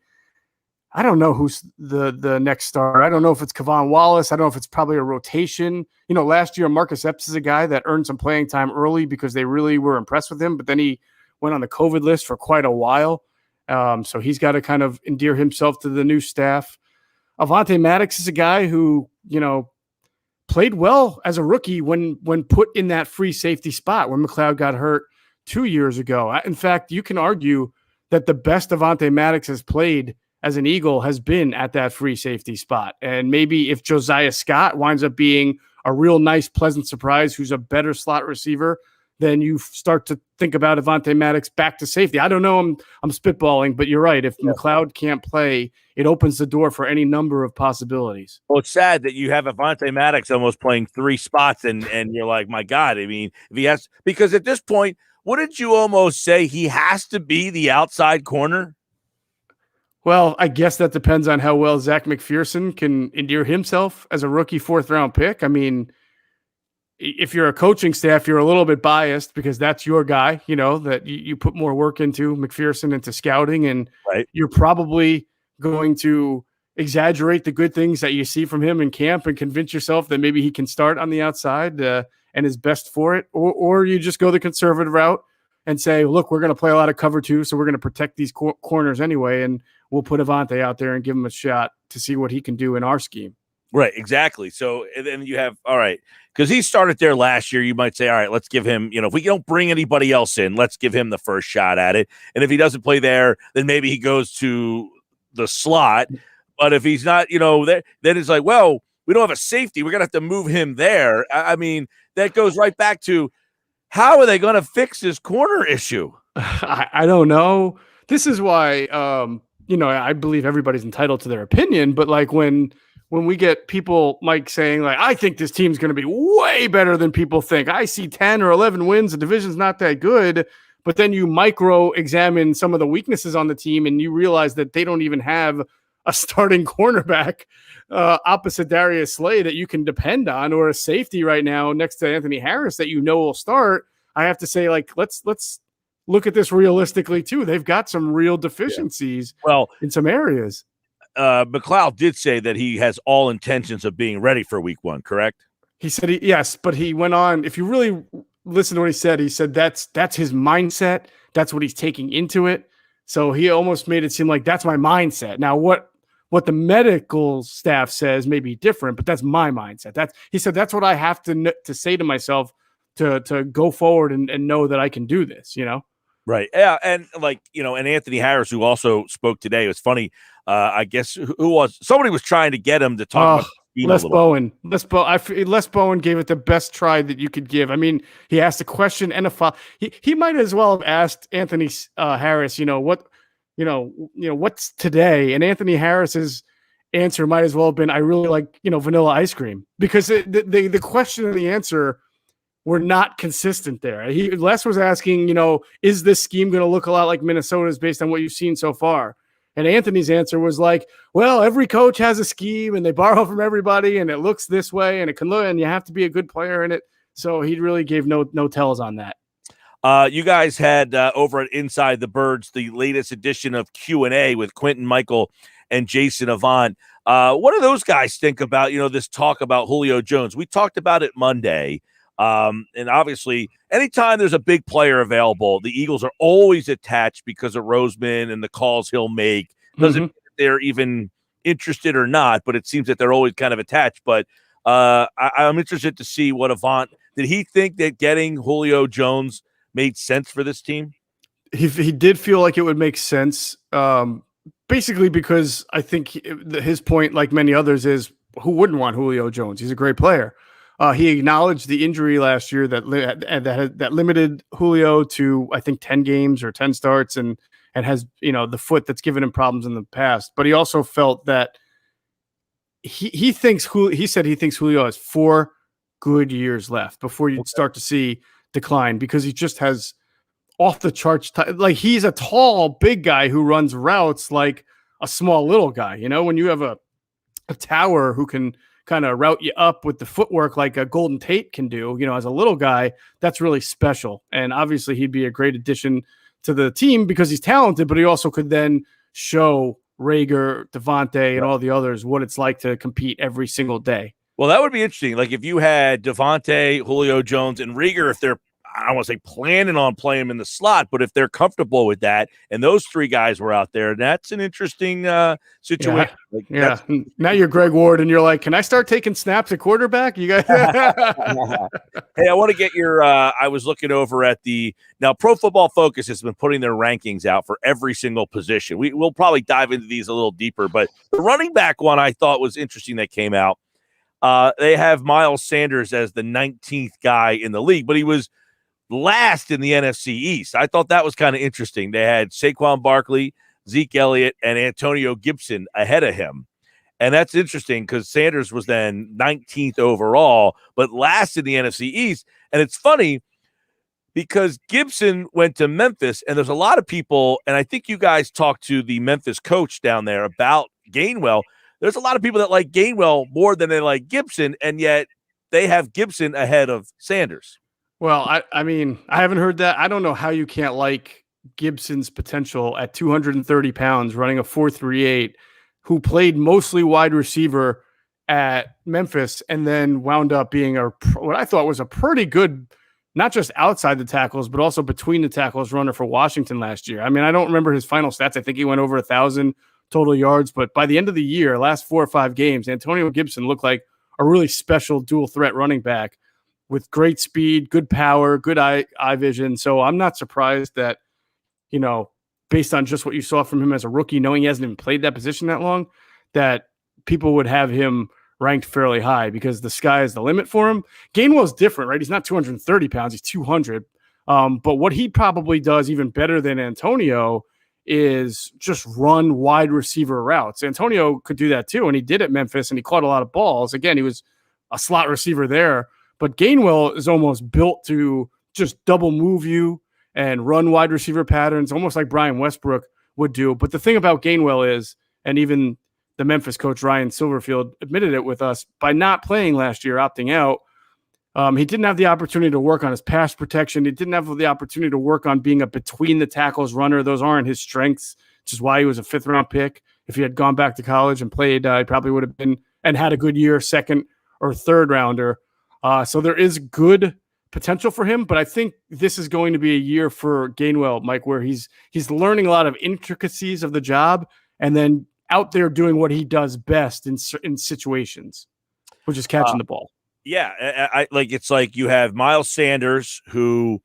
I don't know who's the next star. I don't know if it's Kevon Wallace. I don't know if it's probably a rotation. Last year, Marcus Epps is a guy that earned some playing time early because they really were impressed with him, but then he went on the COVID list for quite a while. So he's got to kind of endear himself to the new staff. Avonte Maddox is a guy who, played well as a rookie when put in that free safety spot when McLeod got hurt 2 years ago. In fact, you can argue that the best Avonte Maddox has played as an Eagle has been at that free safety spot. And maybe if Josiah Scott winds up being a real nice, pleasant surprise, who's a better slot receiver, then you start to think about Avonte Maddox back to safety. I don't know. I'm spitballing, but you're right. If McLeod can't play, it opens the door for any number of possibilities. Well, it's sad that you have Avonte Maddox almost playing 3 spots, and you're like, my God. I mean, if he has, because at this point, wouldn't you almost say he has to be the outside corner? Well, I guess that depends on how well Zach McPherson can endear himself as a rookie 4th-round pick. I mean, if you're a coaching staff, you're a little bit biased because that's your guy, that you put more work into McPherson, into scouting, and right. You're probably going to exaggerate the good things that you see from him in camp and convince yourself that maybe he can start on the outside and is best for it. Or you just go the conservative route and say, look, we're going to play a lot of cover 2, so we're going to protect these corners anyway, and we'll put Avonte out there and give him a shot to see what he can do in our scheme. Right, exactly. So and then you have, all right, because he started there last year, you might say, all right, let's give him, if we don't bring anybody else in, let's give him the first shot at it. And if he doesn't play there, then maybe he goes to the slot. But if he's not, then it's like, well, we don't have a safety. We're going to have to move him there. I mean, that goes right back to how are they going to fix this corner issue? I don't know. This is why, I believe everybody's entitled to their opinion. But like when we get people, Mike, saying like, I think this team's going to be way better than people think. I see 10 or 11 wins. The division's not that good. But then you micro-examine some of the weaknesses on the team and you realize that they don't even have a starting cornerback opposite Darius Slay that you can depend on, or a safety right now next to Anthony Harris that will start. I have to say, like, let's look at this realistically too. They've got some real deficiencies in some areas. McLeod did say that he has all intentions of being ready for week 1, correct? He said yes, but he went on. If you really listen to what he said that's his mindset. That's what he's taking into it. So he almost made it seem like that's my mindset. Now, what the medical staff says may be different, but that's my mindset. He said that's what I have to say to myself to go forward and know that I can do this. Right. Yeah. And and Anthony Harris, who also spoke today, it was funny. I guess somebody was trying to get him to talk about Les Bowen. Les Bowen gave it the best try that you could give. I mean, he asked a question and a follow. He might as well have asked Anthony Harris, what's today? And Anthony Harris's answer might as well have been, I really like, vanilla ice cream, because the question and the answer were not consistent there. Les was asking, is this scheme going to look a lot like Minnesota's based on what you've seen so far? And Anthony's answer was like, well, every coach has a scheme and they borrow from everybody and it looks this way and it can look, and you have to be a good player in it. So he really gave no tells on that. You guys had over at Inside the Birds the latest edition of Q&A with Quentin Michael and Jason Avant. What do those guys think about, this talk about Julio Jones? We talked about it Monday. And obviously, anytime there's a big player available, the Eagles are always attached because of Roseman and the calls he'll make. Doesn't mean that they're even interested or not, but it seems that they're always kind of attached. But I'm interested to see what Avant – did he think that getting Julio Jones made sense for this team? He did feel like it would make sense, basically because I think his point, like many others, is who wouldn't want Julio Jones? He's a great player. He acknowledged the injury last year that limited Julio to, I think, 10 games or 10 starts and has, the foot that's given him problems in the past. But he also felt that he thinks Julio has 4 good years left before you'd start to see decline, because he just has off the charts. Like, he's a tall, big guy who runs routes like a small little guy. When you have a tower who can kind of route you up with the footwork like a Golden Tate can do, as a little guy, that's really special. And obviously he'd be a great addition to the team because he's talented, but he also could then show Rager, Devontae, and all the others what it's like to compete every single day. Well, that would be interesting. Like if you had Devontae, Julio Jones, and Rager, if they're, I don't want to say planning on playing him in the slot, but if they're comfortable with that, and those 3 guys were out there, that's an interesting situation. Yeah. Now you're Greg Ward, and you're like, can I start taking snaps at quarterback? You guys. Hey, I want to get your. I was looking over at now. Pro Football Focus has been putting their rankings out for every single position. We'll probably dive into these a little deeper, but the running back one I thought was interesting that came out. They have Miles Sanders as the 19th guy in the league, but he was last in the NFC East. I thought that was kind of interesting. They had Saquon Barkley, Zeke Elliott, and Antonio Gibson ahead of him. And that's interesting because Sanders was then 19th overall, but last in the NFC East. And it's funny because Gibson went to Memphis, and there's a lot of people, and I think you guys talked to the Memphis coach down there about Gainwell. There's a lot of people that like Gainwell more than they like Gibson, and yet they have Gibson ahead of Sanders. Well, I mean, I haven't heard that. I don't know how you can't like Gibson's potential at 230 pounds, running a 4.38, who played mostly wide receiver at Memphis and then wound up being what I thought was a pretty good, not just outside the tackles, but also between the tackles runner for Washington last year. I mean, I don't remember his final stats. I think he went over 1,000 total yards, but by the end of the year, last 4 or 5 games, Antonio Gibson looked like a really special dual threat running back with great speed, good power, good eye vision. So I'm not surprised that, based on just what you saw from him as a rookie, knowing he hasn't even played that position that long, that people would have him ranked fairly high because the sky is the limit for him. Gainwell's different, right? He's not 230 pounds. He's 200. But what he probably does even better than Antonio is just run wide receiver routes. Antonio could do that too, and he did at Memphis, and he caught a lot of balls. Again, he was a slot receiver there. But Gainwell is almost built to just double move you and run wide receiver patterns, almost like Brian Westbrook would do. But the thing about Gainwell is, and even the Memphis coach Ryan Silverfield admitted it with us, by not playing last year, opting out, he didn't have the opportunity to work on his pass protection. He didn't have the opportunity to work on being a between the tackles runner. Those aren't his strengths, which is why he was a 5th-round pick. If he had gone back to college and played, he probably would have been and had a good year, 2nd or 3rd rounder. So there is good potential for him, but I think this is going to be a year for Gainwell, Mike, where he's learning a lot of intricacies of the job and then out there doing what he does best in situations, which is catching the ball. Yeah, it's like you have Miles Sanders, who,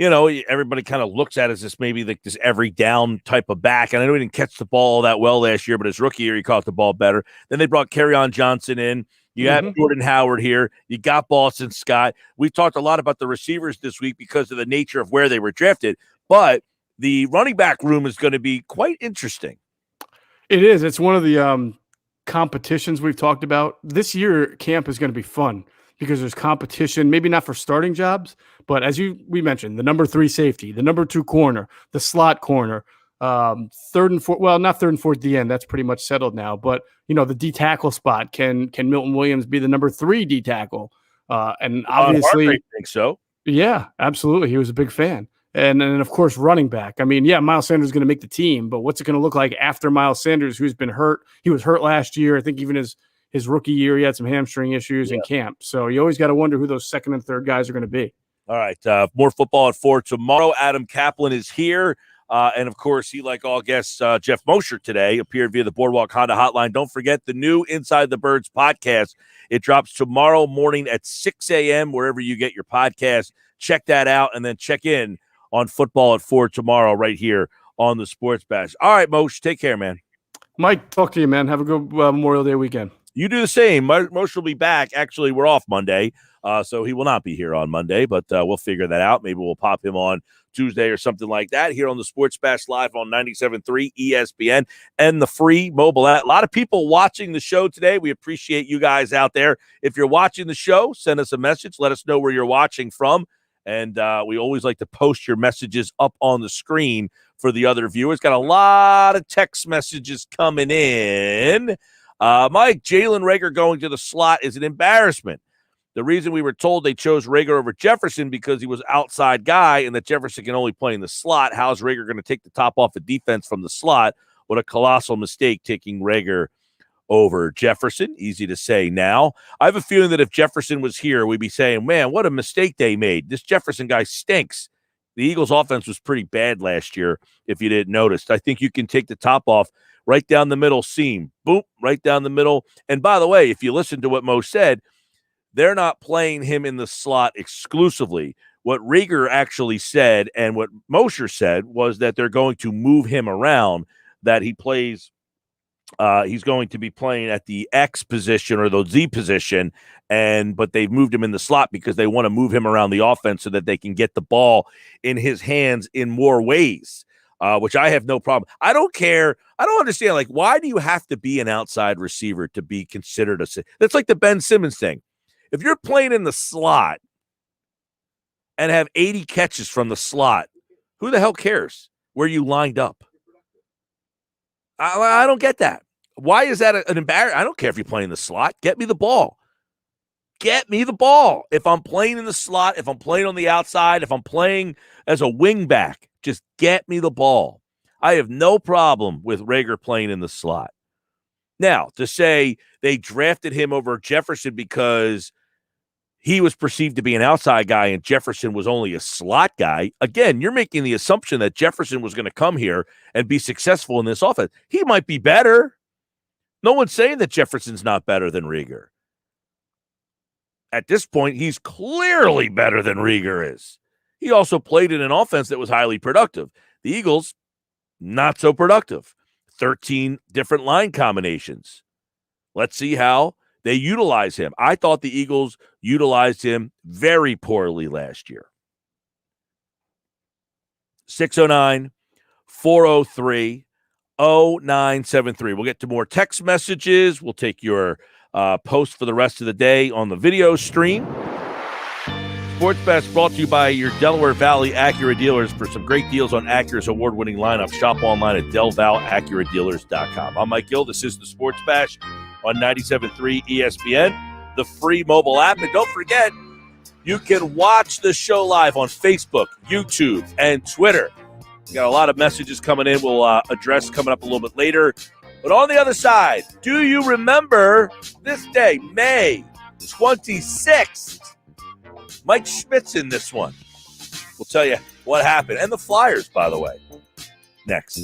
everybody kind of looks at as this maybe like this every down type of back. And I know he didn't catch the ball that well last year, but his rookie year he caught the ball better. Then they brought Kerryon Johnson in. You have Jordan Howard here. You got Boston Scott. We talked a lot about the receivers this week because of the nature of where they were drafted, but the running back room is going to be quite interesting. It is. It's one of the competitions we've talked about. This year, camp is going to be fun because there's competition, maybe not for starting jobs, but as we mentioned, the number 3 safety, the number 2 corner, the slot corner, 3rd and 4th. Well, not 3rd and 4th D end. That's pretty much settled now. But the D tackle spot. Can Milton Williams be the number 3 D tackle? And obviously, I think so. Yeah, absolutely. He was a big fan. And of course, running back. I mean, yeah, Miles Sanders is going to make the team, but what's it going to look like after Miles Sanders, who's been hurt? He was hurt last year. I think even his rookie year, he had some hamstring issues in camp. So you always got to wonder who those second and third guys are going to be. All right. More football at 4 tomorrow. Adam Kaplan is here. And, of course, he, like all guests, Geoff Mosher today, appeared via the Boardwalk Honda hotline. Don't forget the new Inside the Birds podcast. It drops tomorrow morning at 6 a.m., wherever you get your podcast. Check that out, and then check in on football at 4 tomorrow right here on the Sports Bash. All right, Mosher, take care, man. Mike, talk to you, man. Have a good Memorial Day weekend. You do the same. Mosher will be back. Actually, we're off Monday, so he will not be here on Monday, but we'll figure that out. Maybe we'll pop him on Tuesday or something like that here on the Sports Bash Live on 97.3 ESPN and the free mobile app. A lot of people watching the show today. We appreciate you guys out there. If you're watching the show, send us a message. Let us know where you're watching from. And we always like to post your messages up on the screen for the other viewers. Got a lot of text messages coming in. Mike, Jalen Reagor going to the slot is an embarrassment. The reason we were told they chose Reagor over Jefferson because he was outside guy and that Jefferson can only play in the slot. How's Reagor going to take the top off the defense from the slot? What a colossal mistake taking Reagor over Jefferson. Easy to say now. I have a feeling that if Jefferson was here, we'd be saying, man, what a mistake they made. This Jefferson guy stinks. The Eagles offense was pretty bad last year, if you didn't notice. I think you can take the top off right down the middle seam. Boom, right down the middle. And by the way, if you listen to what Mo said, they're not playing him in the slot exclusively. What Reagor actually said and what Mosher said was that they're going to move him around, that he plays he's going to be playing at the X position or the Z position, but they've moved him in the slot because they want to move him around the offense so that they can get the ball in his hands in more ways, which I have no problem. I don't care. I don't understand. Like, why do you have to be an outside receiver to be considered that's like the Ben Simmons thing. If you're playing in the slot and have 80 catches from the slot, who the hell cares where you lined up? I don't get that. Why is that an embarrassment? I don't care if you play in the slot. Get me the ball. Get me the ball. If I'm playing in the slot, if I'm playing on the outside, if I'm playing as a wing back, just get me the ball. I have no problem with Reagor playing in the slot. Now, to say they drafted him over Jefferson because he was perceived to be an outside guy and Jefferson was only a slot guy. Again, you're making the assumption that Jefferson was going to come here and be successful in this offense. He might be better. No one's saying that Jefferson's not better than Reagor. At this point, he's clearly better than Reagor is. He also played in an offense that was highly productive. The Eagles, not so productive. 13 different line combinations. Let's see how they utilize him. I thought the Eagles utilized him very poorly last year. 609-403-0973. We'll get to more text messages. We'll take your post for the rest of the day on the video stream. Sports Best brought to you by your Delaware Valley Acura dealers. For some great deals on Acura's award-winning lineup, shop online at DelValAcuraDealers.com. I'm Mike Gill. This is the Sports Bash on 97.3 ESPN, the free mobile app. And don't forget, you can watch the show live on Facebook, YouTube, and Twitter. We got a lot of messages coming in we'll address coming up a little bit later. But on the other side, do you remember this day, May 26th? Mike Schmitz in this one. We'll tell you what happened. And the Flyers, by the way. Next.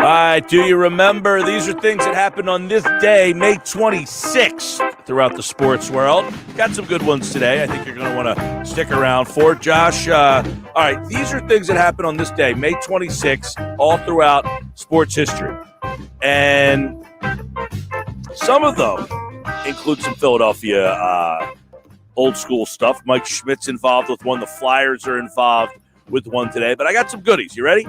right, do you remember? These are things that happened on this day, May 26th, throughout the sports world. Got some good ones today. I think you're going to want to stick around for, Josh. All right, these are things that happened on this day, May 26th, all throughout sports history. And some of them include some Philadelphia old school stuff. Mike Schmidt's involved with one. The Flyers are involved with one today. But I got some goodies. You ready?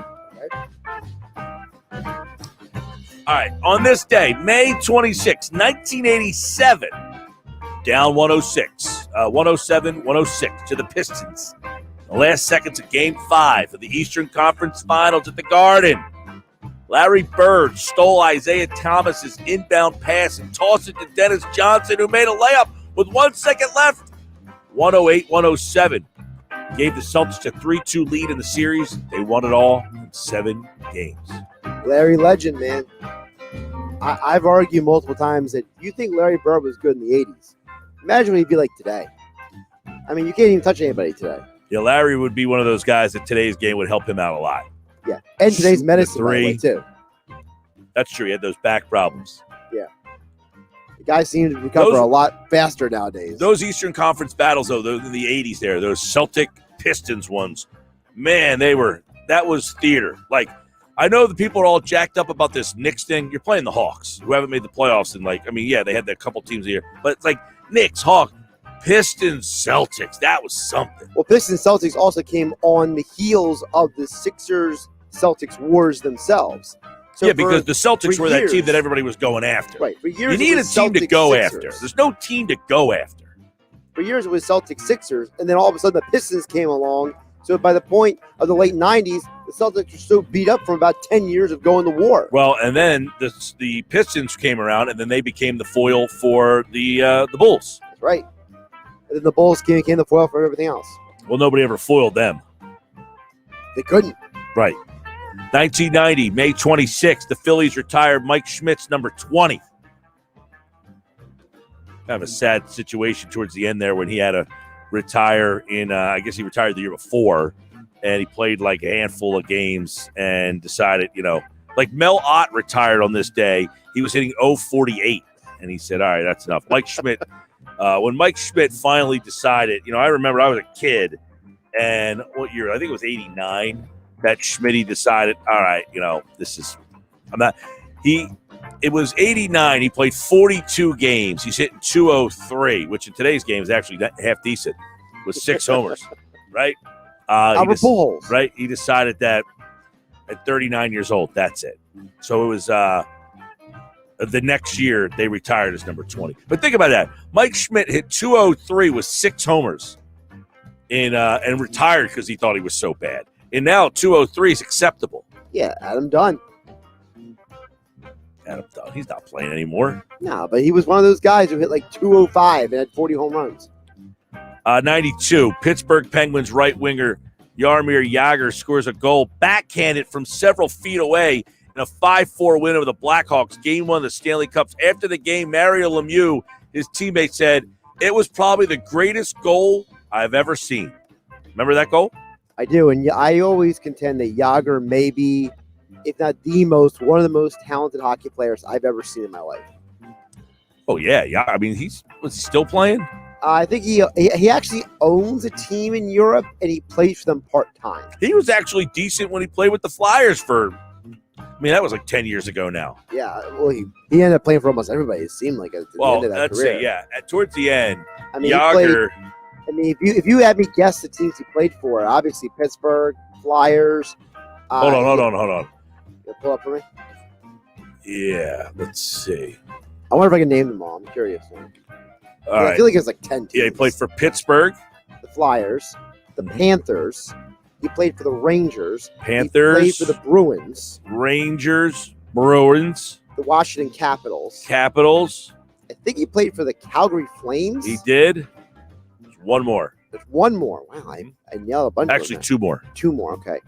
All right, on this day, May 26, 1987, down 107-106 to the Pistons. The last seconds of Game 5 of the Eastern Conference Finals at the Garden. Larry Bird stole Isaiah Thomas's inbound pass and tossed it to Dennis Johnson, who made a layup with 1 second left. 108-107 gave the Celtics a 3-2 lead in the series. They won it all in 7 games. Larry Legend, man. I've argued multiple times that you think Larry Bird was good in the 80s. Imagine what he'd be like today. I mean, you can't even touch anybody today. Yeah, Larry would be one of those guys that today's game would help him out a lot. Yeah, and today's medicine, by the way, too. That's true. He had those back problems. Yeah. The guy seems to recover a lot faster nowadays. Those Eastern Conference battles, though, in the 80s there, those Celtic Pistons ones, man, that was theater. Like, I know the people are all jacked up about this Knicks thing. You're playing the Hawks, who haven't made the playoffs in they had a couple teams a year. But it's like Knicks, Hawks, Pistons, Celtics. That was something. Well, Pistons Celtics also came on the heels of the Sixers-Celtics wars themselves. So because the Celtics were that team that everybody was going after. Right. For years, you need a team to go after. There's no team to go after. For years, it was Celtics Sixers, and then all of a sudden the Pistons came along. So by the point of the late 90s, the Celtics were so beat up from about 10 years of going to war. Well, and then the Pistons came around, and then they became the foil for the Bulls. That's right. And then the Bulls became the foil for everything else. Well, nobody ever foiled them. They couldn't. Right. 1990, May 26th, the Phillies retired Mike Schmidt's number 20. Kind of a sad situation towards the end there when he had to retire in, I guess he retired the year before, and he played like a handful of games and decided, like Mel Ott retired on this day. He was hitting .048, and he said, all right, that's enough. Mike Schmidt, when Mike Schmidt finally decided, I remember I was a kid, and what year? I think it was 89 that Schmidt decided, all right, it was 89. He played 42 games. He's hitting .203, which in today's game is actually half decent, with 6 homers, right? Right? He decided that at 39 years old, that's it. So it was the next year they retired as number 20. But think about that. Mike Schmidt hit .203 with 6 homers and retired because he thought he was so bad. And now .203 is acceptable. Yeah, Adam Dunn. He's not playing anymore. No, but he was one of those guys who hit like .205 and had 40 home runs. 92, Pittsburgh Penguins right winger Jaromir Jagr scores a goal backhanded from several feet away in a 5-4 win over the Blackhawks. Game 1 of the Stanley Cups. After the game, Mario Lemieux, his teammate, said, it was probably the greatest goal I've ever seen. Remember that goal? I do, and I always contend that Jagr may be, if not one of the most talented hockey players I've ever seen in my life. Oh, yeah. I mean, was he still playing? I think he actually owns a team in Europe, and he plays for them part-time. He was actually decent when he played with the Flyers that was like 10 years ago now. Yeah, well, he ended up playing for almost everybody, it seemed like, at the end of that career. Towards the end, Jagr... if you had me guess the teams he played for, obviously Pittsburgh, Flyers. Hold on. You pull up for me? Yeah, let's see. I wonder if I can name them all. I'm curious. I feel like it's like 10 teams. Yeah, he played for Pittsburgh. The Flyers. The Panthers. He played for the Rangers. Panthers. He played for the Bruins. Rangers. Bruins. The Washington Capitals. I think he played for the Calgary Flames. He did. There's one more. Wow, I nailed a bunch. Actually, 2 more. 2 more, okay.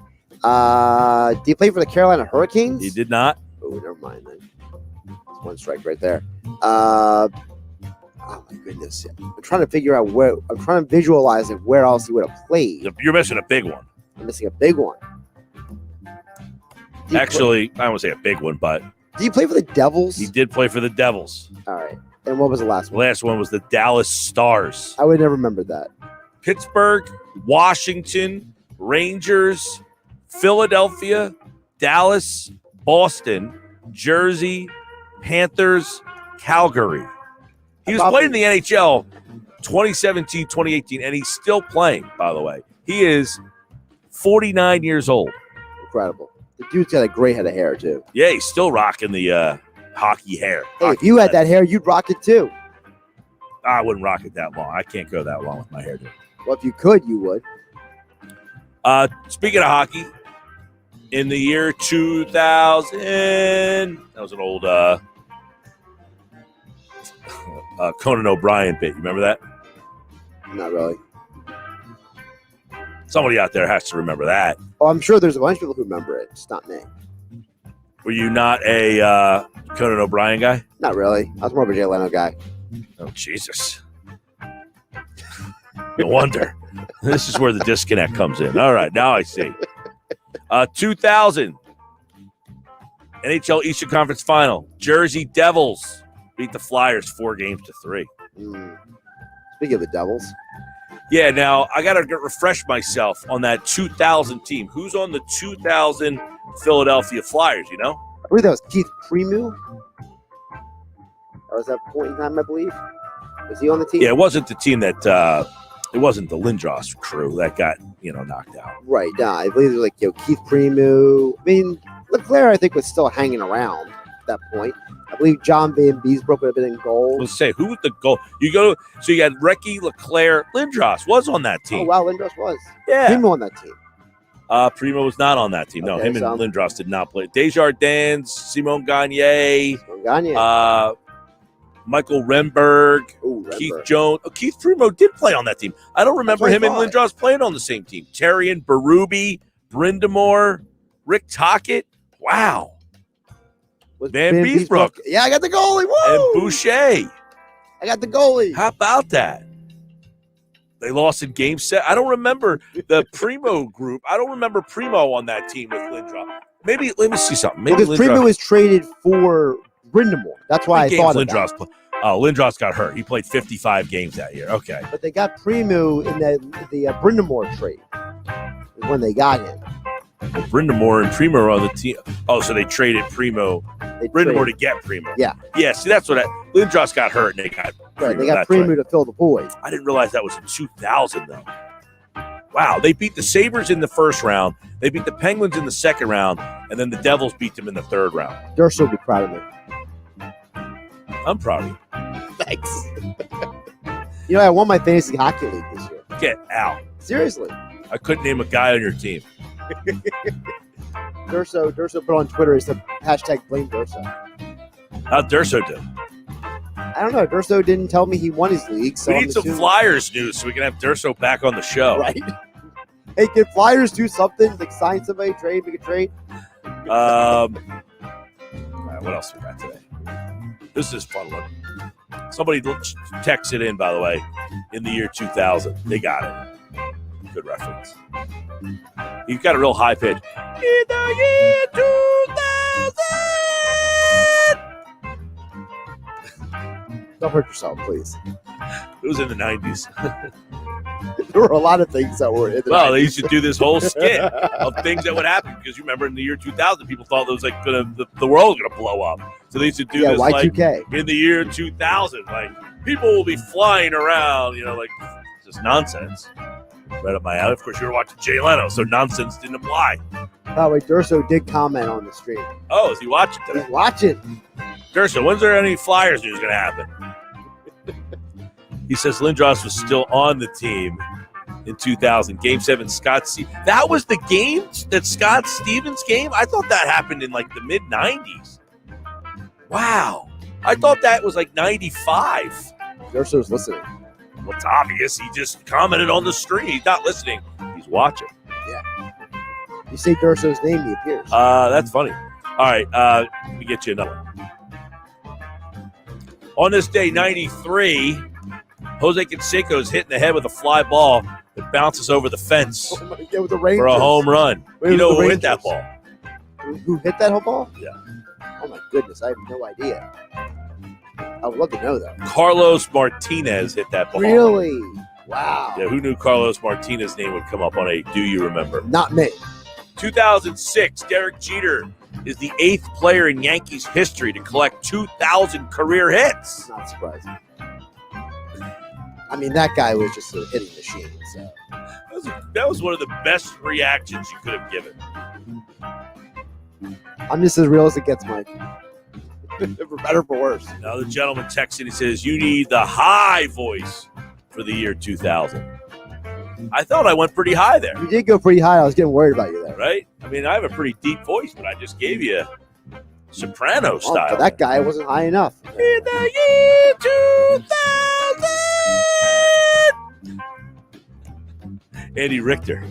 Did he play for the Carolina Hurricanes? He did not. Oh, never mind then. That's 1 strike right there. Oh my goodness. I'm trying to visualize where else he would have played. You're missing a big one. I'm missing a big one. Actually, I won't say a big one, but Did he play for the Devils? he did play for the Devils. All right. And what was the last The one? last one was the Dallas Stars. I would never remember that. Pittsburgh, Washington, Rangers, Philadelphia, Dallas, Boston, Jersey, Panthers, Calgary. He was playing in the NHL 2017, 2018, and he's still playing, by the way. He is 49 years old. Incredible. The dude's got a great head of hair, too. Yeah, he's still rocking the hockey hair. Hey, if you had that hair, you'd rock it, too. I wouldn't rock it that long. I can't go that long with my hair, dude. Well, if you could, you would. Speaking of hockey, in the year 2000, that was an old Conan O'Brien bit. You remember that? Not really. Somebody out there has to remember that. Oh, I'm sure there's a bunch of people who remember it. Just not me. Were you not a Conan O'Brien guy? Not really. I was more of a Jay Leno guy. Oh, Jesus. No wonder. This is where the disconnect comes in. All right, now I see. 2000 NHL Eastern Conference Final. Jersey Devils beat the Flyers 4-3. Speaking of the Devils. Yeah, now I got to refresh myself on that 2000 team. Who's on the 2000 Philadelphia Flyers, you know? I believe that was Keith Premu. That was that point in time, I believe. Was he on the team? Yeah, it wasn't the team that it wasn't the Lindros crew that got, knocked out. Right. Nah, I believe it was like Keith Premu. I mean, LeClaire, I think, was still hanging around at that point. I believe John Van Beesbrook would have been in goal. Let's say, who was the goal? You had Recchi, LeClaire, Lindros was on that team. Oh, wow, Lindros was. Yeah. Primo on that team. Primo was not on that team. No, Okay, him and Lindros did not play. Desjardins, Simon Gagne, Michael Renberg, Keith Jones. Oh, Keith Primo did play on that team. I don't remember him and Lindros playing on the same team. Terrian, Berube, Brindamore, Rick Tocchet. Wow. Van Beesbrook. Yeah, I got the goalie. Woo! And Boucher. I got the goalie. How about that? They lost in game set. I don't remember the Primo group. I don't remember Primo on that team with Lindros. Maybe, let me see something. Maybe because Primo was traded for Brindamore. That's why I thought of Lindros that. Lindros got hurt. He played 55 games that year. Okay. But they got Primo in the Brindamore trade is when they got him. Well, Brindamore and Primo are on the team. Oh, so they traded Brindamore to get Primo. Yeah. Yeah, see, that's what Lindros got hurt and they got Primo. Right, they got Primo to fill the void. I didn't realize that was in 2000, though. Wow, they beat the Sabres in the first round. They beat the Penguins in the second round, and then the Devils beat them in the third round. Durst will be proud of me. I'm proud of you. Thanks. I won my fantasy hockey league this year. Get out. Seriously. I couldn't name a guy on your team. Durso put on Twitter, he said, #blame Durso. How'd Durso do? I don't know. Durso didn't tell me he won his league. So we need some Flyers news so we can have Durso back on the show. Right. Hey, can Flyers do something? Like sign somebody, make a trade? All right, what else we got today? This is a fun one. Somebody texted in, by the way, in the year 2000. They got it. Good reference. You've got a real high pitch. In the year 2000. Don't hurt yourself, please. It was in the 90s. There were a lot of things that were in the 90s. They used to do this whole skit of things that would happen because you remember in the year 2000, people thought it was like the world was going to blow up. So they used to do this Y2K. Like in the year 2000. Like people will be flying around, like just nonsense. Right up my alley. Of course, you were watching Jay Leno, so nonsense didn't apply. By the way, Durso did comment on the stream. Oh, is he watching today? He's watching. Durso, when's there any Flyers news going to happen? He says Lindros was still on the team in 2000. Game 7, Scott Stevens. That was the game, that Scott Stevens game? I thought that happened in like the mid-90s. Wow. I thought that was like 95. Durso's listening. Well, it's obvious. He just commented on the stream. He's not listening. He's watching. Yeah. You say Durso's name, he appears. That's funny. All right. Let me get you another one. On this day, 93, Jose Canseco's hitting the head with a fly ball that bounces over the fence With the Rangers. for a home run. You know who hit that ball? It Who hit that whole ball? Yeah. Oh my goodness, I have no idea. I would love to know though. Carlos Martinez hit that ball. Really? Wow. Yeah, who knew Carlos Martinez's name would come up on a Do You Remember? Not me. 2006, Derek Jeter is the 8th player in Yankees history to collect 2,000 career hits. Not surprising. I mean, that guy was just a hitting machine. So That was one of the best reactions you could have given. I'm just as real as it gets, Mike. For better or for worse. Now the gentleman texted, he says, you need the high voice for the year 2000. I thought I went pretty high there. You did go pretty high. I was getting worried about you there. Right? I mean, I have a pretty deep voice, but I just gave you soprano style. For that guy, it wasn't high enough. In the year 2000. Andy Richter.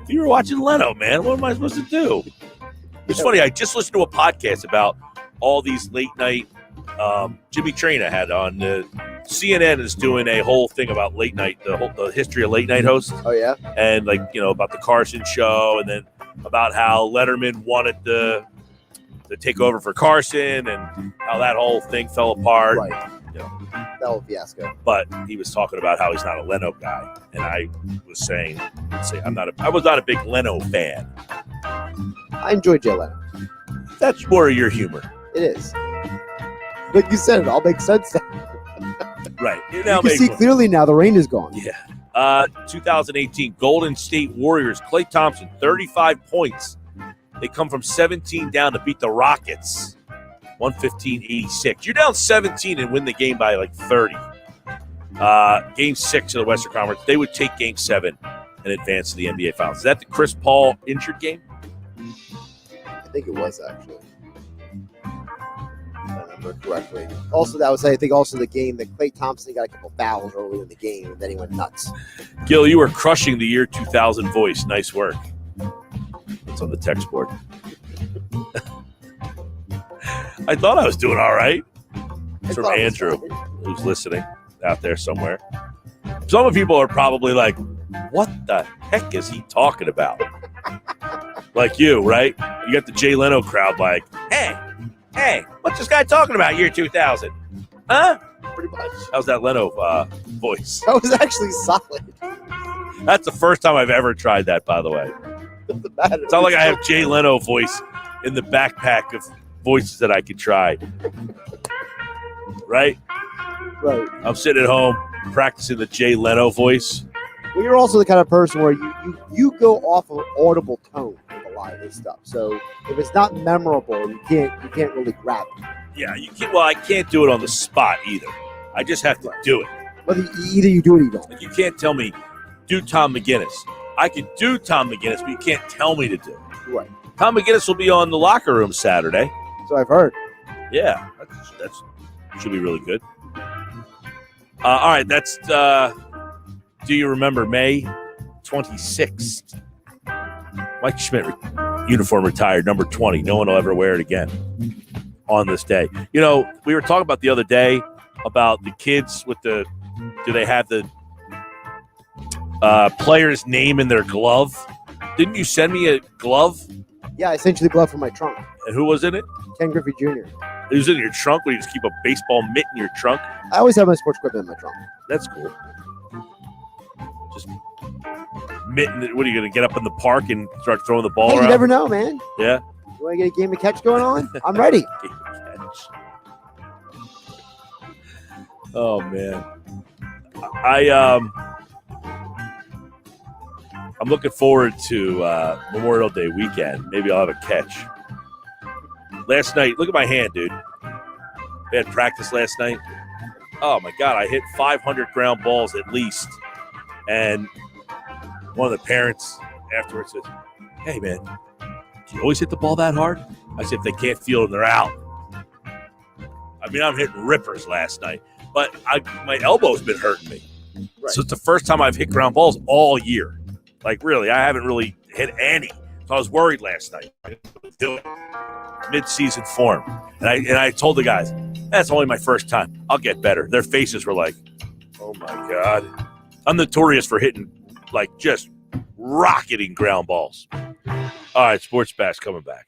You were watching Leno, man. What am I supposed to do? It's funny. I just listened to a podcast about all these late night. Jimmy Traina had on. CNN is doing a whole thing about late night, the history of late night hosts. Oh yeah, and about the Carson show, and then about how Letterman wanted to take over for Carson, and how that whole thing fell apart. Right. That whole fiasco. But he was talking about how he's not a Leno guy, and I was saying I was not a big Leno fan. I enjoy Jay Leno. That's more of your humor. It is. Like you said, it all makes sense. Right. You can see clearly now the rain is gone. Yeah. 2018 Golden State Warriors. Klay Thompson, 35 points. They come from 17 down to beat the Rockets. 115-86. You're down 17 and win the game by like 30. Game 6 of the Western Conference. They would take Game 7 and advance to the NBA Finals. Is that the Chris Paul injured game? I think it was actually. If I remember correctly. Also, that was, I think, also the game that Klay Thompson got a couple fouls early in the game, and then he went nuts. Gill, you were crushing the year 2000 voice. Nice work. It's on the text board. I thought I was doing all right. It's from Andrew, who's listening out there somewhere. Some people are probably like, what the heck is he talking about? Like you, right? You got the Jay Leno crowd like, hey, what's this guy talking about year 2000? Huh? Pretty much. How's that Leno voice? That was actually solid. That's the first time I've ever tried that, by the way. It's not like I have Jay Leno voice in the backpack of voices that I could try. Right? Right. I'm sitting at home practicing the Jay Leno voice. Well, you're also the kind of person where you go off of audible tone with a lot of this stuff. So if it's not memorable, you can't really grab it. Yeah, you can't. Well, I can't do it on the spot either. I just have to do it. Whether either you do it or you don't. Like you can't tell me do Tom McGinnis. I can do Tom McGinnis, but you can't tell me to do it. Right. Tom McGinnis will be on the Locker Room Saturday. So I've heard. Yeah, that's should be really good. All right, that's. Do you remember May 26th? Mike Schmidt, uniform retired, number 20. No one will ever wear it again on this day. You know, we were talking about the other day about the kids with do they have the player's name in their glove? Didn't you send me a glove? Yeah, I sent you the glove from my trunk. And who was in it? Ken Griffey Jr. It was in your trunk where you just keep a baseball mitt in your trunk? I always have my sports equipment in my trunk. That's cool. Just mitten it. What are you going to get up in the park and start throwing the ball around? You never know, man. Yeah. You want to get a game of catch going on? I'm ready. Oh man, I'm looking forward to Memorial Day weekend. Maybe I'll have a catch. Last night, look at my hand, dude. We had practice last night. Oh my God, I hit 500 ground balls at least. And one of the parents afterwards says, "Hey man, do you always hit the ball that hard?" I said, "If they can't field them, they're out." I mean, I'm hitting rippers last night, but my elbow's been hurting me. Right. So it's the first time I've hit ground balls all year. Like really, I haven't really hit any. So I was worried last night. Mid-season form, and I told the guys, "That's only my first time. I'll get better." Their faces were like, "Oh my God." I'm notorious for hitting like just rocketing ground balls. All right, Sports Bash coming back.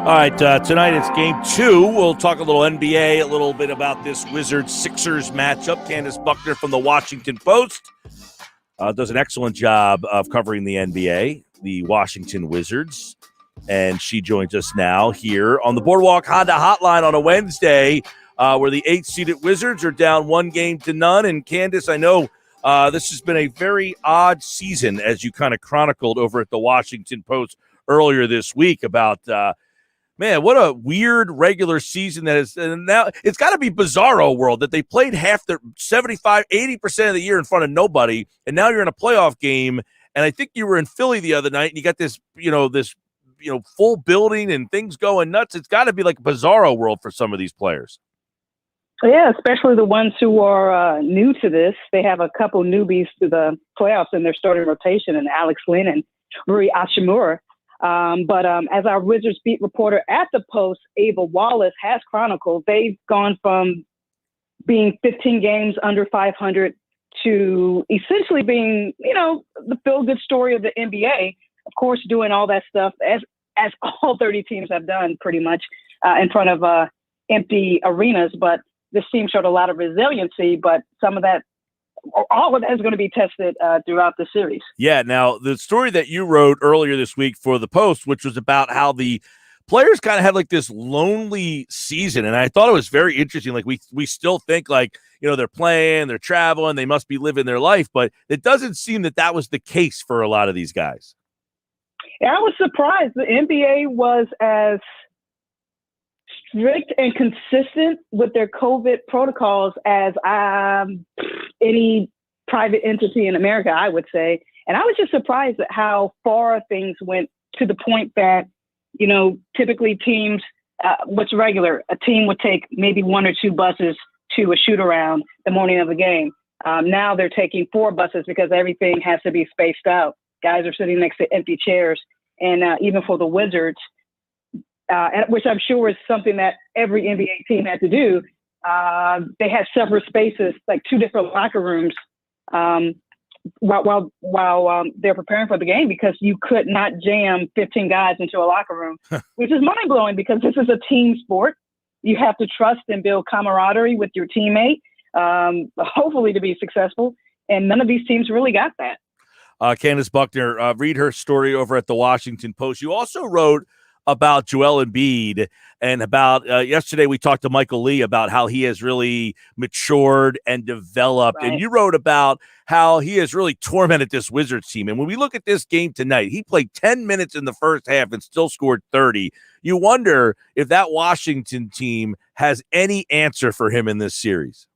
All right, tonight it's game 2. We'll talk a little NBA, a little bit about this Wizards-Sixers matchup. Candace Buckner from the Washington Post does an excellent job of covering the NBA, the Washington Wizards, and she joins us now here on the Boardwalk Honda Hotline on a Wednesday, where the 8th-seeded Wizards are down 1-0. And Candace, I know this has been a very odd season, as you kind of chronicled over at the Washington Post earlier this week about man, what a weird regular season that is. And now it's got to be bizarro world that they played half the 75, 80% of the year in front of nobody. And now you're in a playoff game. And I think you were in Philly the other night and you got this full building and things going nuts. It's got to be like a bizarro world for some of these players. Yeah, especially the ones who are new to this. They have a couple newbies to the playoffs in their starting rotation, and Alex Lynn and Rui Hachimura. But as our Wizards beat reporter at the Post, Ava Wallace, has chronicled, they've gone from being 15 games under 500 to essentially being, the feel-good story of the NBA. Of course, doing all that stuff as all 30 teams have done pretty much in front of empty arenas. But this team showed a lot of resiliency, but all of that is going to be tested throughout the series. Yeah. Now, the story that you wrote earlier this week for the Post, which was about how the players kind of had like this lonely season. And I thought it was very interesting. Like we still think like, they're playing, they're traveling, they must be living their life, but it doesn't seem that was the case for a lot of these guys. Yeah, I was surprised. The NBA was as strict and consistent with their COVID protocols as any private entity in America, I would say. And I was just surprised at how far things went, to the point that, typically teams, what's regular, a team would take maybe 1 or 2 buses to a shoot around the morning of the game. Now they're taking 4 buses because everything has to be spaced out. Guys are sitting next to empty chairs. And even for the Wizards, which I'm sure is something that every NBA team had to do, they had separate spaces, like 2 different locker rooms, while they're preparing for the game, because you could not jam 15 guys into a locker room, which is mind-blowing because this is a team sport. You have to trust and build camaraderie with your teammate, hopefully to be successful. And none of these teams really got that. Candace Buckner, read her story over at the Washington Post. You also wrote about Joel Embiid, and about yesterday we talked to Michael Lee about how he has really matured and developed. Right. And you wrote about how he has really tormented this Wizards team. And when we look at this game tonight, he played 10 minutes in the first half and still scored 30. You wonder if that Washington team has any answer for him in this series.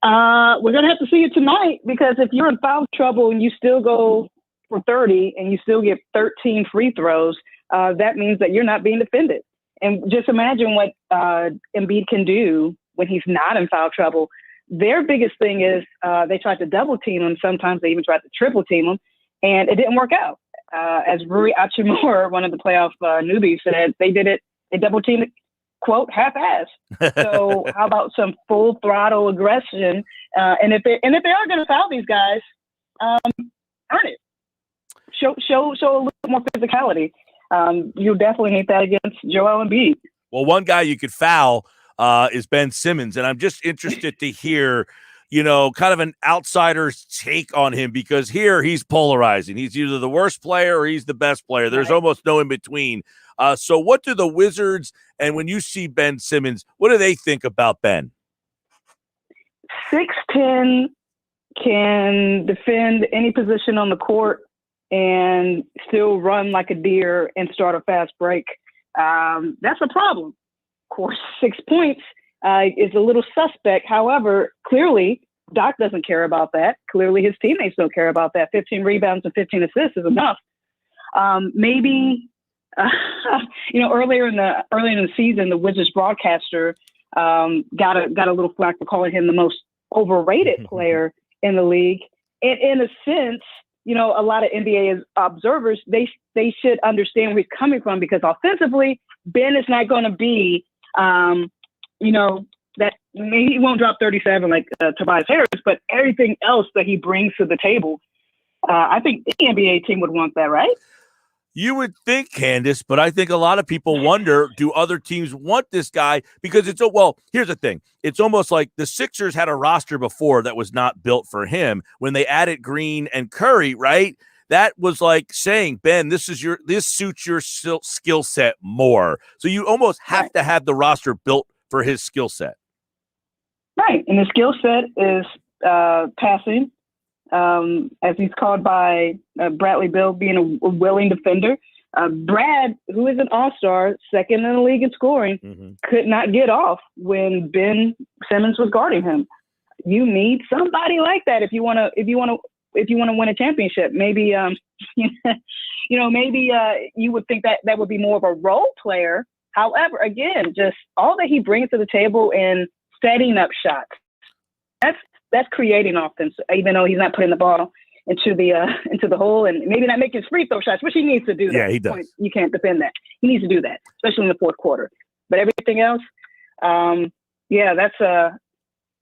We're going to have to see it tonight, because if you're in foul trouble and you still go for 30 and you still get 13 free throws, that means that you're not being defended. And just imagine what Embiid can do when he's not in foul trouble. Their biggest thing is they tried to double team him. Sometimes they even tried to triple team him, and it didn't work out. As Rui Hachimura, one of the playoff newbies, said, they did it. They double teamed it, quote, half-ass. So how about some full throttle aggression? And if they are going to foul these guys, earn it. Show a little more physicality. You definitely need that against Joel Embiid. Well, one guy you could foul is Ben Simmons, and I'm just interested to hear, kind of an outsider's take on him, because here he's polarizing. He's either the worst player or he's the best player. There's almost no in between. So what do the Wizards, and when you see Ben Simmons, what do they think about Ben? 6'10", can defend any position on the court and still run like a deer and start a fast break. That's a problem. Of course, 6 points is a little suspect. However, clearly, Doc doesn't care about that. Clearly, his teammates don't care about that. 15 rebounds and 15 assists is enough. Maybe, earlier in the season, the Wizards broadcaster got a little flack for calling him the most overrated player in the league. And in a sense, a lot of NBA observers, they should understand where he's coming from, because offensively, Ben is not going to be, that maybe he won't drop 37 like Tobias Harris, but everything else that he brings to the table, I think any NBA team would want that, right? You would think, Candace, but I think a lot of people wonder, do other teams want this guy? Because here's the thing. It's almost like the Sixers had a roster before that was not built for him. When they added Green and Curry, right? That was like saying, Ben, this suits your skill set more. So you almost have to have the roster built for his skill set. Right. And the skill set is passing. As he's called by Bradley Beal, being a willing defender. Brad, who is an all-star, second in the league in scoring, could not get off when Ben Simmons was guarding him. You need somebody like that if you want to win a championship. Maybe maybe you would think that would be more of a role player. However, again, just all that he brings to the table in setting up shots. That's creating offense, even though he's not putting the ball into the hole and maybe not make his free throw shots, which he needs to do. Yeah, he does. You can't defend that. He needs to do that, especially in the fourth quarter. But everything else, that's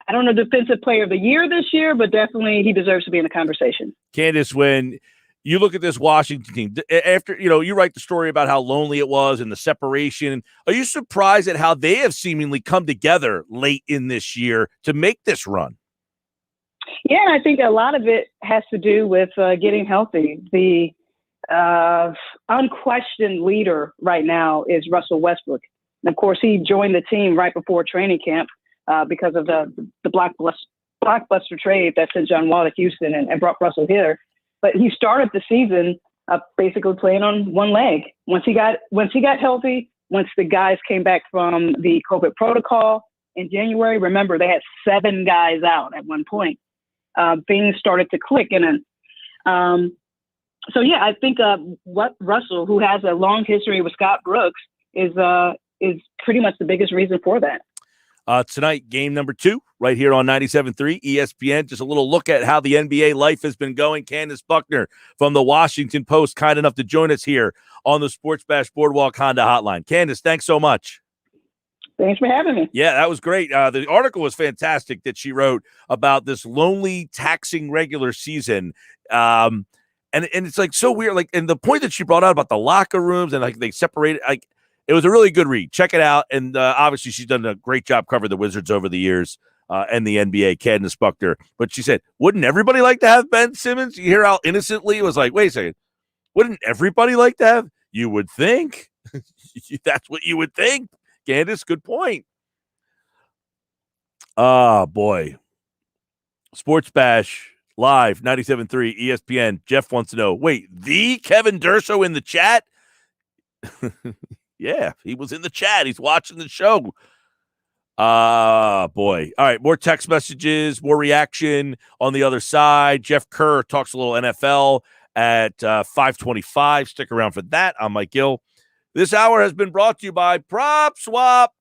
I don't know, defensive player of the year this year, but definitely he deserves to be in the conversation. Candace, when you look at this Washington team, after, you write the story about how lonely it was and the separation, are you surprised at how they have seemingly come together late in this year to make this run? Yeah, I think a lot of it has to do with getting healthy. The unquestioned leader right now is Russell Westbrook. And of course, he joined the team right before training camp because of the blockbuster trade that sent John Wall to Houston and brought Russell here. But he started the season basically playing on one leg. Once he got healthy, once the guys came back from the COVID protocol in January, remember they had 7 guys out at one point. Things started to click, and I think what Russell, who has a long history with Scott Brooks, is pretty much the biggest reason for that. Tonight, game number 2, right here on 97.3 ESPN. Just a little look at how the NBA life has been going. Candace Buckner from the Washington Post, kind enough to join us here on the Sports Bash Boardwalk Honda Hotline. Candace, thanks so much. Thanks for having me. Yeah, that was great. The article was fantastic that she wrote about this lonely, taxing regular season. And it's like so weird. Like, and the point that she brought out about the locker rooms and like they separated, like, it was a really good read. Check it out. And obviously she's done a great job covering the Wizards over the years and the NBA, Candace Buckner. But she said, wouldn't everybody like to have Ben Simmons? You hear how innocently it was like, wait a second. Wouldn't everybody like to have? You would think. That's what you would think. Candace, good point. Oh, boy. Sports Bash live, 97.3 ESPN. Geoff wants to know, wait, the Kevin Durso in the chat? Yeah, he was in the chat. He's watching the show. Boy. All right, more text messages, more reaction on the other side. Jeff Kerr talks a little NFL at 5:25. Stick around for that. I'm Mike Gill. This hour has been brought to you by Prop Swap.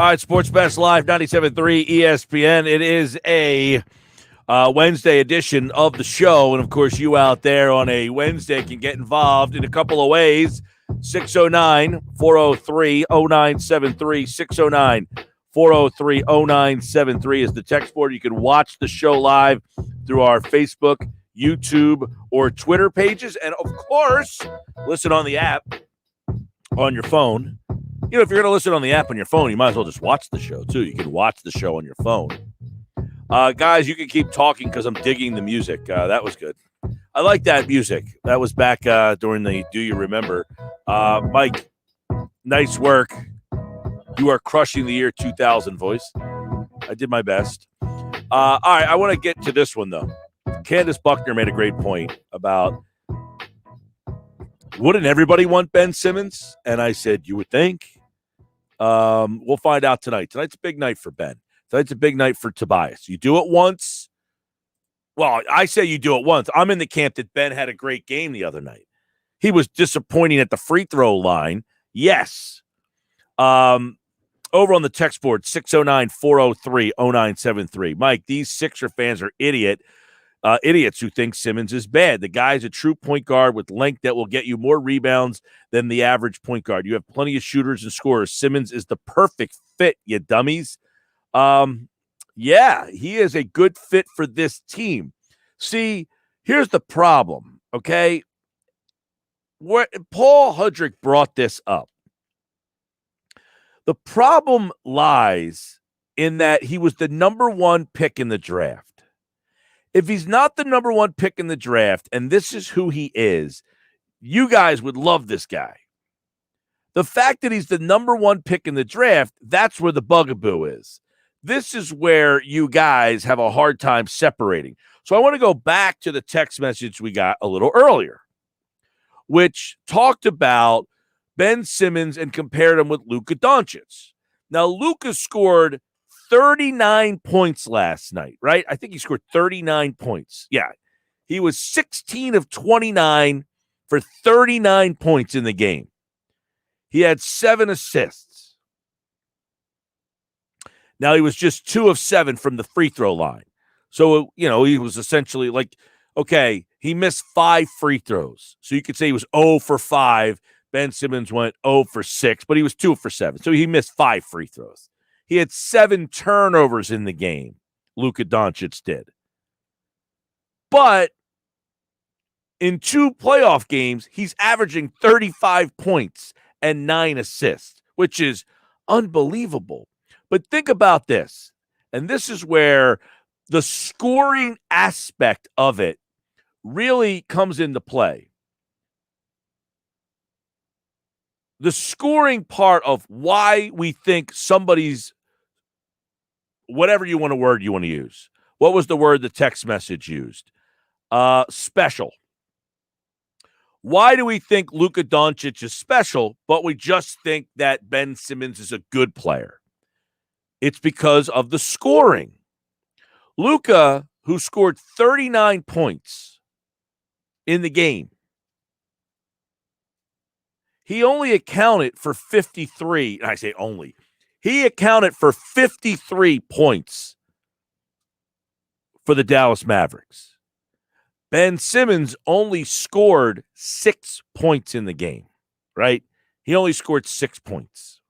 right, Sports Best Live 97.3 ESPN. It is a Wednesday edition of the show. And, of course, you out there on a Wednesday can get involved in a couple of ways. 609-403-0973. 609-403-0973 is the text board. You can watch the show live through our Facebook, YouTube, or Twitter pages. And, of course, listen on the app on your phone. You know, if you're going to listen on the app on your phone, you might as well just watch the show, too. You can watch the show on your phone. Guys, you can keep talking because I'm digging the music. That was good. I like that music. That was back during the Do You Remember? Mike, nice work. You are crushing the year 2000 voice. I did my best. All right, I want to get to this one, though. Candace Buckner made a great point about, wouldn't everybody want Ben Simmons? And I said, you would think. We'll find out tonight. Tonight's a big night for Ben. Tonight's a big night for Tobias. You do it once. Well, I say you do it once. I'm in the camp that Ben had a great game the other night. He was disappointing at the free throw line. Yes. Over on the text board, 609-403-0973. Mike, these Sixer fans are idiots who think Simmons is bad. The guy's a true point guard with length that will get you more rebounds than the average point guard. You have plenty of shooters and scorers. Simmons is the perfect fit, you dummies. Yeah, he is a good fit for this team. See, here's the problem, okay? Paul Hudrick brought this up. The problem lies in that he was the number one pick in the draft. If he's not the number one pick in the draft, and this is who he is, you guys would love this guy. The fact that he's the number one pick in the draft, that's where the bugaboo is. This is where you guys have a hard time separating. So I want to go back to the text message we got a little earlier, which talked about Ben Simmons and compared him with Luka Doncic. Now, Luka scored 39 points last night, right? I think he scored 39 points. Yeah. He was 16 of 29 for 39 points in the game. He had 7 assists. Now, he was just 2 of 7 from the free throw line. So, you know, he was essentially like, okay, he missed 5 free throws. So you could say he was 0 for 5. Ben Simmons went 0 for 6, but he was 2 for 7. So he missed 5 free throws. He had 7 turnovers in the game, Luka Doncic did. But in 2 playoff games, he's averaging 35 points and 9 assists, which is unbelievable. But think about this, and this is where the scoring aspect of it really comes into play. The scoring part of why we think somebody's, whatever you want to use. What was the word the text message used? Special. Why do we think Luka Doncic is special, but we just think that Ben Simmons is a good player? It's because of the scoring. Luka, who scored 39 points in the game, he only accounted for 53. I say only. He accounted for 53 points for the Dallas Mavericks. Ben Simmons only scored 6 points in the game, right? He only scored 6 points,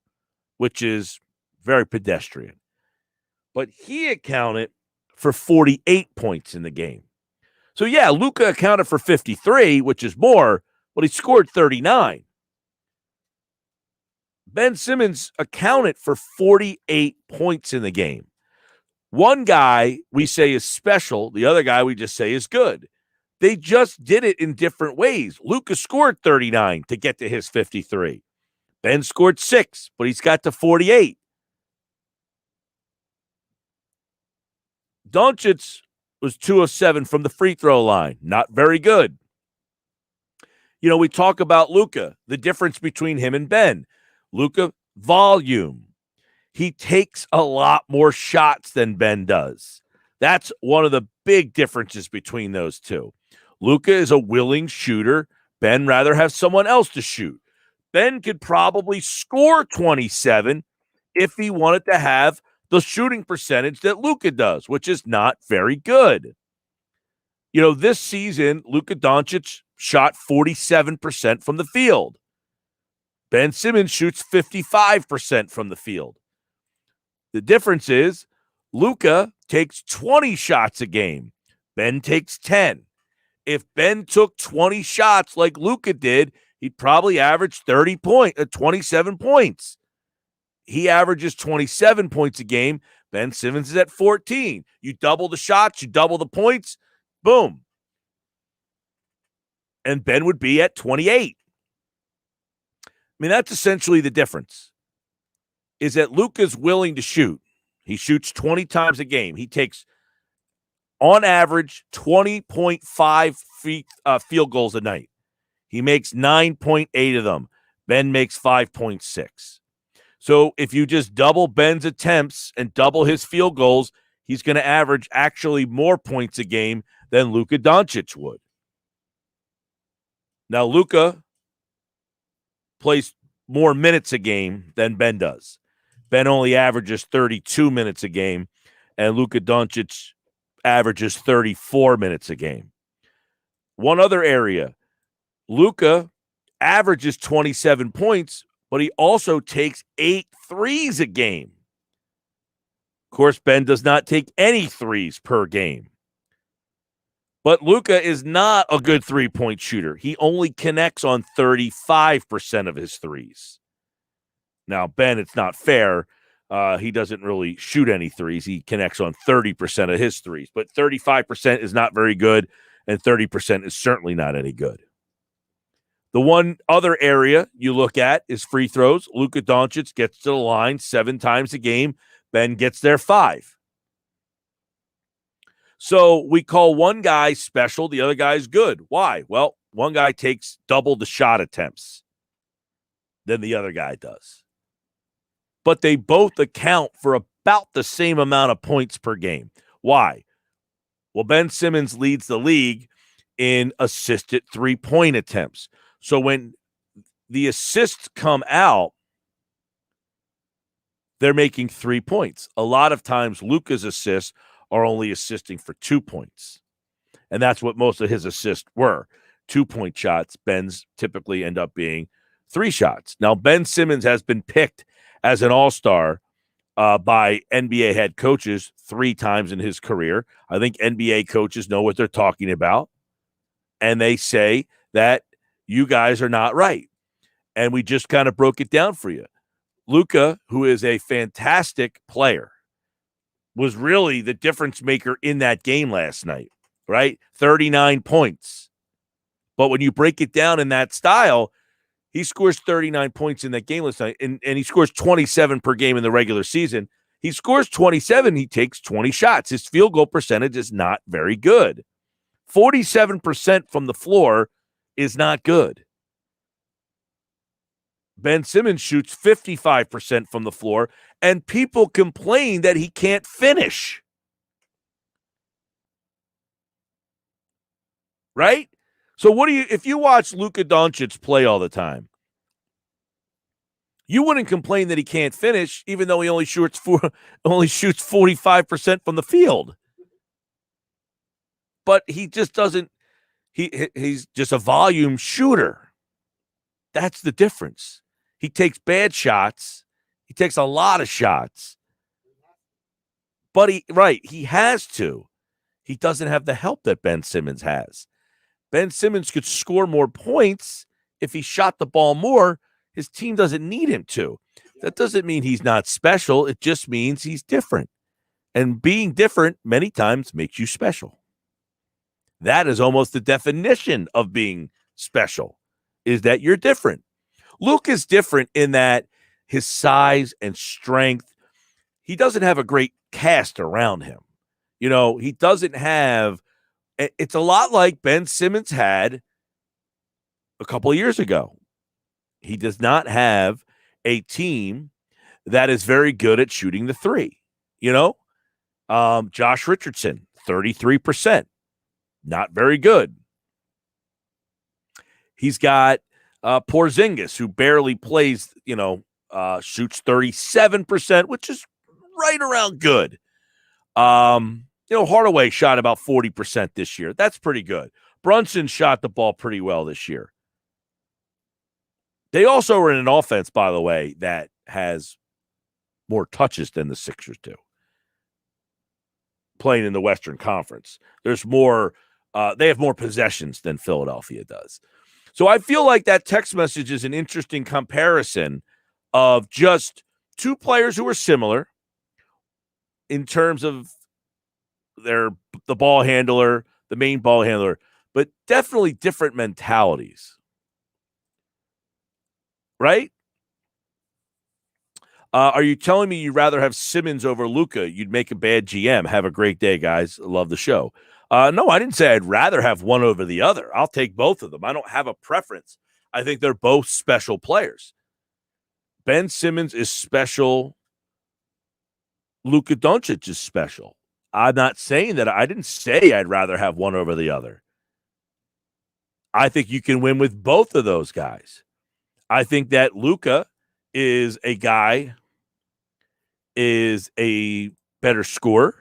which is very pedestrian. But he accounted for 48 points in the game. So, yeah, Luka accounted for 53, which is more, but he scored 39. Ben Simmons accounted for 48 points in the game. One guy we say is special. The other guy we just say is good. They just did it in different ways. Luka scored 39 to get to his 53. Ben scored 6, but he's got to 48. Doncic was 2 of 7 from the free throw line. Not very good. You know, we talk about Luka, the difference between him and Ben. Luka, volume. He takes a lot more shots than Ben does. That's one of the big differences between those two. Luka is a willing shooter. Ben rather have someone else to shoot. Ben could probably score 27 if he wanted to have the shooting percentage that Luka does, which is not very good. You know, this season, Luka Doncic shot 47% from the field. Ben Simmons shoots 55% from the field. The difference is Luka takes 20 shots a game. Ben takes 10. If Ben took 20 shots like Luka did, he'd probably average 27 points. He averages 27 points a game. Ben Simmons is at 14. You double the shots, you double the points, boom. And Ben would be at 28. I mean, that's essentially the difference, is that Luka's willing to shoot. He shoots 20 times a game. He takes, on average, 20.5 field goals a night. He makes 9.8 of them. Ben makes 5.6. So if you just double Ben's attempts and double his field goals, he's going to average actually more points a game than Luka Doncic would. Now, Luka plays more minutes a game than Ben does. Ben only averages 32 minutes a game, and Luka Doncic averages 34 minutes a game. One other area, Luka averages 27 points, but he also takes 8 threes a game. Of course, Ben does not take any threes per game. But Luka is not a good three-point shooter. He only connects on 35% of his threes. Now, Ben, it's not fair. He doesn't really shoot any threes. He connects on 30% of his threes. But 35% is not very good, and 30% is certainly not any good. The one other area you look at is free throws. Luka Doncic gets to the line 7 times a game. Ben gets there 5. So we call one guy special, the other guy's good. Why? Well, one guy takes double the shot attempts than the other guy does. But they both account for about the same amount of points per game. Why? Well, Ben Simmons leads the league in assisted three-point attempts. So when the assists come out, they're making 3 points. A lot of times Luka's assists are only assisting for 2 points. And that's what most of his assists were. 2-point shots. Ben's typically end up being 3 shots. Now, Ben Simmons has been picked as an all-star by NBA head coaches 3 times in his career. I think NBA coaches know what they're talking about. And they say that you guys are not right. And we just kind of broke it down for you. Luka, who is a fantastic player, was really the difference maker in that game last night, right? 39 points. But when you break it down in that style, he scores 39 points in that game last night, and he scores 27 per game in the regular season. He scores 27, he takes 20 shots. His field goal percentage is not very good. 47% from the floor is not good. Ben Simmons shoots 55% from the floor, and people complain that he can't finish. Right? So if you watch Luka Doncic play all the time, you wouldn't complain that he can't finish, even though he only shoots 45% from the field. But he just doesn't, he's just a volume shooter. That's the difference. He takes bad shots. He takes a lot of shots. But he has to. He doesn't have the help that Ben Simmons has. Ben Simmons could score more points if he shot the ball more. His team doesn't need him to. That doesn't mean he's not special. It just means he's different. And being different many times makes you special. That is almost the definition of being special, is that you're different. Luke is different in that his size and strength, he doesn't have a great cast around him. You know, he doesn't have, it's a lot like Ben Simmons had a couple of years ago. He does not have a team that is very good at shooting the three. You know, Josh Richardson, 33%, not very good. He's got Porzingis, who barely plays, shoots 37%, which is right around good. Hardaway shot about 40% this year. That's pretty good. Brunson shot the ball pretty well this year. They also are in an offense, by the way, that has more touches than the Sixers do. Playing in the Western Conference. There's more, they have more possessions than Philadelphia does. So I feel like that text message is an interesting comparison of just two players who are similar in terms of the ball handler, the main ball handler, but definitely different mentalities. Right? Are you telling me you'd rather have Simmons over Luka? You'd make a bad GM. Have a great day, guys. Love the show. No, I didn't say I'd rather have one over the other. I'll take both of them. I don't have a preference. I think they're both special players. Ben Simmons is special. Luka Doncic is special. I'm not saying that. I didn't say I'd rather have one over the other. I think you can win with both of those guys. I think that Luka is a better scorer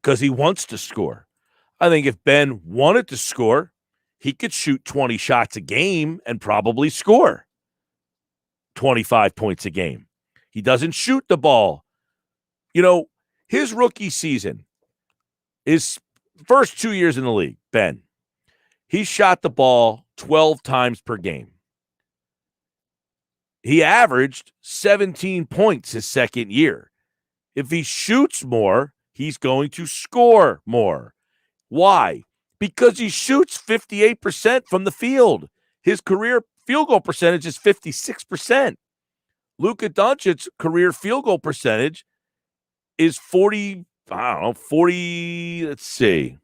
because he wants to score. I think if Ben wanted to score, he could shoot 20 shots a game and probably score 25 points a game. He doesn't shoot the ball. His rookie season, his first 2 years in the league, Ben, he shot the ball 12 times per game. He averaged 17 points his second year. If he shoots more, he's going to score more. Why? Because he shoots 58% from the field. His career field goal percentage is 56%. Luka Doncic's career field goal percentage is 40, let's see.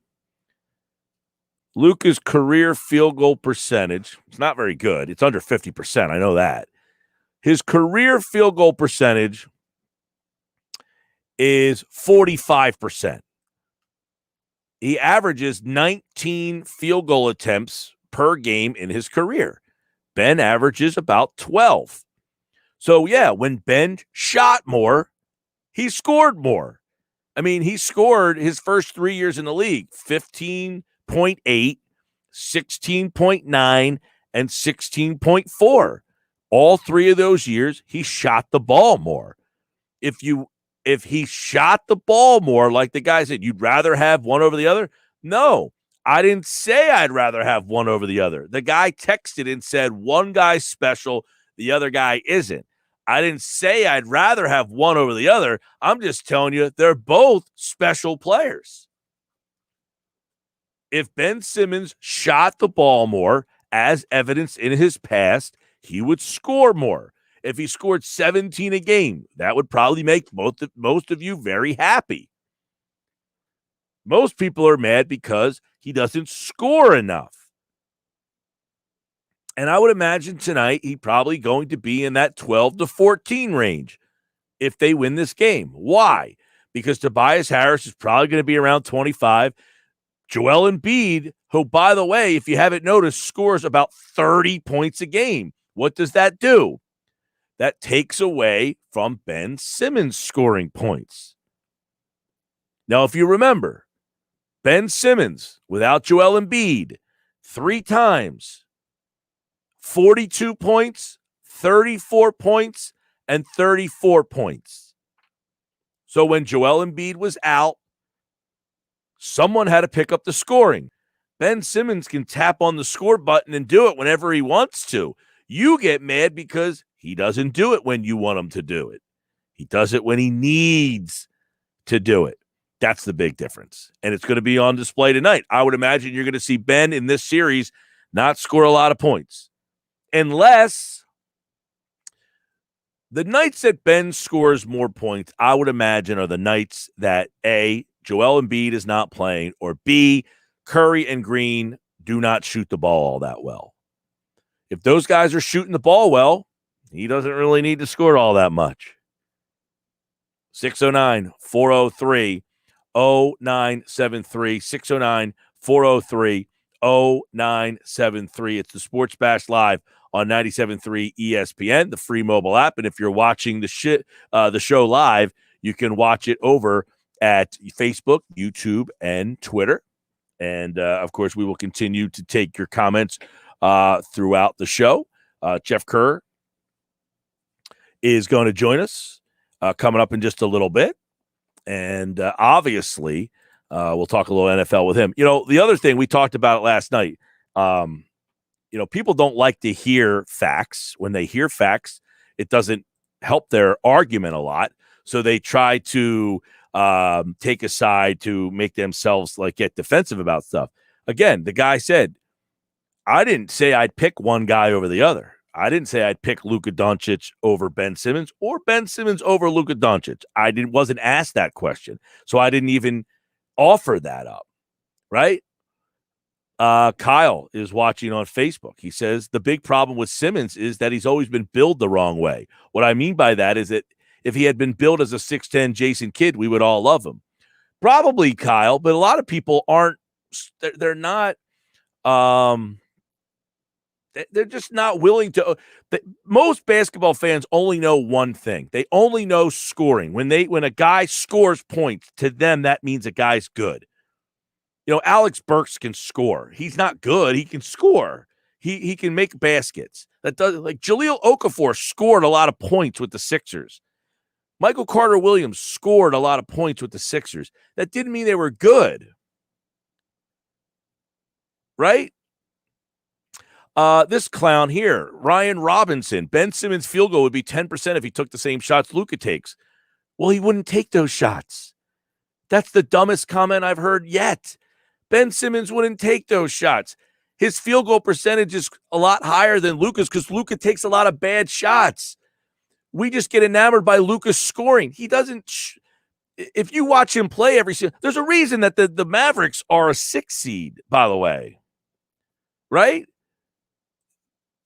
Luka's career field goal percentage, it's not very good. It's under 50%. I know that. His career field goal percentage is 45%. He averages 19 field goal attempts per game in his career. Ben averages about 12. So, yeah, when Ben shot more, he scored more. I mean, he scored his first 3 years in the league, 15.8, 16.9, and 16.4. All 3 of those years, he shot the ball more. If he shot the ball more, like the guy said, you'd rather have one over the other? No, I didn't say I'd rather have one over the other. The guy texted and said one guy's special, the other guy isn't. I didn't say I'd rather have one over the other. I'm just telling you they're both special players. If Ben Simmons shot the ball more, as evidenced in his past, he would score more. If he scored 17 a game, that would probably make most of you very happy. Most people are mad because he doesn't score enough. And I would imagine tonight he's probably going to be in that 12 to 14 range if they win this game. Why? Because Tobias Harris is probably going to be around 25. Joel Embiid, who, by the way, if you haven't noticed, scores about 30 points a game. What does that do? That takes away from Ben Simmons scoring points. Now, if you remember, Ben Simmons, without Joel Embiid, 3 times, 42 points, 34 points, and 34 points. So when Joel Embiid was out, someone had to pick up the scoring. Ben Simmons can tap on the score button and do it whenever he wants to. You get mad because he doesn't do it when you want him to do it. He does it when he needs to do it. That's the big difference. And it's going to be on display tonight. I would imagine you're going to see Ben in this series not score a lot of points. Unless the nights that Ben scores more points, I would imagine, are the nights that A, Joel Embiid is not playing, or B, Curry and Green do not shoot the ball all that well. If those guys are shooting the ball well, he doesn't really need to score all that much. 609-403-0973, 609-403-0973. It's the Sports Bash Live on 97.3 ESPN, the free mobile app. And if you're watching the show live, you can watch it over at Facebook, YouTube, and Twitter. And, of course, we will continue to take your comments throughout the show. Jeff Kerr is going to join us coming up in just a little bit. And obviously, we'll talk a little NFL with him. The other thing, we talked about it last night. People don't like to hear facts. When they hear facts, it doesn't help their argument a lot. So they try to take a side to make themselves get defensive about stuff. Again, the guy said, I didn't say I'd pick one guy over the other. I didn't say I'd pick Luka Doncic over Ben Simmons or Ben Simmons over Luka Doncic. Wasn't asked that question. So I didn't even offer that up, right? Kyle is watching on Facebook. He says the big problem with Simmons is that he's always been billed the wrong way. What I mean by that is that if he had been billed as a 6'10 Jason Kidd, we would all love him. Probably, Kyle, but a lot of people aren't. They're not. They're just not willing to. Most basketball fans only know one thing. They only know scoring. When a guy scores points, to them that means a guy's good. Alex Burks can score. He's not good. He can score. He can make baskets. That does Jahlil Okafor scored a lot of points with the Sixers. Michael Carter-Williams scored a lot of points with the Sixers. That didn't mean they were good. Right? This clown here, Ryan Robinson, Ben Simmons' field goal would be 10% if he took the same shots Luka takes. Well, he wouldn't take those shots. That's the dumbest comment I've heard yet. Ben Simmons wouldn't take those shots. His field goal percentage is a lot higher than Luka's because Luka takes a lot of bad shots. We just get enamored by Luka's scoring. He doesn't. If you watch him play every season, there's a reason that the Mavericks are a 6 seed, by the way. Right?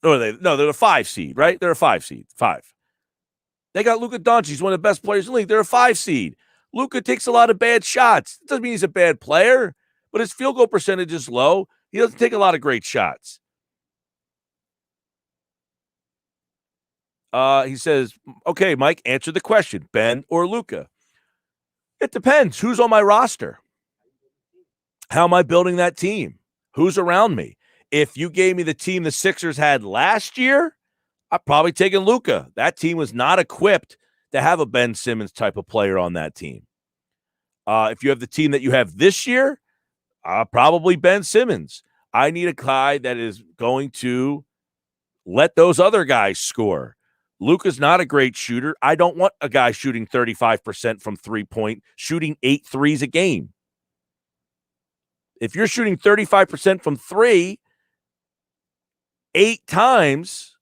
They're a 5 seed, right? They're a 5 seed. 5. They got Luka Doncic. He's one of the best players in the league. They're a 5 seed. Luka takes a lot of bad shots. It doesn't mean he's a bad player, but his field goal percentage is low. He doesn't take a lot of great shots. He says, okay, Mike, answer the question. Ben or Luka? It depends. Who's on my roster? How am I building that team? Who's around me? If you gave me the team the Sixers had last year, I'd probably taken Luka. That team was not equipped to have a Ben Simmons type of player on that team. If you have the team that you have this year, probably Ben Simmons. I need a guy that is going to let those other guys score. Luka's not a great shooter. I don't want a guy shooting 35% from three-point, shooting 8 threes a game. If you're shooting 35% from 3 8 times,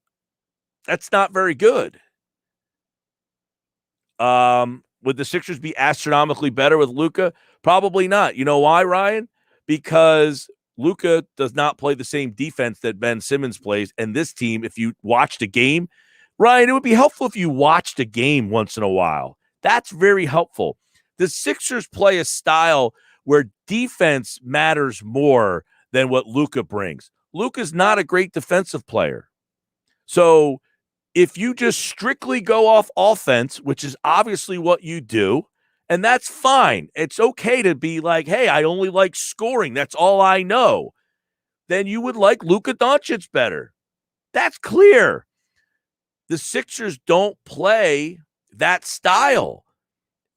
that's not very good. Would the Sixers be astronomically better with Luka? Probably not. You know why, Ryan? Because Luka does not play the same defense that Ben Simmons plays. And this team, if you watched a game, Ryan, it would be helpful if you watched a game once in a while. That's very helpful. The Sixers play a style where defense matters more than what Luka brings. Luka's not a great defensive player. So if you just strictly go off offense, which is obviously what you do, and that's fine. It's okay to be like, hey, I only like scoring. That's all I know. Then you would like Luka Doncic better. That's clear. The Sixers don't play that style.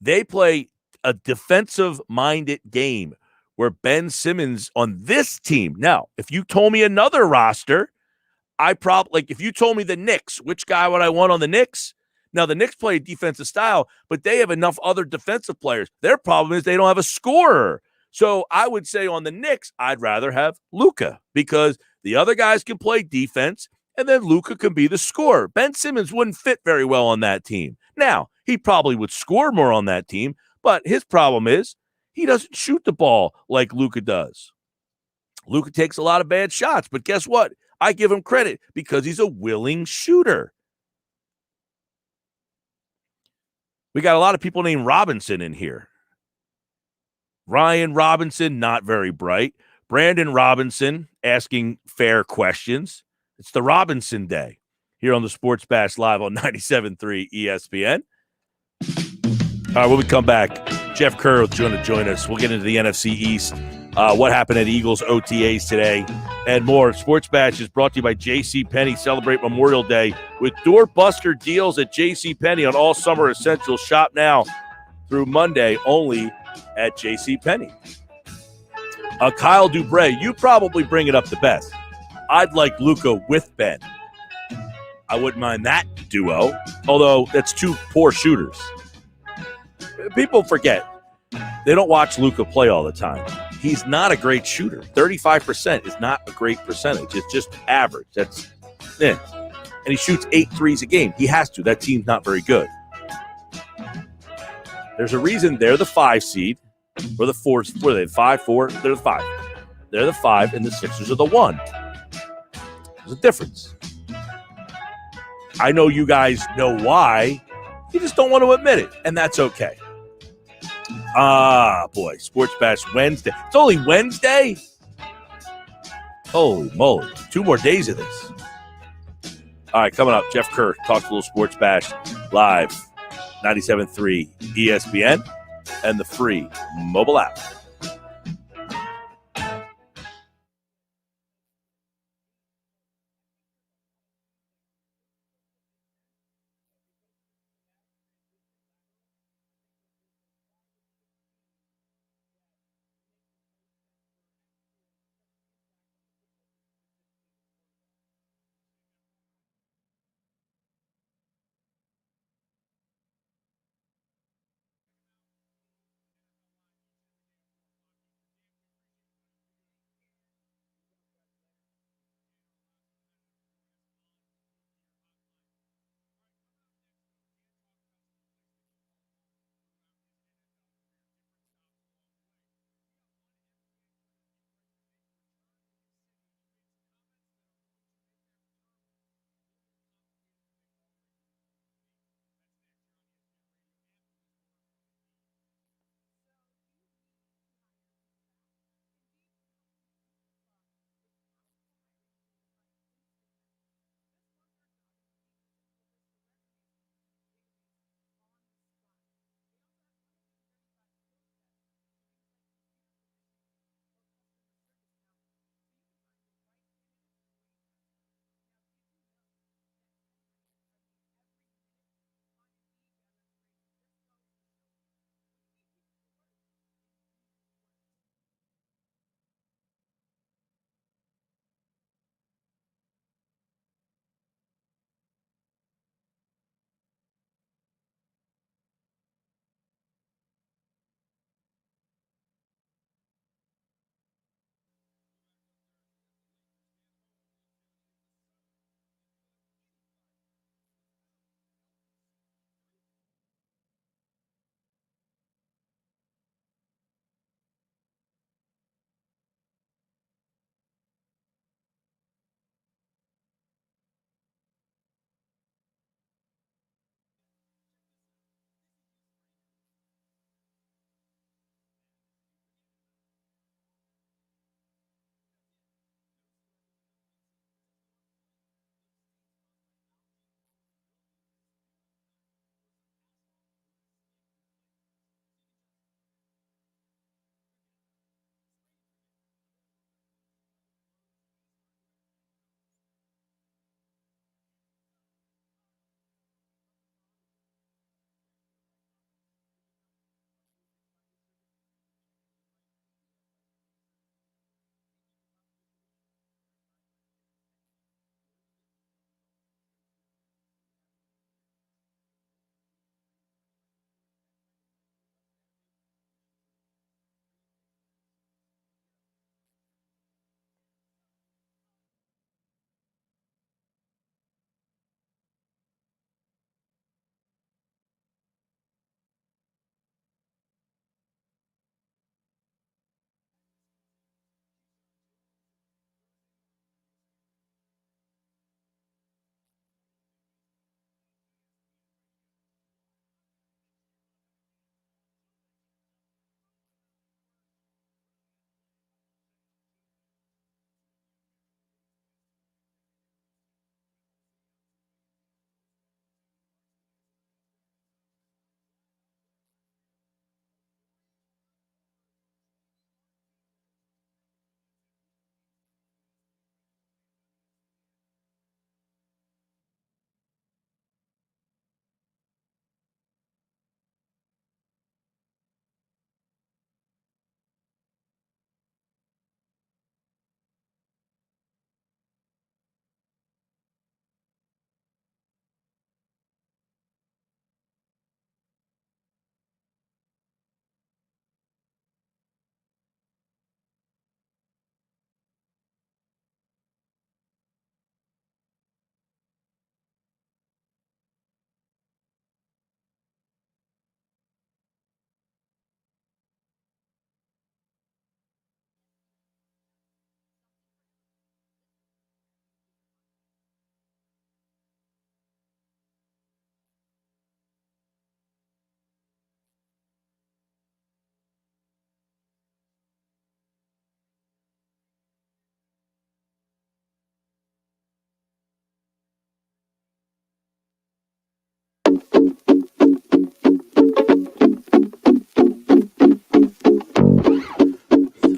They play a defensive-minded game where Ben Simmons on this team. Now, if you told me another roster, if you told me the Knicks, which guy would I want on the Knicks? Now, the Knicks play a defensive style, but they have enough other defensive players. Their problem is they don't have a scorer. So I would say on the Knicks, I'd rather have Luka because the other guys can play defense, and then Luka can be the scorer. Ben Simmons wouldn't fit very well on that team. Now, he probably would score more on that team, but his problem is he doesn't shoot the ball like Luka does. Luka takes a lot of bad shots, but guess what? I give him credit because he's a willing shooter. We got a lot of people named Robinson in here. Ryan Robinson, not very bright. Brandon Robinson asking fair questions. It's the Robinson Day here on the Sports Bash Live on 97.3 ESPN. All right, when we come back, Geoff Kerr is going to join us. We'll get into the NFC East, what happened at Eagles OTAs today, and more. Sports Bash is brought to you by JCPenney. Celebrate Memorial Day with doorbuster deals at JCPenney on all summer essentials. Shop now through Monday only at JCPenney. Kyle Dubray, you probably bring it up the best. I'd like Luka with Ben. I wouldn't mind that duo, although that's two poor shooters. People forget. They don't watch Luka play all the time. He's not a great shooter. 35% is not a great percentage. It's just average. That's And he shoots 8 threes a game. He has to. That team's not very good. There's a reason they're the 5 seed. Or the 4. What are they? 5, 4? They're the 5. They're the 5, and the Sixers are the 1. There's a difference. I know you guys know why. You just don't want to admit it, and that's okay. Boy, Sports Bash Wednesday. It's only Wednesday? Holy moly. 2 more days of this. All right, coming up, Geoff Kerr talks a little Sports Bash live, 97.3 ESPN and the free mobile app.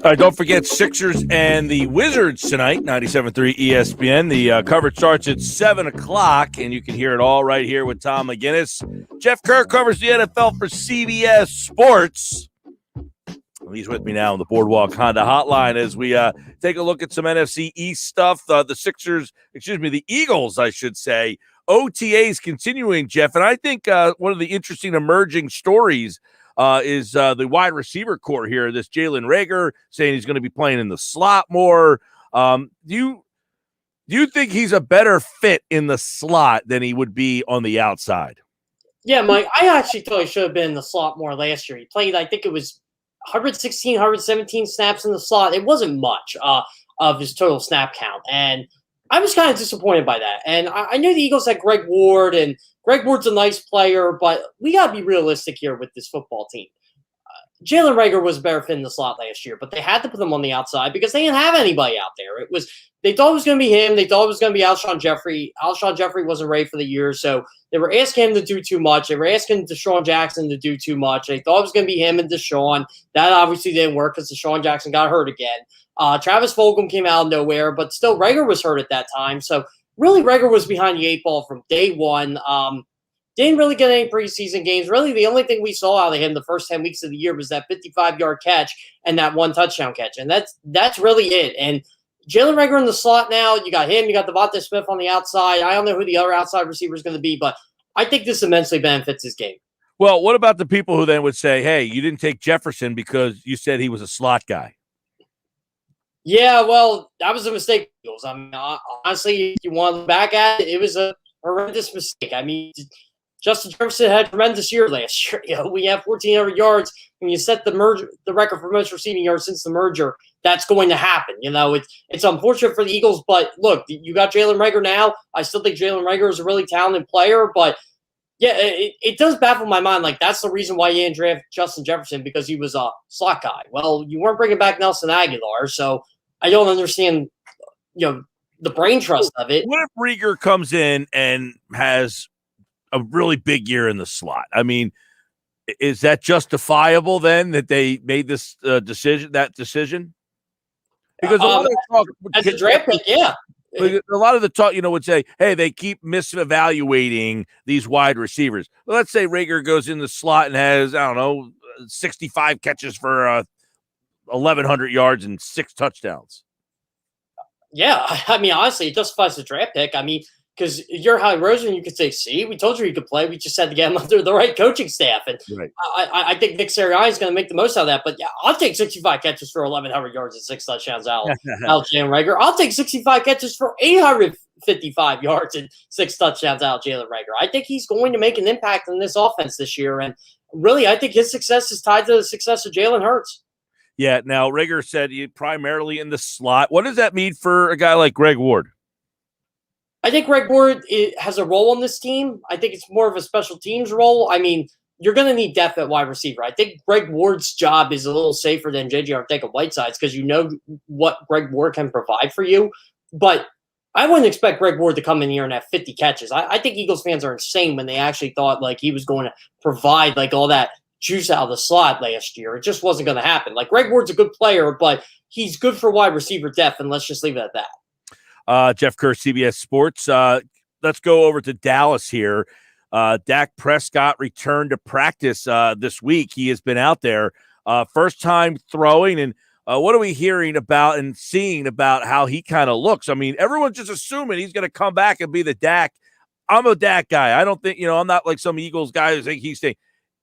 All right, don't forget Sixers and the Wizards tonight, 97.3 ESPN. The coverage starts at 7 o'clock, and you can hear it all right here with Tom McGinnis. Jeff Kerr covers the NFL for CBS Sports. He's with me now on the Boardwalk Honda Hotline as we take a look at some NFC East stuff. The Eagles, I should say. OTAs continuing, Jeff, and I think one of the interesting emerging stories is the wide receiver core here. This Jalen Reagor saying he's going to be playing in the slot more. Do you think he's a better fit in the slot than he would be on the outside? Yeah, Mike, I actually thought he should have been in the slot more last year. He played, I think it was 116, 117 snaps in the slot. It wasn't much of his total snap count. And I was kind of disappointed by that. And I knew the Eagles had Greg Ward, and Greg Ward's a nice player, but we got to be realistic here with this football team. Jalen Reagor was a better fit in the slot last year, but they had to put him on the outside because they didn't have anybody out there. They thought it was going to be him. They thought it was going to be Alshon Jeffrey. Alshon Jeffrey wasn't ready for the year, so they were asking him to do too much. They were asking Deshaun Jackson to do too much. They thought it was going to be him and Deshaun. That obviously didn't work because Deshaun Jackson got hurt again. Travis Fulgham came out of nowhere, but still Reagor was hurt at that time. So really Reagor was behind the eight ball from day one. Didn't really get any preseason games. Really, the only thing we saw out of him the first 10 weeks of the year was that 55-yard catch and that one touchdown catch. And that's really it. And Jalen Reagor in the slot now, you got him, you got Devontae Smith on the outside. I don't know who the other outside receiver is going to be, but I think this immensely benefits his game. Well, what about the people who then would say, hey, you didn't take Jefferson because you said he was a slot guy? Yeah, well, that was a mistake. I mean, honestly, if you want to look back at it, it was a horrendous mistake. I mean, Justin Jefferson had a tremendous year last year. We have 1,400 yards. When you set the record for most receiving yards since the merger, that's going to happen. It's unfortunate for the Eagles, but look, you got Jalen Reagor now. I still think Jalen Reagor is a really talented player, but yeah, it does baffle my mind. Like, that's the reason why you didn't draft Justin Jefferson, because he was a slot guy. Well, you weren't bringing back Nelson Aguilar, so I don't understand, the brain trust of it. What if Reagor comes in and has a really big year in the slot? I mean, is that justifiable then that they made this decision? Because a lot of talk, as a draft pick, yeah. A lot of the talk, would say, hey, they keep misevaluating these wide receivers. Well, let's say Reagor goes in the slot and has, 65 catches for 1,100 yards and 6 touchdowns. Yeah, I mean, honestly, it justifies the draft pick. I mean, because you're Howie Roseman, you could say, see, we told you he could play. We just had to get him under the right coaching staff. And right. I think Nick Sirianni is going to make the most out of that. But, yeah, I'll take 65 catches for 1,100 yards and 6 touchdowns out Jalen Reagor. I'll take 65 catches for 855 yards and 6 touchdowns out Jalen Reagor. I think he's going to make an impact in this offense this year. And, really, I think his success is tied to the success of Jalen Hurts. Yeah, now Reagor said he primarily in the slot. What does that mean for a guy like Greg Ward? I think Greg Ward has a role on this team. I think it's more of a special teams role. I mean, you're going to need depth at wide receiver. I think Greg Ward's job is a little safer than J.J. Arcega-Whiteside's because you know what Greg Ward can provide for you. But I wouldn't expect Greg Ward to come in here and have 50 catches. I think Eagles fans are insane when they actually thought like he was going to provide like all that juice out of the slot last year. It just wasn't going to happen. Like, Greg Ward's a good player, but he's good for wide receiver depth, and let's just leave it at that. Jeff Kerr, CBS Sports. Let's go over to Dallas here. Dak Prescott returned to practice this week. He has been out there. First time throwing. And what are we hearing about and seeing about how he kind of looks? I mean, everyone's just assuming he's going to come back and be the Dak. I'm a Dak guy. I don't think, I'm not like some Eagles guy who think he's saying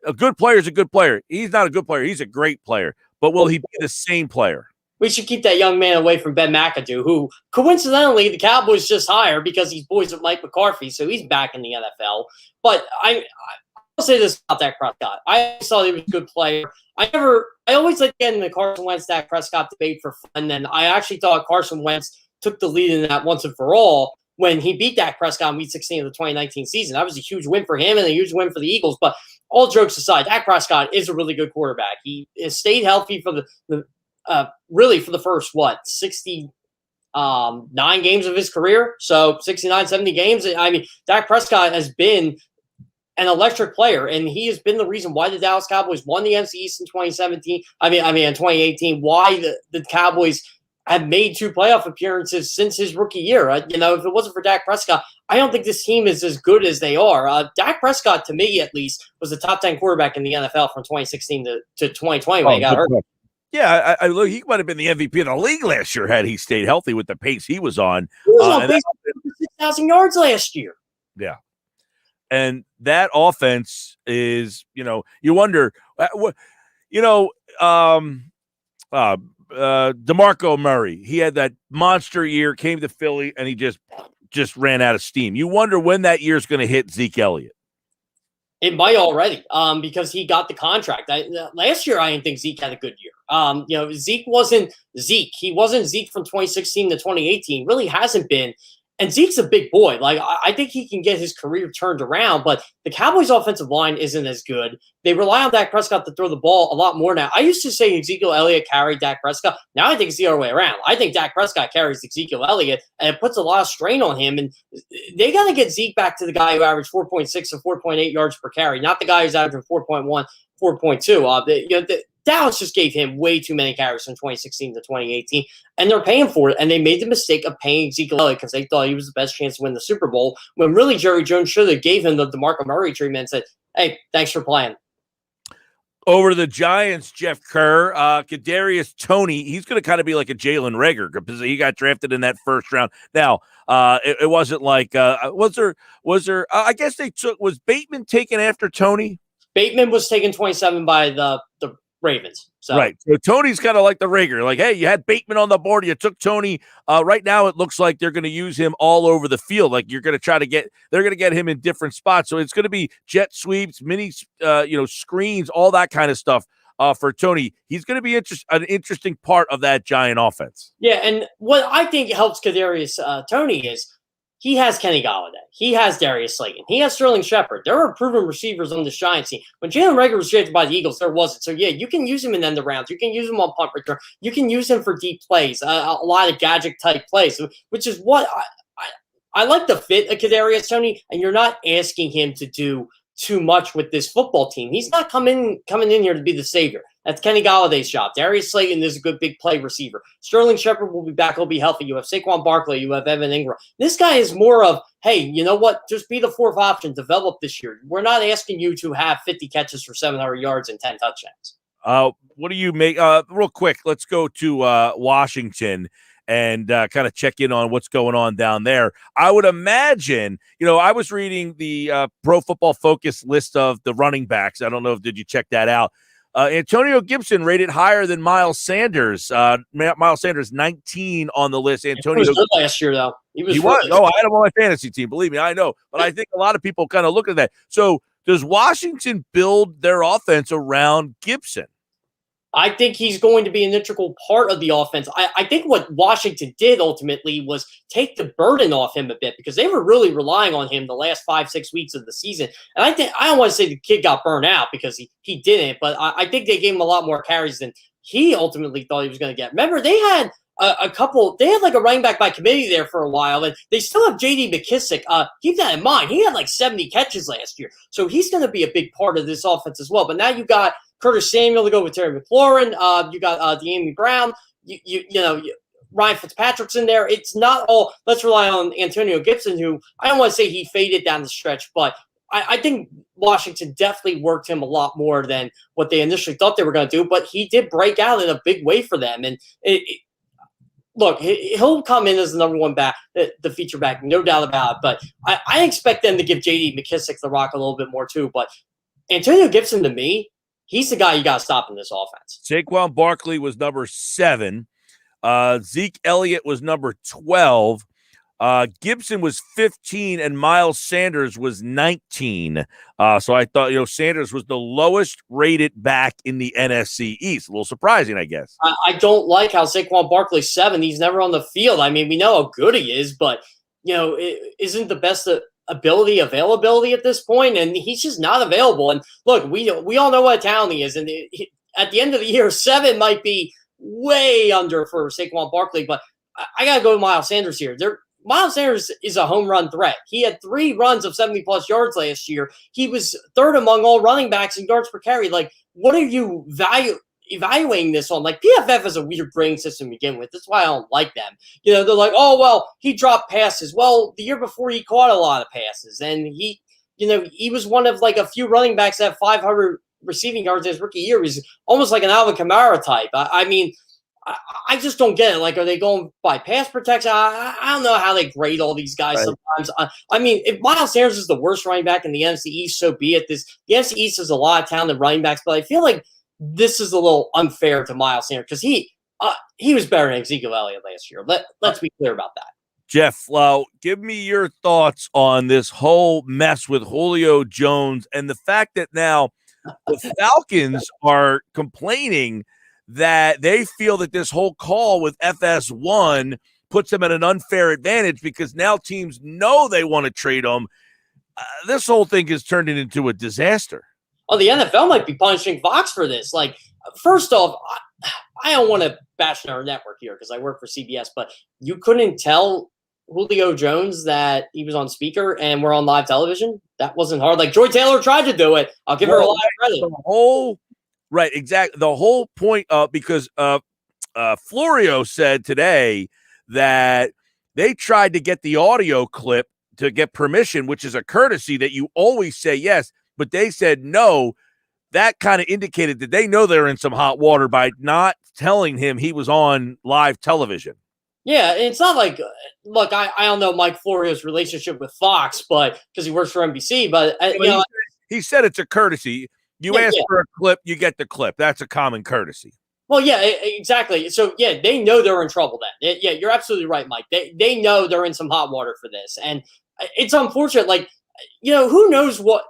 a good player is a good player. He's not a good player. He's a great player. But will he be the same player? We should keep that young man away from Ben McAdoo, who coincidentally the Cowboys just hired because he's boys with Mike McCarthy, so he's back in the NFL. But I'll say this about Dak Prescott. I always thought he was a good player. I always like getting the Carson Wentz Dak Prescott debate for fun, and I actually thought Carson Wentz took the lead in that once and for all when he beat Dak Prescott in Week 16 of the 2019 season. That was a huge win for him and a huge win for the Eagles. But all jokes aside, Dak Prescott is a really good quarterback. He has stayed healthy for really for the first, 69 games of his career. So 69, 70 games. I mean, Dak Prescott has been an electric player, and he has been the reason why the Dallas Cowboys won the NFC East in 2017. I mean, in 2018, why the Cowboys have made 2 playoff appearances since his rookie year. If it wasn't for Dak Prescott, I don't think this team is as good as they are. Dak Prescott, to me at least, was the top 10 quarterback in the NFL from 2016 to 2020 when he got hurt. Yeah, I look, he might have been the MVP of the league last year had he stayed healthy with the pace he was on. He was on pace for 6,000 yards last year. Yeah. And that offense is, you wonder, DeMarco Murray, he had that monster year, came to Philly, and he just ran out of steam. You wonder when that year's going to hit Zeke Elliott. It might already, because he got the contract. Last year, I didn't think Zeke had a good year. Zeke wasn't Zeke. He wasn't Zeke from 2016 to 2018. Really hasn't been. And Zeke's a big boy. Like, I think he can get his career turned around, but the Cowboys' offensive line isn't as good. They rely on Dak Prescott to throw the ball a lot more now. I used to say Ezekiel Elliott carried Dak Prescott. Now I think it's the other way around. I think Dak Prescott carries Ezekiel Elliott, and it puts a lot of strain on him. And they got to get Zeke back to the guy who averaged 4.6 and 4.8 yards per carry, not the guy who's averaging 4.1, 4.2. Dallas just gave him way too many carries from 2016 to 2018, and they're paying for it. And they made the mistake of paying Ezekiel Elliott because they thought he was the best chance to win the Super Bowl, when really Jerry Jones should have gave him the DeMarco Murray treatment and said, hey, thanks for playing. Over to the Giants, Jeff Kerr, Kadarius Toney, he's going to kind of be like a Jalen Reagor because he got drafted in that first round. Now, it wasn't like was there? I guess was Bateman taken after Toney? Bateman was taken 27 by the Ravens. So. Right. So Tony's kind of like the Reagor. Like, hey, you had Bateman on the board. You took Toney. Right now, it looks like they're going to use him all over the field. Like they're going to get him in different spots. So it's going to be jet sweeps, mini, screens, all that kind of stuff for Toney. He's going to be an interesting part of that Giant offense. Yeah. And what I think helps Kadarius Toney is he has Kenny Golladay. He has Darius Slayton. He has Sterling Shepard. There are proven receivers on this Giants team. When Jalen Reagor was drafted by the Eagles, there wasn't. So, yeah, you can use him in end of rounds. You can use him on punt return. You can use him for deep plays, a lot of gadget-type plays, which is what I like the fit of Kadarius Toney, and you're not asking him to do too much with this football team. He's not coming in here to be the savior. That's Kenny Galladay's job. Darius Slayton is a good big play receiver. Sterling Shepard will be back. He'll be healthy. You have Saquon Barkley. You have Evan Ingram. This guy is more of, hey, you know what? Just be the fourth option. Develop this year. We're not asking you to have 50 catches for 700 yards and 10 touchdowns. What do you make? Real quick, let's go to Washington and kind of check in on what's going on down there. I would imagine, I was reading the Pro Football Focus list of the running backs. I don't know did you check that out? Antonio Gibson rated higher than Miles Sanders. Miles Sanders 19 on the list. Antonio he was good last year, though. He was. Oh, I had him on my fantasy team. Believe me, I know. But I think a lot of people kind of look at that. So does Washington build their offense around Gibson? I think he's going to be an integral part of the offense. I think what Washington did ultimately was take the burden off him a bit because they were really relying on him the last 5-6 weeks of the season. And I don't want to say the kid got burned out because he didn't, but I think they gave him a lot more carries than he ultimately thought he was going to get. Remember, they had they had like a running back by committee there for a while, and they still have J.D. McKissick. Keep that in mind. He had like 70 catches last year. So he's going to be a big part of this offense as well. But now you got Curtis Samuel to go with Terry McLaurin. You got De'Ami Brown. Ryan Fitzpatrick's in there. It's not all let's rely on Antonio Gibson, who I don't want to say he faded down the stretch, but I think Washington definitely worked him a lot more than what they initially thought they were going to do. But he did break out in a big way for them. And look, he'll come in as the number one back, the feature back, no doubt about it. But I expect them to give J.D. McKissick the rock a little bit more too. But Antonio Gibson, to me, he's the guy you got to stop in this offense. Saquon Barkley was number 7. Zeke Elliott was number 12. Gibson was 15 and Miles Sanders was 19. So I thought, Sanders was the lowest rated back in the NFC East. A little surprising, I guess. I don't like how Saquon Barkley's 7. He's never on the field. I mean, we know how good he is, but, it isn't the best availability at this point, and he's just not available. And look, we all know what talent he is, and at the end of the year, 7 might be way under for Saquon Barkley, but I got to go to Miles Sanders here. Miles Sanders is a home run threat. He had 3 runs of 70-plus yards last year. He was 3rd among all running backs in yards per carry. Like, what are you evaluating this on? Like, PFF is a weird grading system to begin with. That's why I don't like them. They're like, oh, well, he dropped passes. Well, the year before he caught a lot of passes. And he was one of like a few running backs that have 500 receiving yards in his rookie year. He's almost like an Alvin Kamara type. I mean, I just don't get it. Like, are they going by pass protection? I don't know how they grade all these guys sometimes. I mean, if Miles Sanders is the worst running back in the NFC East, so be it. The NFC East has a lot of talented running backs, but I feel like this is a little unfair to Miles Sanders because he was better than Ezekiel Elliott last year. Let's be clear about that. Jeff, give me your thoughts on this whole mess with Julio Jones and the fact that now the Falcons are complaining that they feel that this whole call with FS1 puts them at an unfair advantage because now teams know they want to trade them. This whole thing is turning into a disaster. Oh, the NFL might be punishing Fox for this. Like, first off, I don't want to bash our network here because I work for CBS, but you couldn't tell Julio Jones that he was on speaker and we're on live television? That wasn't hard. Like, Joy Taylor tried to do it. I'll give her a lot of credit. Right, exactly. The whole point because Florio said today that they tried to get the audio clip to get permission, which is a courtesy that you always say yes, but they said no. That kind of indicated that they know they're in some hot water by not telling him he was on live television. Yeah, it's not like, look, I don't know Mike Florio's relationship with Fox, but because he works for NBC, but he said it's a courtesy. You ask for a clip, you get the clip. That's a common courtesy. Well, yeah, exactly. So, yeah, they know they're in trouble then. Yeah, you're absolutely right, Mike. They know they're in some hot water for this. And it's unfortunate. Like, who knows what,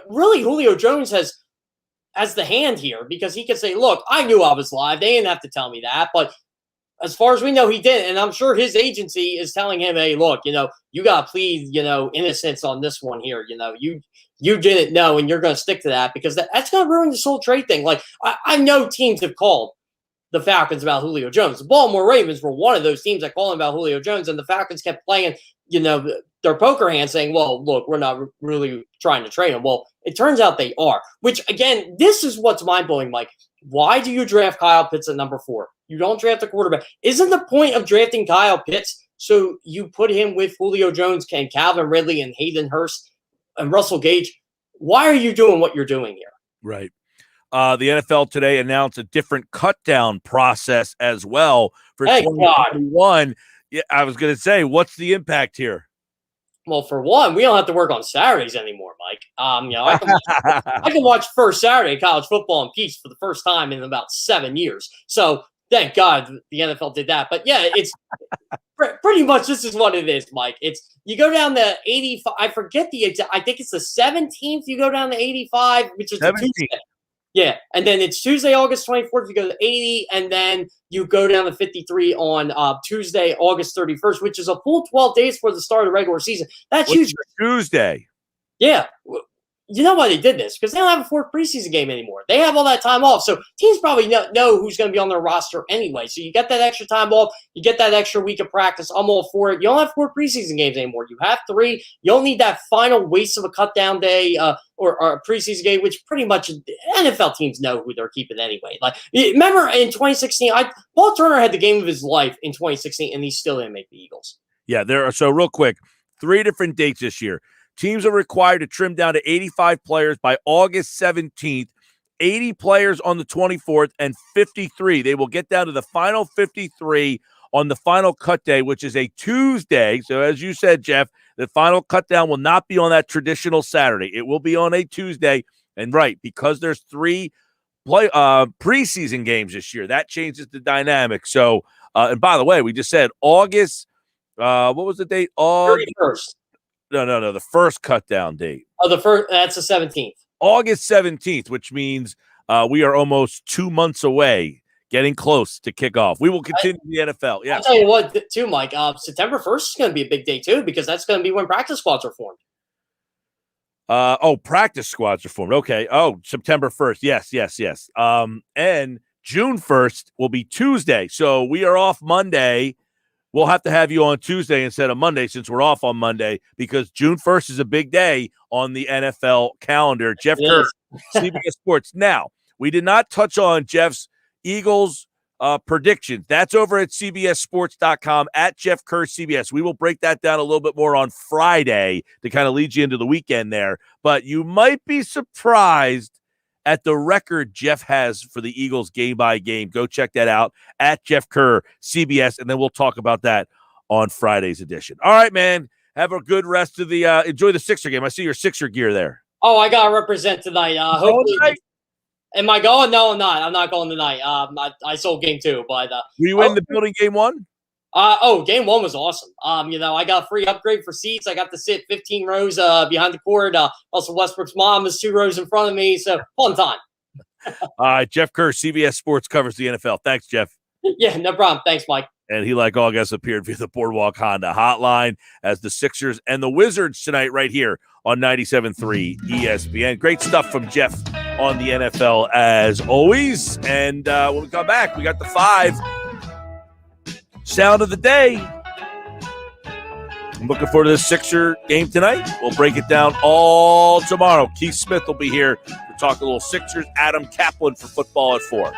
really Julio Jones has the hand here because he could say, look, I knew I was live. They didn't have to tell me that. But as far as we know, he didn't. And I'm sure his agency is telling him, hey, look, you got to plead, innocence on this one here. You didn't know, and you're going to stick to that because that's going to ruin this whole trade thing. Like, I know teams have called the Falcons about Julio Jones. The Baltimore Ravens were one of those teams that called him about Julio Jones, and the Falcons kept playing, their poker hand saying, well, look, we're not really trying to trade him. Well, it turns out they are, which, again, this is what's mind-blowing, Mike. Why do you draft Kyle Pitts at number 4? You don't draft a quarterback. Isn't the point of drafting Kyle Pitts so you put him with Julio Jones and Calvin Ridley and Hayden Hurst and Russell Gage? Why are you doing what you're doing here? Right. The NFL today announced a different cut-down process as well for 2021. Yeah, I was going to say, what's the impact here? Well, for one, we don't have to work on Saturdays anymore, Mike. I can watch first Saturday college football in peace for the first time in about 7 years. So thank God the NFL did that. But yeah, it's pretty much this is what it is, Mike. It's you go down to 85. I forget the exact. I think it's the 17th. You go down to 85, which is the Tuesday. Yeah, and then it's Tuesday, August 24th. You go to 80, and then you go down to 53 on Tuesday, August 31st, which is a full 12 days for the start of the regular season. That's huge. Tuesday. Yeah. You know why they did this? Because they don't have a 4th preseason game anymore. They have all that time off. So teams probably know who's going to be on their roster anyway. So you get that extra time off. You get that extra week of practice. I'm all for it. You don't have 4 preseason games anymore. You have 3. You don't need that final waste of a cut-down day or a preseason game, which pretty much NFL teams know who they're keeping anyway. Like, remember in 2016, Paul Turner had the game of his life in 2016, and he still didn't make the Eagles. Yeah, there are. So real quick, 3 different dates this year. Teams are required to trim down to 85 players by August 17th, 80 players on the 24th, and 53. They will get down to the final 53 on the final cut day, which is a Tuesday. So as you said, Jeff, the final cut down will not be on that traditional Saturday. It will be on a Tuesday. And right, because there's 3 preseason games this year, that changes the dynamic. So, and by the way, we just said August, what was the date? 31st. No, the first cut down date. Oh, the first, that's the 17th. August 17th, which means we are almost 2 months away, getting close to kickoff. We will continue the NFL. Yeah. I'll tell you what, too, Mike, September 1st is going to be a big day, too, because that's going to be when practice squads are formed. Practice squads are formed. Okay. Oh, September 1st. Yes. And June 1st will be Tuesday. So we are off Monday. we'll have to have you on Tuesday instead of Monday since we're off on Monday because June 1st is a big day on the NFL calendar. Geoff Kerr, CBS Sports. Now, we did not touch on Geoff's Eagles predictions. That's over at cbssports.com at Geoff Kerr CBS. We will break that down a little bit more on Friday to kind of lead you into the weekend there. But you might be surprised at the record Geoff has for the Eagles game by game. Go check that out at Geoff Kerr CBS, and then we'll talk about that on Friday's edition. All right, man. Have a good rest of the enjoy the Sixer game. I see your Sixer gear there. Oh, I gotta represent tonight. Hopefully. Am I going? No, I'm not. I'm not going tonight. I sold game 2, but were you in the building game 1? Game 1 was awesome. I got a free upgrade for seats. I got to sit 15 rows behind the court. Also, Westbrook's mom is 2 rows in front of me. So fun time. All right, Geoff Kerr, CBS Sports covers the NFL. Thanks, Geoff. Yeah, no problem. Thanks, Mike. And he, like all guests, appeared via the Boardwalk Honda hotline as the Sixers and the Wizards tonight right here on 97.3 ESPN. Great stuff from Geoff on the NFL as always. And when we come back, we got the 5 sound of the day. I'm looking forward to this Sixer game tonight. We'll break it down all tomorrow. Keith Smith will be here to talk a little Sixers. Adam Kaplan for football at 4.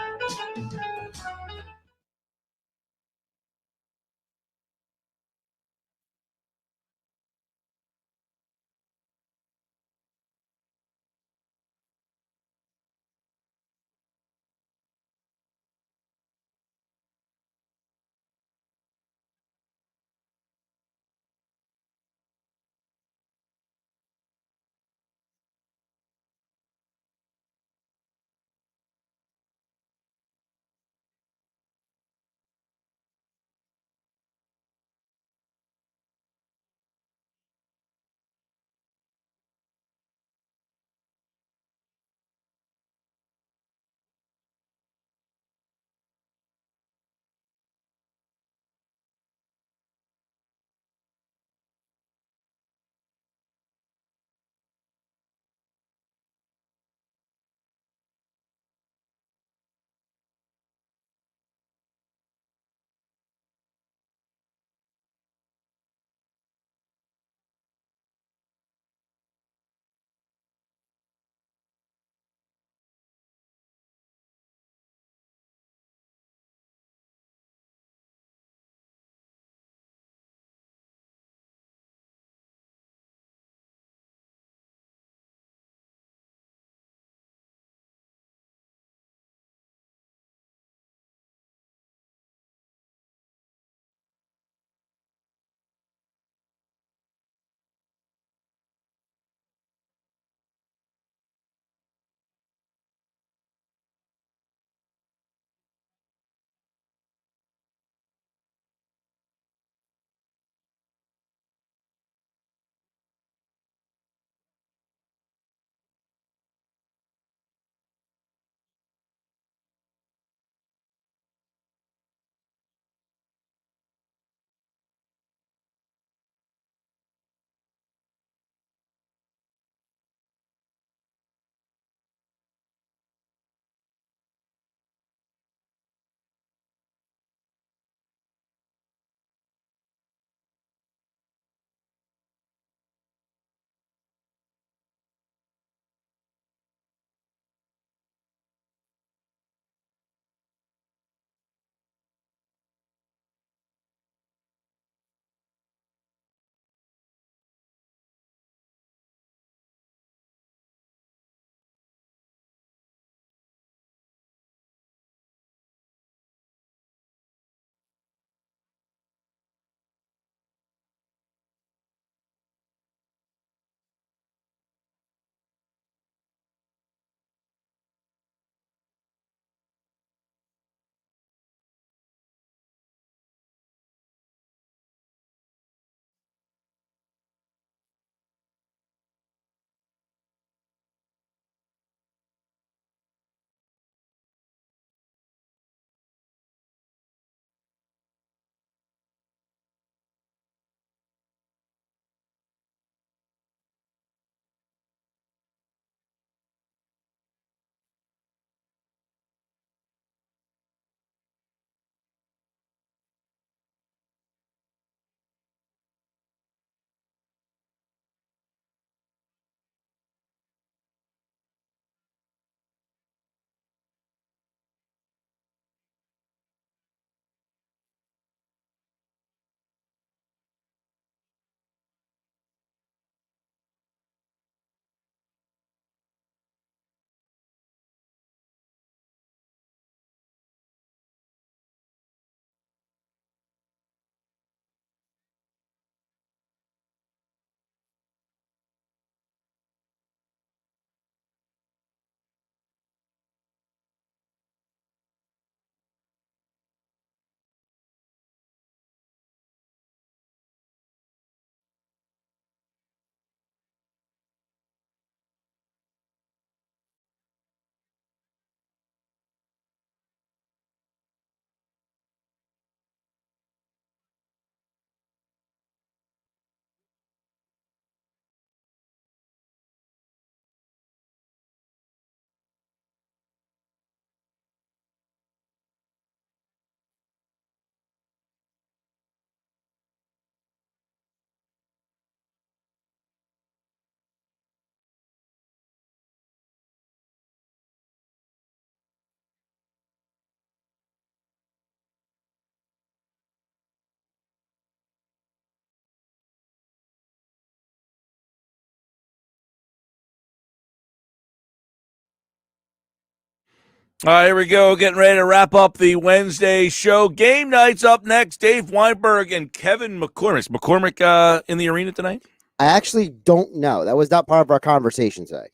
All right, here we go. Getting ready to wrap up the Wednesday show. Game night's up next. Dave Weinberg and Kevin McCormick. Is McCormick in the arena tonight? I actually don't know. That was not part of our conversation today.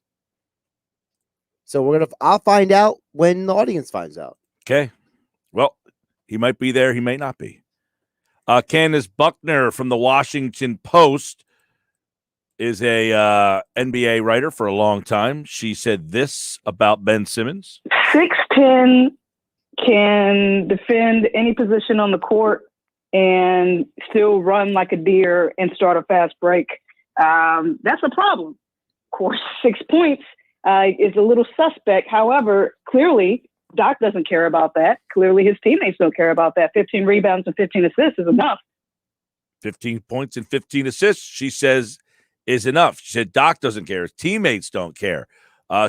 So I'll find out when the audience finds out. Okay. Well, he might be there. He may not be. Candace Buckner from the Washington Post is a NBA writer for a long time. She said this about Ben Simmons. 6'10", can defend any position on the court and still run like a deer and start a fast break. That's a problem. Of course, 6 points is a little suspect. However, clearly, Doc doesn't care about that. Clearly, his teammates don't care about that. 15 rebounds and 15 assists is enough. 15 points and 15 assists, she says, is enough. She said Doc doesn't care. His teammates don't care.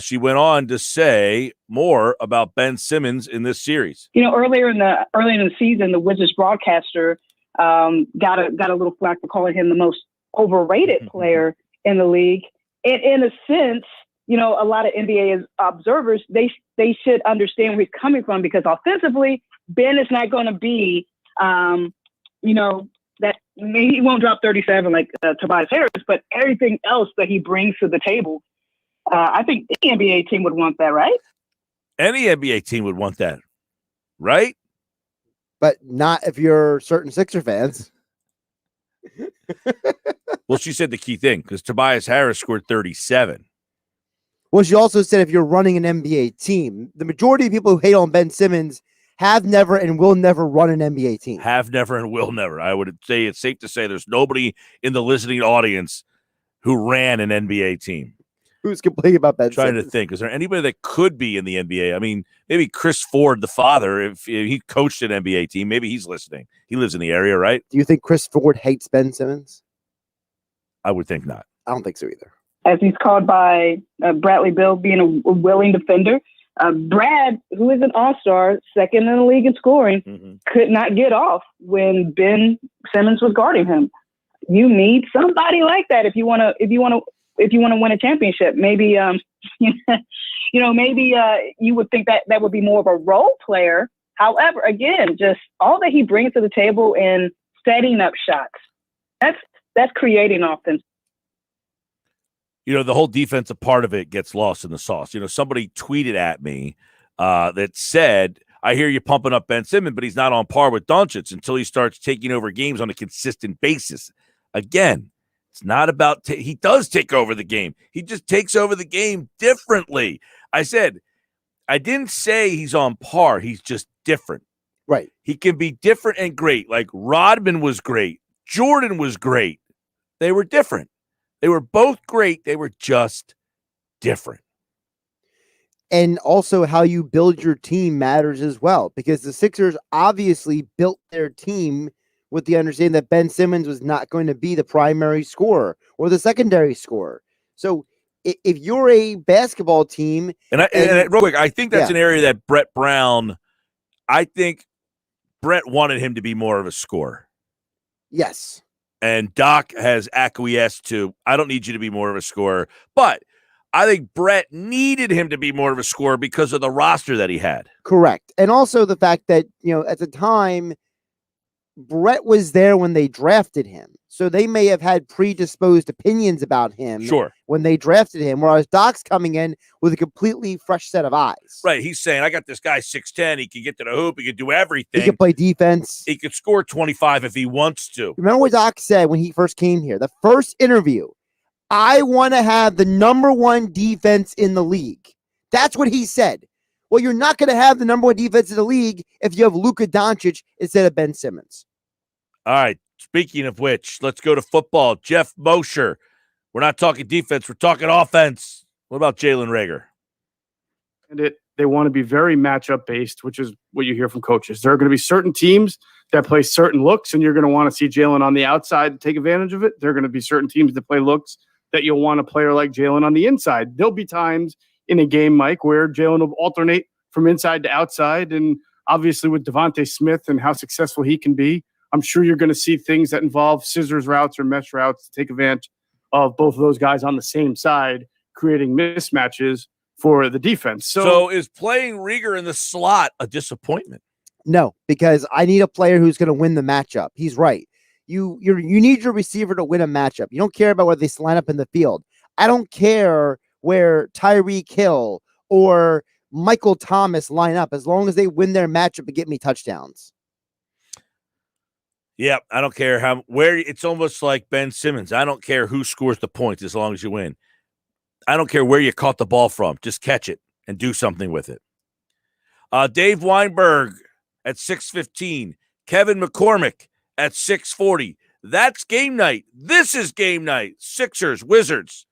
She went on to say more about Ben Simmons in this series. Earlier in the season, the Wizards broadcaster got a little flack for calling him the most overrated player in the league. And in a sense, a lot of NBA observers, they should understand where he's coming from, because offensively, Ben is not going to be, that maybe he won't drop 37 like Tobias Harris, but everything else that he brings to the table, I think any NBA team would want that, right? Any NBA team would want that, right? But not if you're certain Sixer fans. Well, she said the key thing, because Tobias Harris scored 37. Well, she also said if you're running an NBA team, the majority of people who hate on Ben Simmons have never and will never run an NBA team. Have never and will never. I would say it's safe to say there's nobody in the listening audience who ran an NBA team. Who's complaining about Ben Simmons? Simmons? To think. Is there anybody that could be in the NBA? I mean, maybe Chris Ford, the father, if he coached an NBA team, maybe he's listening. He lives in the area, right? Do you think Chris Ford hates Ben Simmons? I would think not. I don't think so either. As he's called by Bradley Beal, being a willing defender. Brad, who is an all-star, second in the league in scoring, could not get off when Ben Simmons was guarding him. You need somebody like that if you want to win a championship. Maybe maybe you would think that would be more of a role player. However, again, just all that he brings to the table in setting up shots, that's creating offense. The whole defensive part of it gets lost in the sauce. Somebody tweeted at me that said, I hear you pumping up Ben Simmons, but he's not on par with Doncic until he starts taking over games on a consistent basis. Again, it's not about he does take over the game. He just takes over the game differently. I said, I didn't say he's on par. He's just different. Right. He can be different and great. Like Rodman was great. Jordan was great. They were different. They were both great. They were just different. And also how you build your team matters as well, because the Sixers obviously built their team with the understanding that Ben Simmons was not going to be the primary scorer or the secondary scorer. So if you're a basketball team... And real quick, I think that's an area that Brett Brown, I think Brett wanted him to be more of a scorer. Yes. And Doc has acquiesced to, I don't need you to be more of a scorer. But I think Brett needed him to be more of a scorer because of the roster that he had. Correct. And also the fact that, at the time, Brett was there when they drafted him. So they may have had predisposed opinions about him when they drafted him, whereas Doc's coming in with a completely fresh set of eyes. Right. He's saying, I got this guy 6'10". He can get to the hoop. He can do everything. He can play defense. He could score 25 if he wants to. Remember what Doc said when he first came here? The first interview, I want to have the number one defense in the league. That's what he said. Well, you're not going to have the number one defense in the league if you have Luka Doncic instead of Ben Simmons. All right. Speaking of which, let's go to football. Geoff Mosher. We're not talking defense. We're talking offense. What about Jalen Reagor? And they want to be very matchup based, which is what you hear from coaches. There are going to be certain teams that play certain looks, and you're going to want to see Jalen on the outside to take advantage of it. There are going to be certain teams that play looks that you'll want a player like Jalen on the inside. There'll be times in a game, Mike, where Jalen will alternate from inside to outside. And obviously with Devontae Smith and how successful he can be, I'm sure you're going to see things that involve scissors routes or mesh routes to take advantage of both of those guys on the same side, creating mismatches for the defense. So is playing Rieger in the slot a disappointment? No, because I need a player who's going to win the matchup. He's right. You need your receiver to win a matchup. You don't care about whether they line up in the field. I don't care where Tyreek Hill or Michael Thomas line up as long as they win their matchup and get me touchdowns. Yeah, I don't care where. It's almost like Ben Simmons. I don't care who scores the points as long as you win. I don't care where you caught the ball from. Just catch it and do something with it. Dave Weinberg at 6:15. Kevin McCormick at 6:40. That's game night. This is game night. Sixers, Wizards.